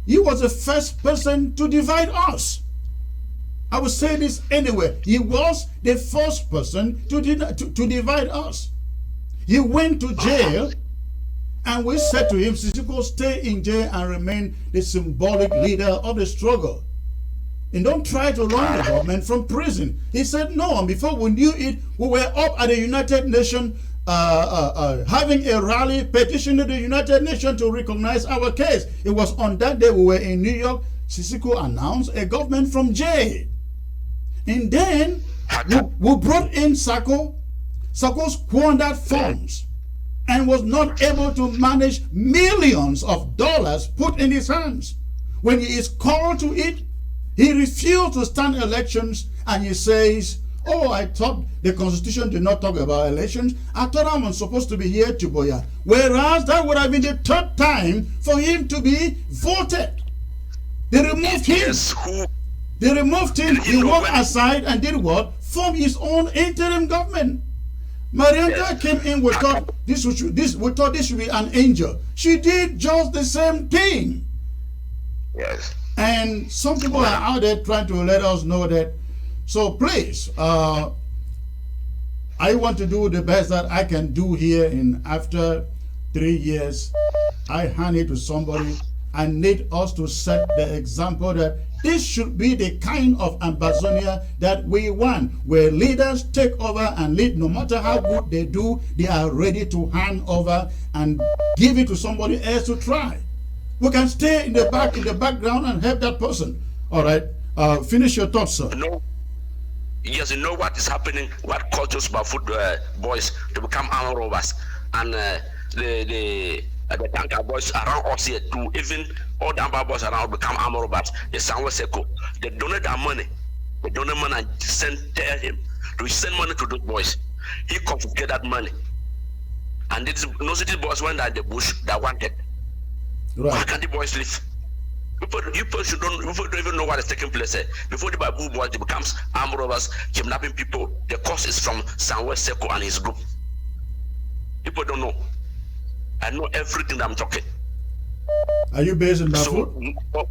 he was the first person to divide us. I will say this anyway. He was the first person to divide us. He went to jail, and we said to him, Sisiko, stay in jail and remain the symbolic leader of the struggle. And don't try to run the government from prison. He said no, and before we knew it, we were up at the United Nations having a rally petitioning the United Nations to recognize our case. It was on that day we were in New York. Sisiko announced a government from jail. And then we brought in Sako. Sako squandered funds and was not able to manage millions of dollars put in his hands. When he is called to it, he refused to stand elections, and he says, oh, I thought the Constitution did not talk about elections. I thought I was supposed to be here, Tibor. Whereas that would have been the third time for him to be voted. They removed him. They removed him. He walked aside and did what? Formed his own interim government. Marianta came in, we thought this should be an angel. She did just the same thing. Yes. And some people are out there trying to let us know that. So please, I want to do the best that I can do here. And after 3 years, I hand it to somebody. I need us to set the example that this should be the kind of Ambazonia that we want, where leaders take over and lead. No matter how good they do, they are ready to hand over and give it to somebody else to try. We can stay in the background and help that person. All right. Finish your thoughts, sir. No. Yes, you know what is happening, what caused those Bafoot boys to become armed robbers, and the tanker boys around us here to even all the Amba boys around become armed robbers. The Samuel Seko, they donate their money. They donate money and tell him to send money to those boys. He confiscated that money. And those boys went at the bush that wanted. Right. How can the boys live? People don't even know what is taking place here. Before the Babu boys becomes armed robbers, kidnapping people, the cause is from Samuel Seko and his group. People don't know. I know everything that I'm talking. Are you based in Bafu? So,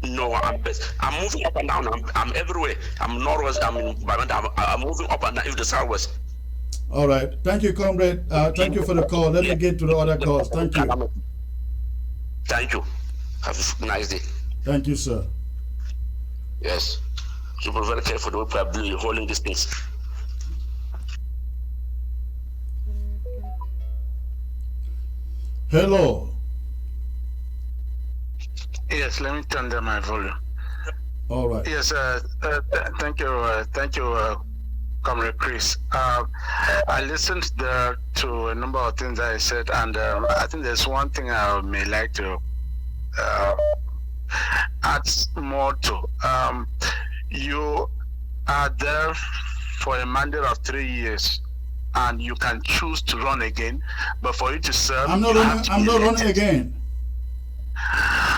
no, I'm based. I'm moving up and down. I'm everywhere. I'm northwest. I'm in Bamenda. I'm moving up and down if the southwest. All right. Thank you, comrade. Thank you for the call. Let me get to the other calls. Thank you. Thank you. Have a nice day. Thank you, sir. Yes. So be very careful the way people are holding these things. Hello. Yes, let me turn down my volume. All right. Yes, thank you, Comrade Chris. I listened to a number of things that I said, and I think there's one thing I may like to add more to. You are there for a mandate of 3 years, and you can choose to run again, but for you to serve, I'm not running again.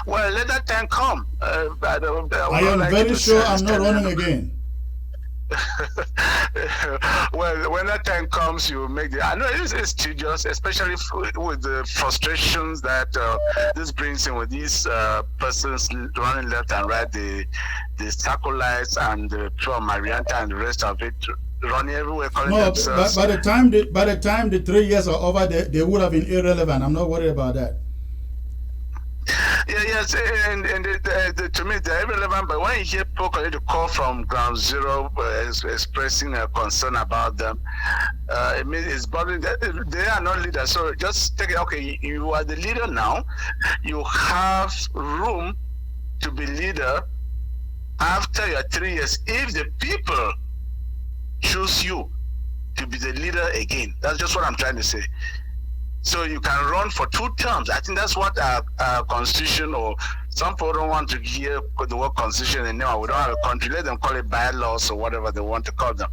Well, let that time come. I am very sure I'm not running again. Well, when that time comes, you make the. I know it's tedious, especially with the frustrations that this brings in with these persons running left and right, the Sacolites and the Marianta and the rest of it, running everywhere, calling themselves. By the time the 3 years are over, they would have been irrelevant. I'm not worried about that. Yeah, yes, and to me they're irrelevant. But when you hear people call from ground zero expressing a concern about them, it means it's bothering that they are not leaders. So just take it. Okay, you are the leader now. You have room to be leader after your 3 years if the people choose you to be the leader again. That's just what I'm trying to say. So you can run for 2 terms. I think that's what our constitution, or some people don't want to hear the word constitution and now we don't have a country. Let them call it bylaws or whatever they want to call them.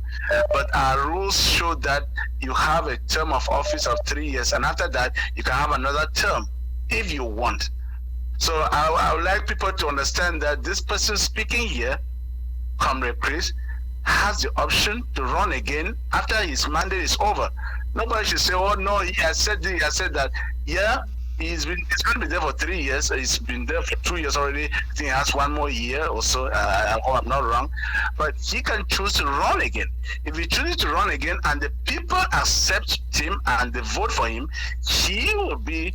But our rules show that you have a term of office of 3 years, and after that you can have another term if you want. So I would like people to understand that this person speaking here, Comrade Chris, has the option to run again after his mandate is over. Nobody should say, "Oh no, he has said this, he has said that." Yeah, he's going to be there for 3 years. He's been there for 2 years already. I think he has 1 more year or so. I hope I'm not wrong, but he can choose to run again. If he chooses to run again, and the people accept him and they vote for him, he will be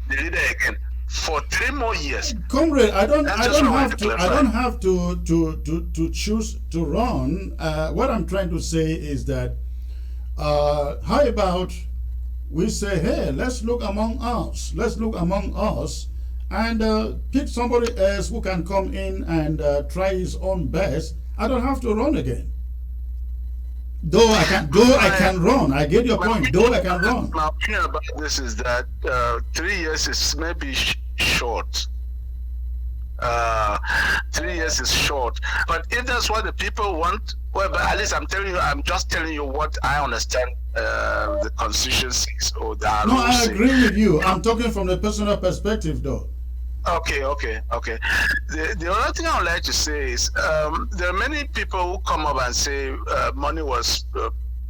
the leader again for 3 more years. Comrade, I don't have to choose to run. What I'm trying to say is that. How about we say, hey, let's look among us. Let's look among us and pick somebody else who can come in and try his own best. I don't have to run again. Though I can run. I get your point. Though I can run. My opinion about this is that 3 years is maybe short. 3 years is short, but if that's what the people want, well, but at least I'm just telling you what I understand the constitution says, or the No, I agree with you. I'm talking from the personal perspective, though. Okay. The other thing I would like to say is there are many people who come up and say money was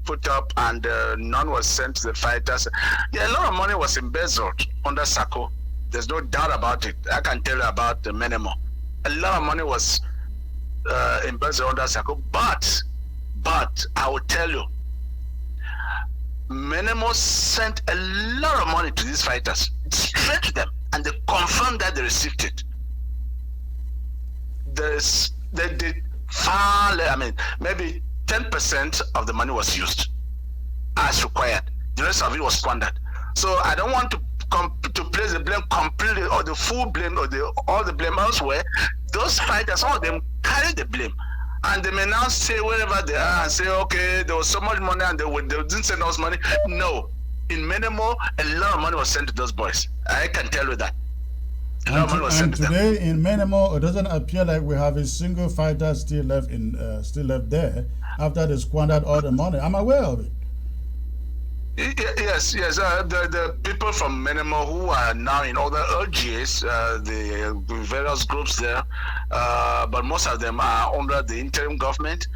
put up and none was sent to the fighters. Yeah, a lot of money was embezzled under SACO. There's no doubt about it. I can tell you about the minimum. A lot of money was embezzled under SACO, but I will tell you, Menemo sent a lot of money to these fighters, straight to them, and they confirmed that they received it. They did far less, maybe 10% of the money was used as required. The rest of it was squandered. So I don't want to place the blame completely, or the full blame, or all the blame elsewhere. Those fighters, some of them carry the blame, and they may now say wherever they are and say, okay, there was so much money and they didn't send us money. No, in Menemo, a lot of money was sent to those boys. I can tell you that. A lot of money was sent to them. Today in Menemo, it doesn't appear like we have a single fighter still left there after they squandered all the money. I'm aware of it. Yes. The people from Menemo who are now in other LGAs, the various groups there, but most of them are under the interim government.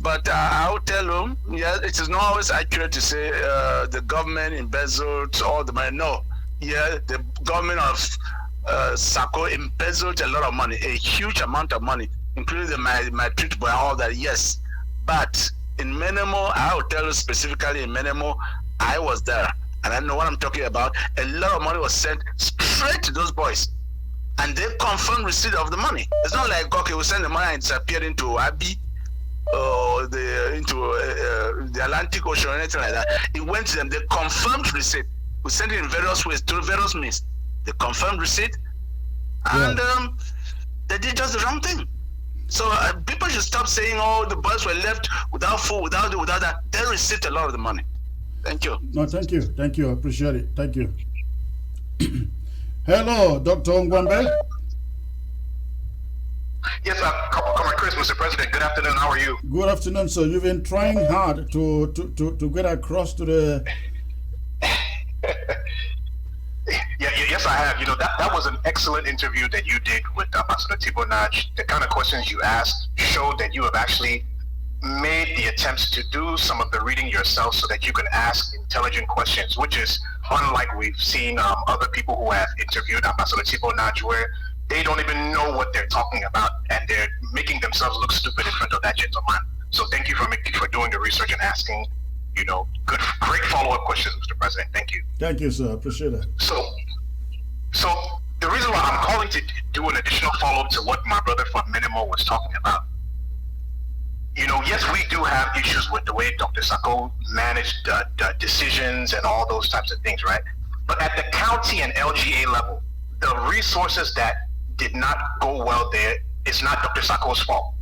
But I will tell them, it is not always accurate to say the government embezzled all the money. No, the government of SACO embezzled a lot of money, a huge amount of money, including my treatment and all that. Yes, but in Menemo, I will tell you specifically in Menemo, I was there and I know what I'm talking about. A lot of money was sent straight to those boys. and they confirmed receipt of the money. It's not like, okay, we send the money and it's appeared into Abbey or into the Atlantic Ocean or anything like that. It went to them. They confirmed receipt. We sent it in various ways, through various means. They confirmed receipt, and they did just the wrong thing. So people should stop saying, "Oh, the boys were left without food, without that." They received a lot of the money. Thank you. No, thank you. Thank you. I appreciate it. Thank you. Hello, Dr. Ngwambe. Yes, Comrade Chris, Mr. President. Good afternoon. How are you? Good afternoon, sir. You've been trying hard to get across to the. Yes, I have. You know, that was an excellent interview that you did with Ambassador Tibor Nagy. The kind of questions you asked showed that you have actually made the attempts to do some of the reading yourself so that you can ask intelligent questions, which is unlike we've seen other people who have interviewed Ambassador Tibor Nagy, where they don't even know what they're talking about and they're making themselves look stupid in front of that gentleman. So thank you for doing the research and asking, you know, great follow-up questions, Mr. President. Thank you. Thank you, sir. I appreciate that. So the reason why I'm calling to do an additional follow-up to what my brother from Minimo was talking about, you know, yes, we do have issues with the way Dr. Sako managed the decisions and all those types of things, right? But at the county and LGA level, the resources that did not go well there, it's not Dr. Sako's fault.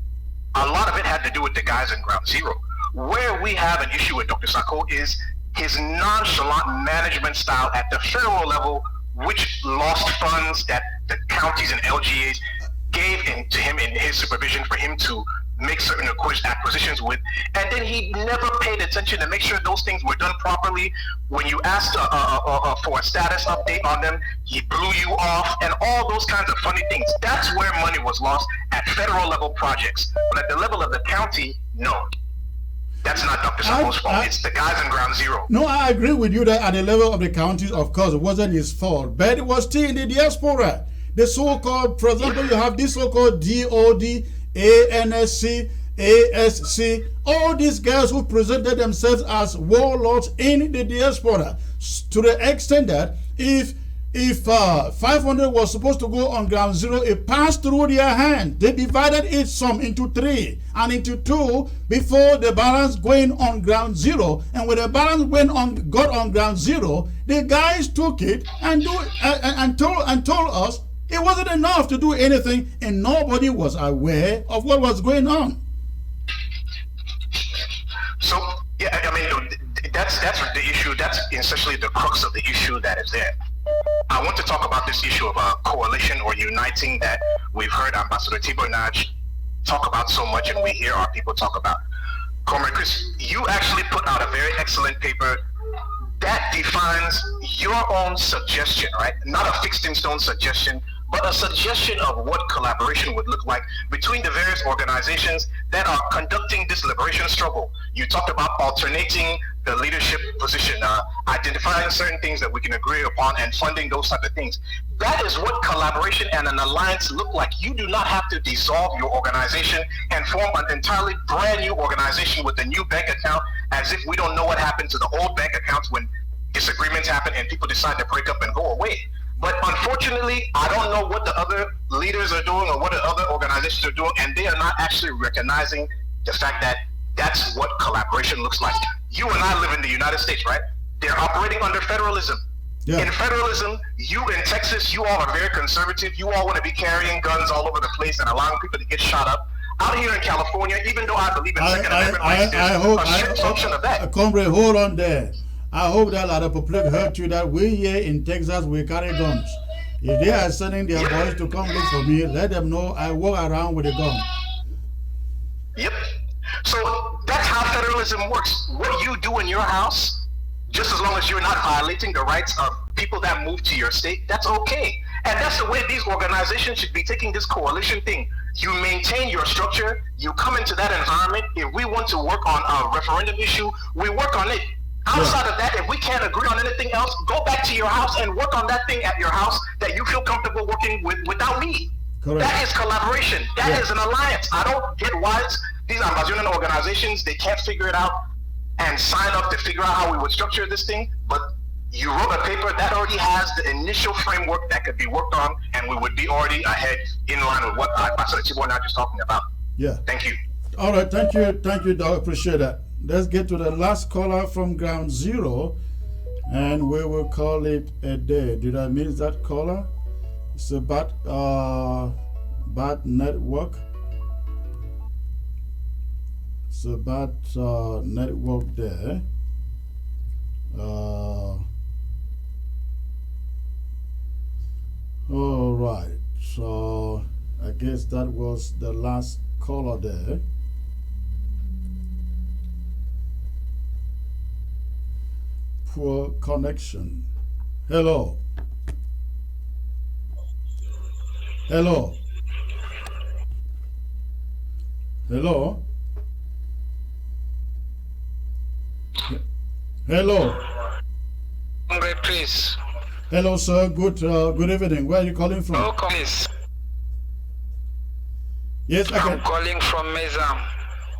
A lot of it had to do with the guys in Ground Zero. Where we have an issue with Dr. Sako is his nonchalant management style at the federal level, which lost funds that the counties and LGAs gave to him in his supervision for him to make certain acquisitions with, and then he never paid attention to make sure those things were done properly. When you asked for a status update on them, he blew you off, and all those kinds of funny things. That's where money was lost at federal level projects. But at the level of the county, no. That's not Dr. Sako's fault. It's the guys in Ground Zero. No, I agree with you that at the level of the counties, of course, it wasn't his fault. But it was still in the diaspora. The so-called, for example, you have this so-called DOD, ANSC, ASC, all these guys who presented themselves as warlords in the diaspora, to the extent that if 500 was supposed to go on Ground Zero, it passed through their hand. They divided it some into 3 and into 2 before the balance going on Ground Zero. And when the balance got on Ground Zero, the guys took it and told us it wasn't enough to do anything, and nobody was aware of what was going on. So, yeah, I mean, that's the issue. That's essentially the crux of the issue that is there. I want to talk about this issue of a coalition or uniting that we've heard Ambassador Tibor Nagy talk about so much, and we hear our people talk about. Comrade Chris, you actually put out a very excellent paper that defines your own suggestion, right? Not a fixed in stone suggestion, but a suggestion of what collaboration would look like between the various organizations that are conducting this liberation struggle. You talked about alternating the leadership position, identifying certain things that we can agree upon and funding those type of things. That is what collaboration and an alliance look like. You do not have to dissolve your organization and form an entirely brand new organization with a new bank account as if we don't know what happened to the old bank accounts when disagreements happen and people decide to break up and go away. But unfortunately, I don't know what the other leaders are doing or what the other organizations are doing, and they are not actually recognizing the fact that that's what collaboration looks like. You and I live in the United States, right? They're operating under federalism. Yeah. In federalism, you in Texas, you all are very conservative. You all want to be carrying guns all over the place and allowing people to get shot up. Out here in California, even though I believe in Second Amendment rights, there's a strict function of that. Comrade, hold on there. I hope that a lot of public heard you that we here in Texas, we carry guns. If they are sending their boys to come look for me, let them know I walk around with a gun. Yep. So that's how federalism works. What you do in your house, just as long as you're not violating the rights of people that move to your state, that's okay. And that's the way these organizations should be taking this coalition thing. You maintain your structure, you come into that environment. If we want to work on a referendum issue, we work on it. Outside of that, if we can't agree on anything else, go back to your house and work on that thing at your house that you feel comfortable working with without me. Correct. That is collaboration. That is an alliance. I don't get why these Amazonian organizations, they can't figure it out and sign up to figure out how we would structure this thing. But You wrote a paper that already has the initial framework that could be worked on, and we would be already ahead in line with what Ambassador Tibor Nagy is talking about. Yeah. Thank you. All right, thank you, Doc. Appreciate that. Let's get to the last caller from Ground Zero, and we will call it a day. Did I miss that caller? It's about bad network. It's about network there. All right, so I guess that was the last caller there. Poor connection. Hello. Hello. Hello. Hello. Please. Hello, sir. Good evening. Where are you calling from? Oh, please. Yes, I I'm can. calling from Mezam.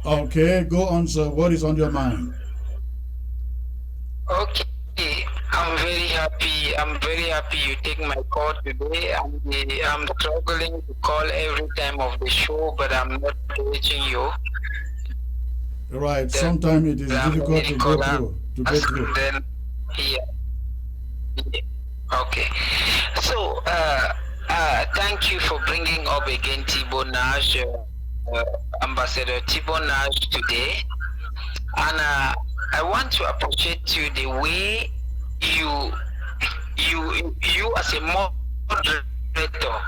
Okay, go on, sir. What is on your mind? Okay, I'm very happy. I'm very happy you take my call today. I'm struggling to call every time of the show, but I'm not reaching you. Right. Sometimes it is difficult to go through. Then, yeah. Okay. So, thank you for bringing up again Tibor Nagy, Ambassador Tibor Nagy today, and I want to appreciate you the way you as a moderator,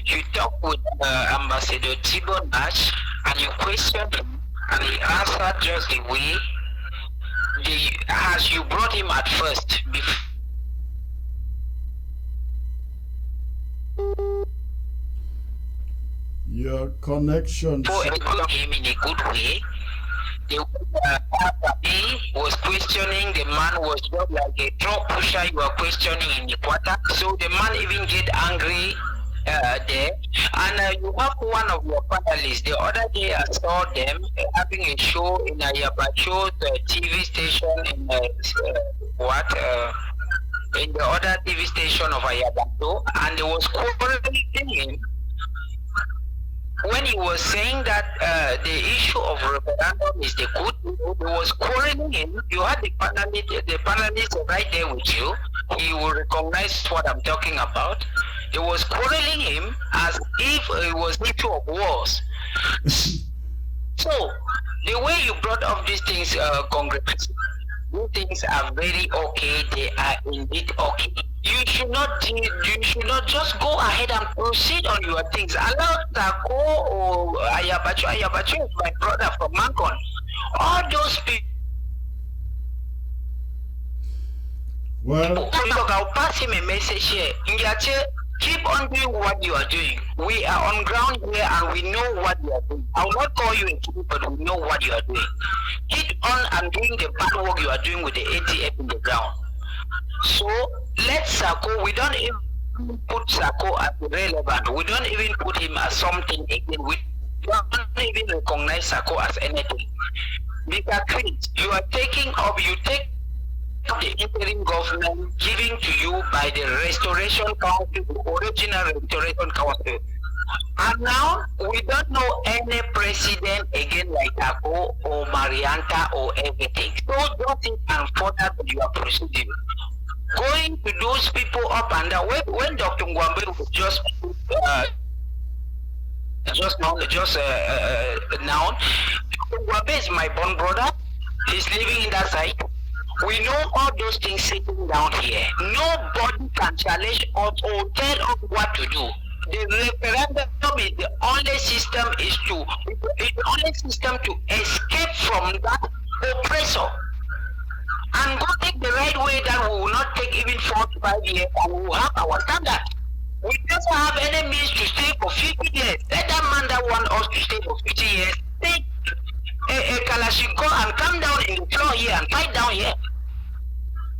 you talk with Ambassador Tibor Nagy and you question him, and he answered just the way as you brought him at first. Your connection. Him in a good way. He was questioning, the man was just like a drug pusher you are questioning in the quarter. So the man even get angry there. And you have one of your panelists. The other day I saw them having a show in Ayabacho's TV station in in the other TV station of Ayabacho, and they was quarreling him when he was saying that the issue of referendum is the good. He was quarreling him. You had the panelist right there with you. He will recognize what I'm talking about. He was quarreling him as if it was issue of wars. So the way you brought up these things, Congress, these things are very okay. They are indeed okay. You should not just go ahead and proceed on your things. Allow Tako or Ayabacho is my brother from Mancon. All those people. Well, look, I'll pass him a message here. Keep on doing what you are doing. We are on ground here and we know what you are doing. I will not call you a king, but we know what you are doing. Keep on and doing the bad work you are doing with the ATF in the ground. So let Sako, we don't even put Sako as irrelevant. We don't even put him as something again. We don't even recognize Sako as anything. Mr. Chris, you are taking up, you take the interim government given to you by the Restoration Council, the original Restoration Council. And now we don't know any president again like Sako or Marianta or everything. So don't think and further with your procedure. Going to those people up and down. When Dr. Ngwambe was just now, Dr. Ngwambe is my born brother. He's living in that side. We know all those things sitting down here. Nobody can challenge us or tell us what to do. The referendum is the only system to escape from that oppressor. And go take the right way that we will not take even 4 to 5 years and we will have our standard. We don't have any means to stay for 50 years. Let that man that want us to stay for 50 years take a Kalashnikov and come down in the floor here and fight down here.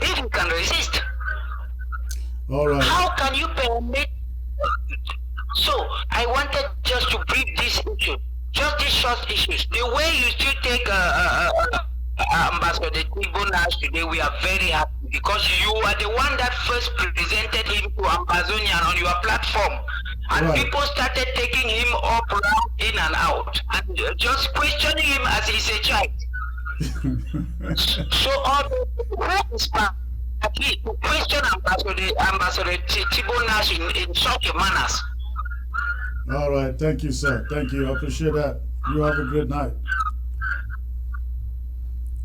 If you can resist. All right. How can you permit? So I wanted just to brief this issue, just these short issues. The way you still take Ambassador Tibor today, we are very happy because you are the one that first presented him to Ambazonian on your platform. And people started taking him up, in and out, and just questioning him as he's a child. So all the who is to question Ambassador Tibor in such a manner. All right, thank you, sir. Thank you. I appreciate that. You have a good night.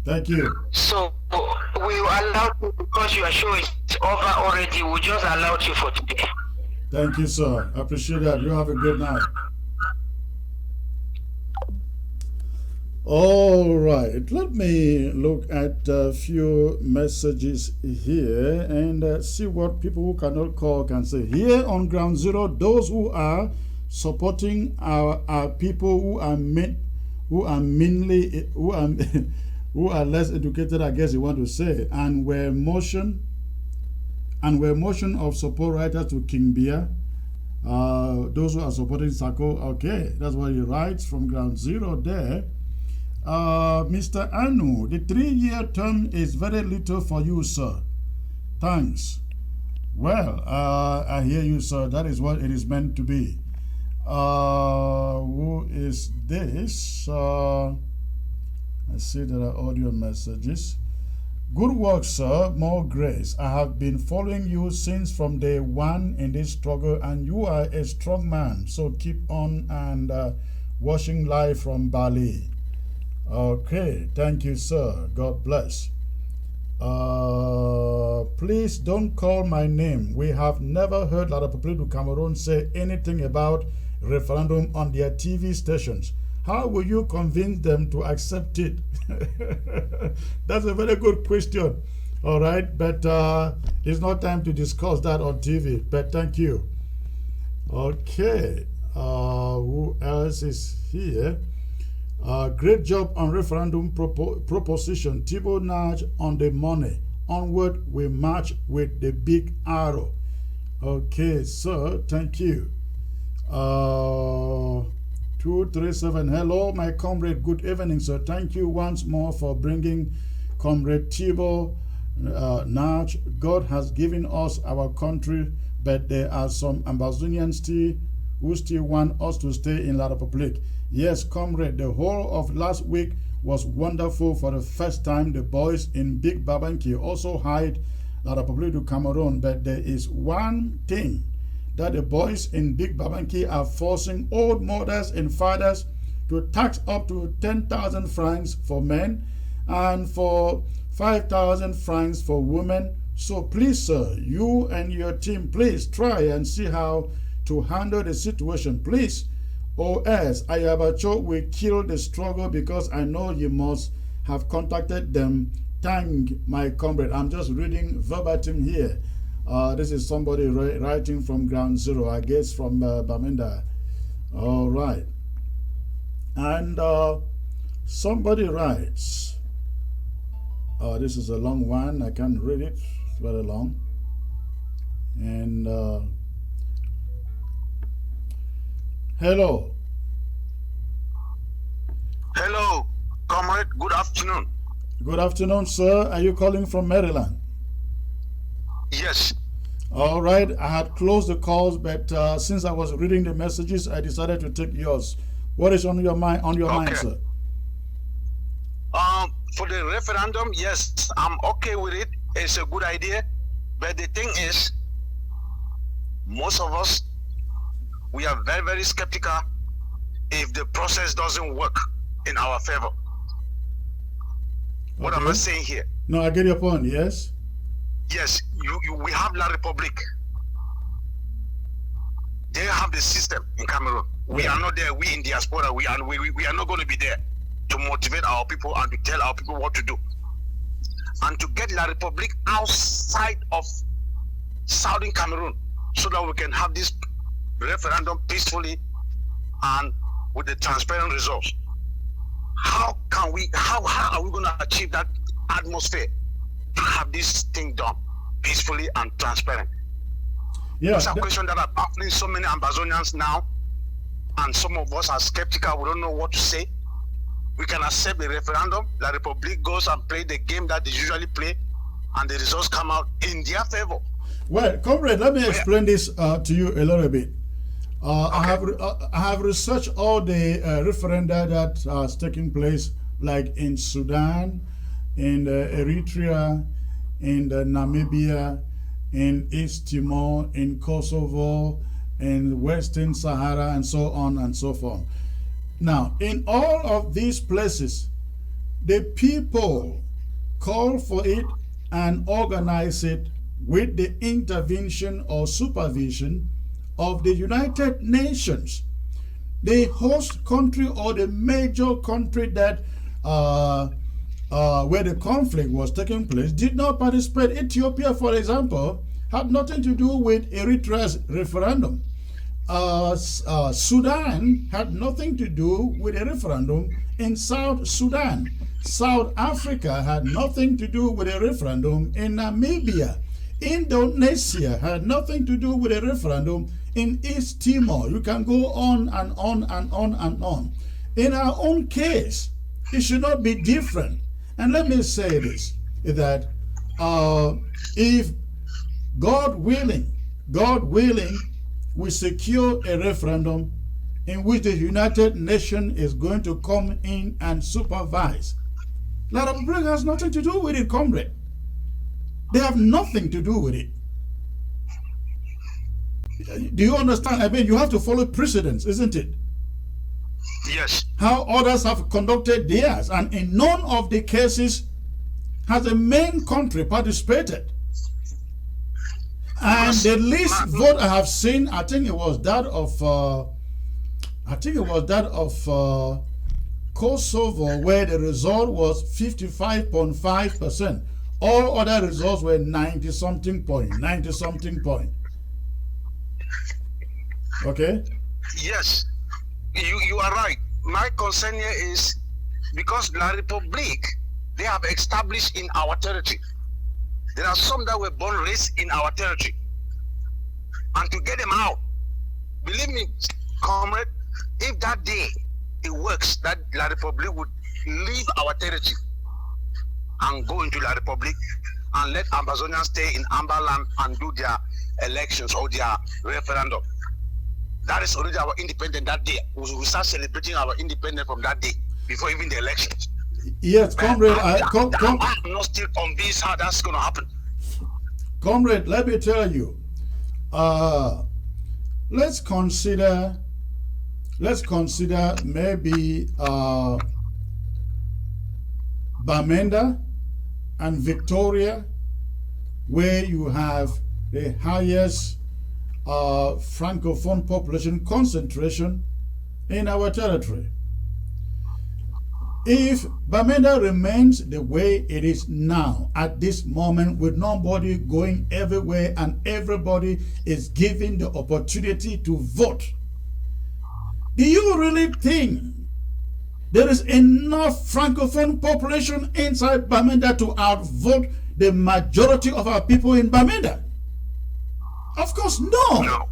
Thank you. So we allowed you, because your show is over already, we just allowed you for today. Thank you, sir. I appreciate that. You have a good night. All right, let me look at a few messages here and see what people who cannot call can say. Here on Ground Zero, those who are supporting our people who are who are less educated, I guess you want to say, and were motion of support writers to King Bia. Those who are supporting Sako, okay, that's what he writes from Ground Zero there. Mr. Anu, the 3-year term is very little for you, sir. Thanks. Well, I hear you, sir. That is what it is meant to be. Who is this? I see there are audio messages. Good work, sir. More grace. I have been following you since from day one in this struggle, and you are a strong man. So keep on and watching live from Bali. Okay, thank you, sir. God bless. Please don't call my name. We have never heard La République du Cameroon say anything about referendum on their TV stations. How will you convince them to accept it? That's a very good question. All right, but it's not time to discuss that on TV. But thank you. Okay, who else is here? Great job on referendum proposition. Tibor Nagy on the money. Onward we march with the big arrow. Okay, sir, thank you. 237. Hello, my comrade. Good evening, sir. Thank you once more for bringing Comrade Tibor Nagy. God has given us our country, but there are some Ambazonians who still want us to stay in La République. Yes, comrade, the whole of last week was wonderful. For the first time, the boys in Big Babanki also hide La République du Cameroon, but there is one thing that the boys in Big Babanki are forcing old mothers and fathers to tax up to 10,000 francs for men and for 5,000 francs for women. So please, sir, you and your team, please try and see how to handle the situation, please. Or else Ayabacho will kill the struggle, because I know you must have contacted them. Thank my comrade. I'm just reading verbatim here. This is somebody writing from Ground Zero, I guess from Bamenda. All right. And somebody writes, this is a long one. I can't read it. It's very long. And hello. Hello, comrade. Good afternoon. Good afternoon, sir. Are you calling from Maryland? Yes. All right. I had closed the calls, but since I was reading the messages, I decided to take yours. What is on your mind? Mind, sir? For the referendum, yes, I'm okay with it. It's a good idea, but the thing is, most of us, we are very, very skeptical if the process doesn't work in our favor. What am I saying here? No, I get your point. Yes. Yes, we have La République. They have the system in Cameroon. We are not there. We in diaspora. We are not going to be there to motivate our people and to tell our people what to do. And to get La République outside of Southern Cameroon, so that we can have this referendum peacefully and with the transparent results. How are we going to achieve that atmosphere to have this thing done peacefully and transparent? Yeah, those are questions that are baffling so many Ambazonians now, and some of us are skeptical. We don't know what to say. we can accept the referendum. La Republic goes and play the game that they usually play, and the results come out in their favor. Well, comrade, let me explain this to you a little bit. I have researched all the referenda that has taken place, like in Sudan, in Eritrea, in Namibia, in East Timor, in Kosovo, in Western Sahara, and so on and so forth. Now, in all of these places, the people call for it and organize it with the intervention or supervision of the United Nations. The host country or the major country that where the conflict was taking place did not participate. Ethiopia, for example, had nothing to do with Eritrea's referendum. Sudan had nothing to do with a referendum in South Sudan. South Africa had nothing to do with a referendum in Namibia. Indonesia had nothing to do with a referendum in East Timor. You can go on and on and on and on. In our own case, it should not be different. And let me say this, that if God willing, we secure a referendum in which the United Nations is going to come in and supervise, La Republic has nothing to do with it, comrade. They have nothing to do with it. Do you understand? I mean, you have to follow precedents, isn't it? Yes. How others have conducted theirs, and in none of the cases has the main country participated. And the least vote I have seen, I think it was that of Kosovo, where the result was 55.5%. All other results were 90-something point. Okay? Yes, you are right. My concern here is because La Republique, they have established in our territory. There are some that were born raised in our territory. And to get them out, believe me, comrade, if that day it works, that La Republique would leave our territory and go into La Republique and let Amazonians stay in Amber Land and do their elections or their referendum. That is already our independence that day. We will start celebrating our independence from that day, before even the elections. Yes, comrade. I'm not still convinced how that's going to happen. Comrade, let me tell you. Let's consider maybe Bamenda and Victoria, where you have the highest Francophone population concentration in our territory. If Bamenda remains the way it is now, at this moment, with nobody going everywhere and everybody is given the opportunity to vote, do you really think there is enough Francophone population inside Bamenda to outvote the majority of our people in Bamenda? Of course, no.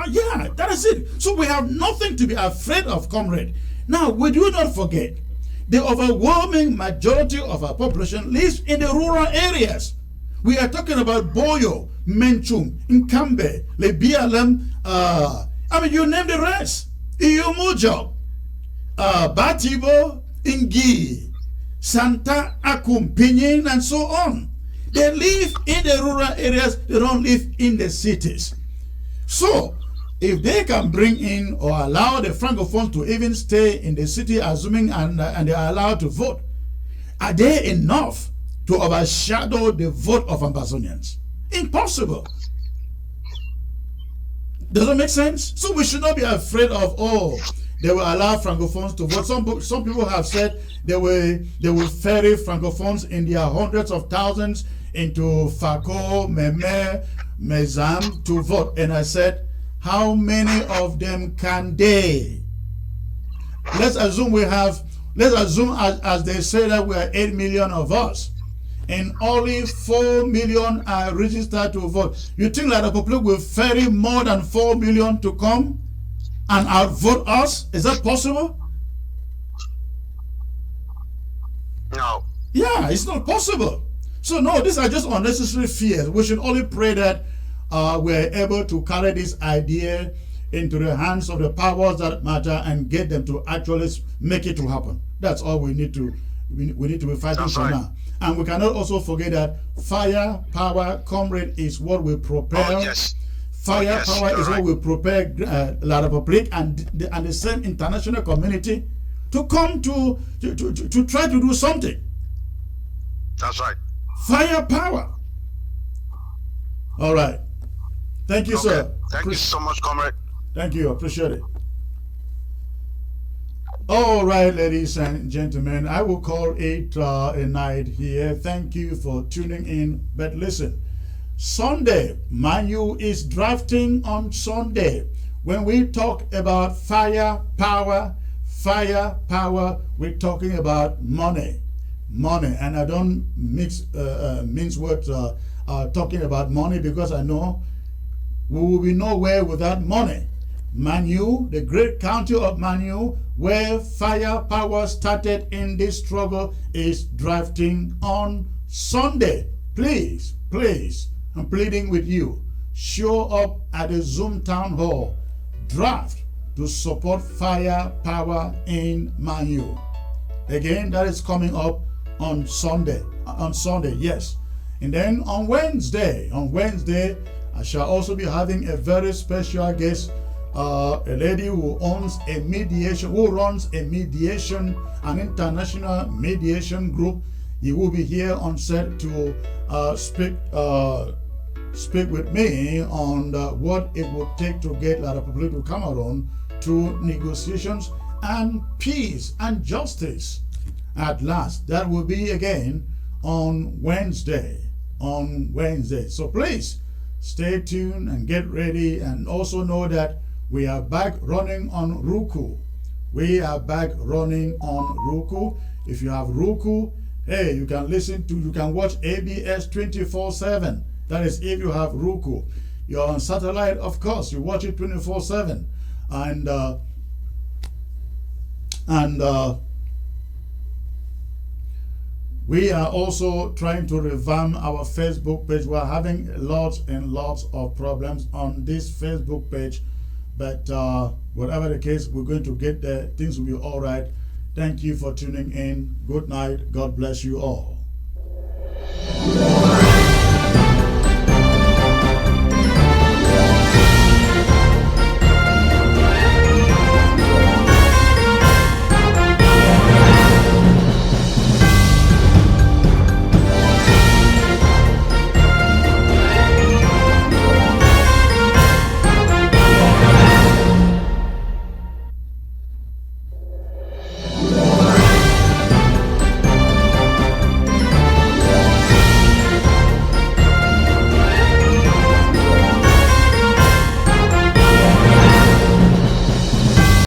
Yeah, that is it. So we have nothing to be afraid of, comrade. Now, we do not forget, the overwhelming majority of our population lives in the rural areas. We are talking about Boyo, Menchum, Nkambe, Lebialem, I mean, you name the rest. Iyumujo, Batibo, Ingi, Santa Akum, Pinyin, and so on. They live in the rural areas, they don't live in the cities. So, if they can bring in or allow the Francophones to even stay in the city, assuming and they are allowed to vote, are they enough to overshadow the vote of Amazonians? Impossible. Does that make sense? So we should not be afraid of, they will allow Francophones to vote. Some people have said they will ferry Francophones in their hundreds of thousands into Fako, Meme, Mezam to vote. And I said, how many of them can they? Let's assume as they say that we are 8 million of us, and only 4 million are registered to vote. You think that the Republic will ferry more than 4 million to come and outvote us? Is that possible? Yeah, it's not possible. So no, these are just unnecessary fears. We should only pray that we're able to carry this idea into the hands of the powers that matter and get them to actually make it to happen. That's all we need to be fighting for now. And we cannot also forget that fire, power, comrade is what we prepare. Oh, yes. Fire, power is what we prepare La Republic and the same international community to come to try to do something. That's right. Fire, power. All right. Thank you, sir. Thank you so much, comrade. Thank you. Appreciate it. All right, ladies and gentlemen, I will call it a night here. Thank you for tuning in. But listen, Sunday, Man U is drafting on Sunday. When we talk about fire, power, we're talking about money. Money. And I don't mince words talking about money, because I know we will be nowhere without money. Man U, the great county of Man U, where fire power started in this struggle, is drafting on Sunday. Please, I'm pleading with you, show up at the Zoom town hall, draft to support fire power in Man U. Again, that is coming up on Sunday, yes. And then on Wednesday, I shall also be having a very special guest, a lady who runs a mediation, an international mediation group. He will be here on set to speak with me on what it would take to get La Republic to Cameroon to negotiations and peace and justice at last. That will be again on Wednesday. So please stay tuned and get ready, and also know that we are back running on Roku. If you have Roku, hey, you can watch ABS 24/7. That is if you have Roku. You're on satellite, of course, you watch it 24/7. And we are also trying to revamp our Facebook page. We're having lots and lots of problems on this Facebook page. But whatever the case, we're going to get there. Things will be all right. Thank you for tuning in. Good night. God bless you all.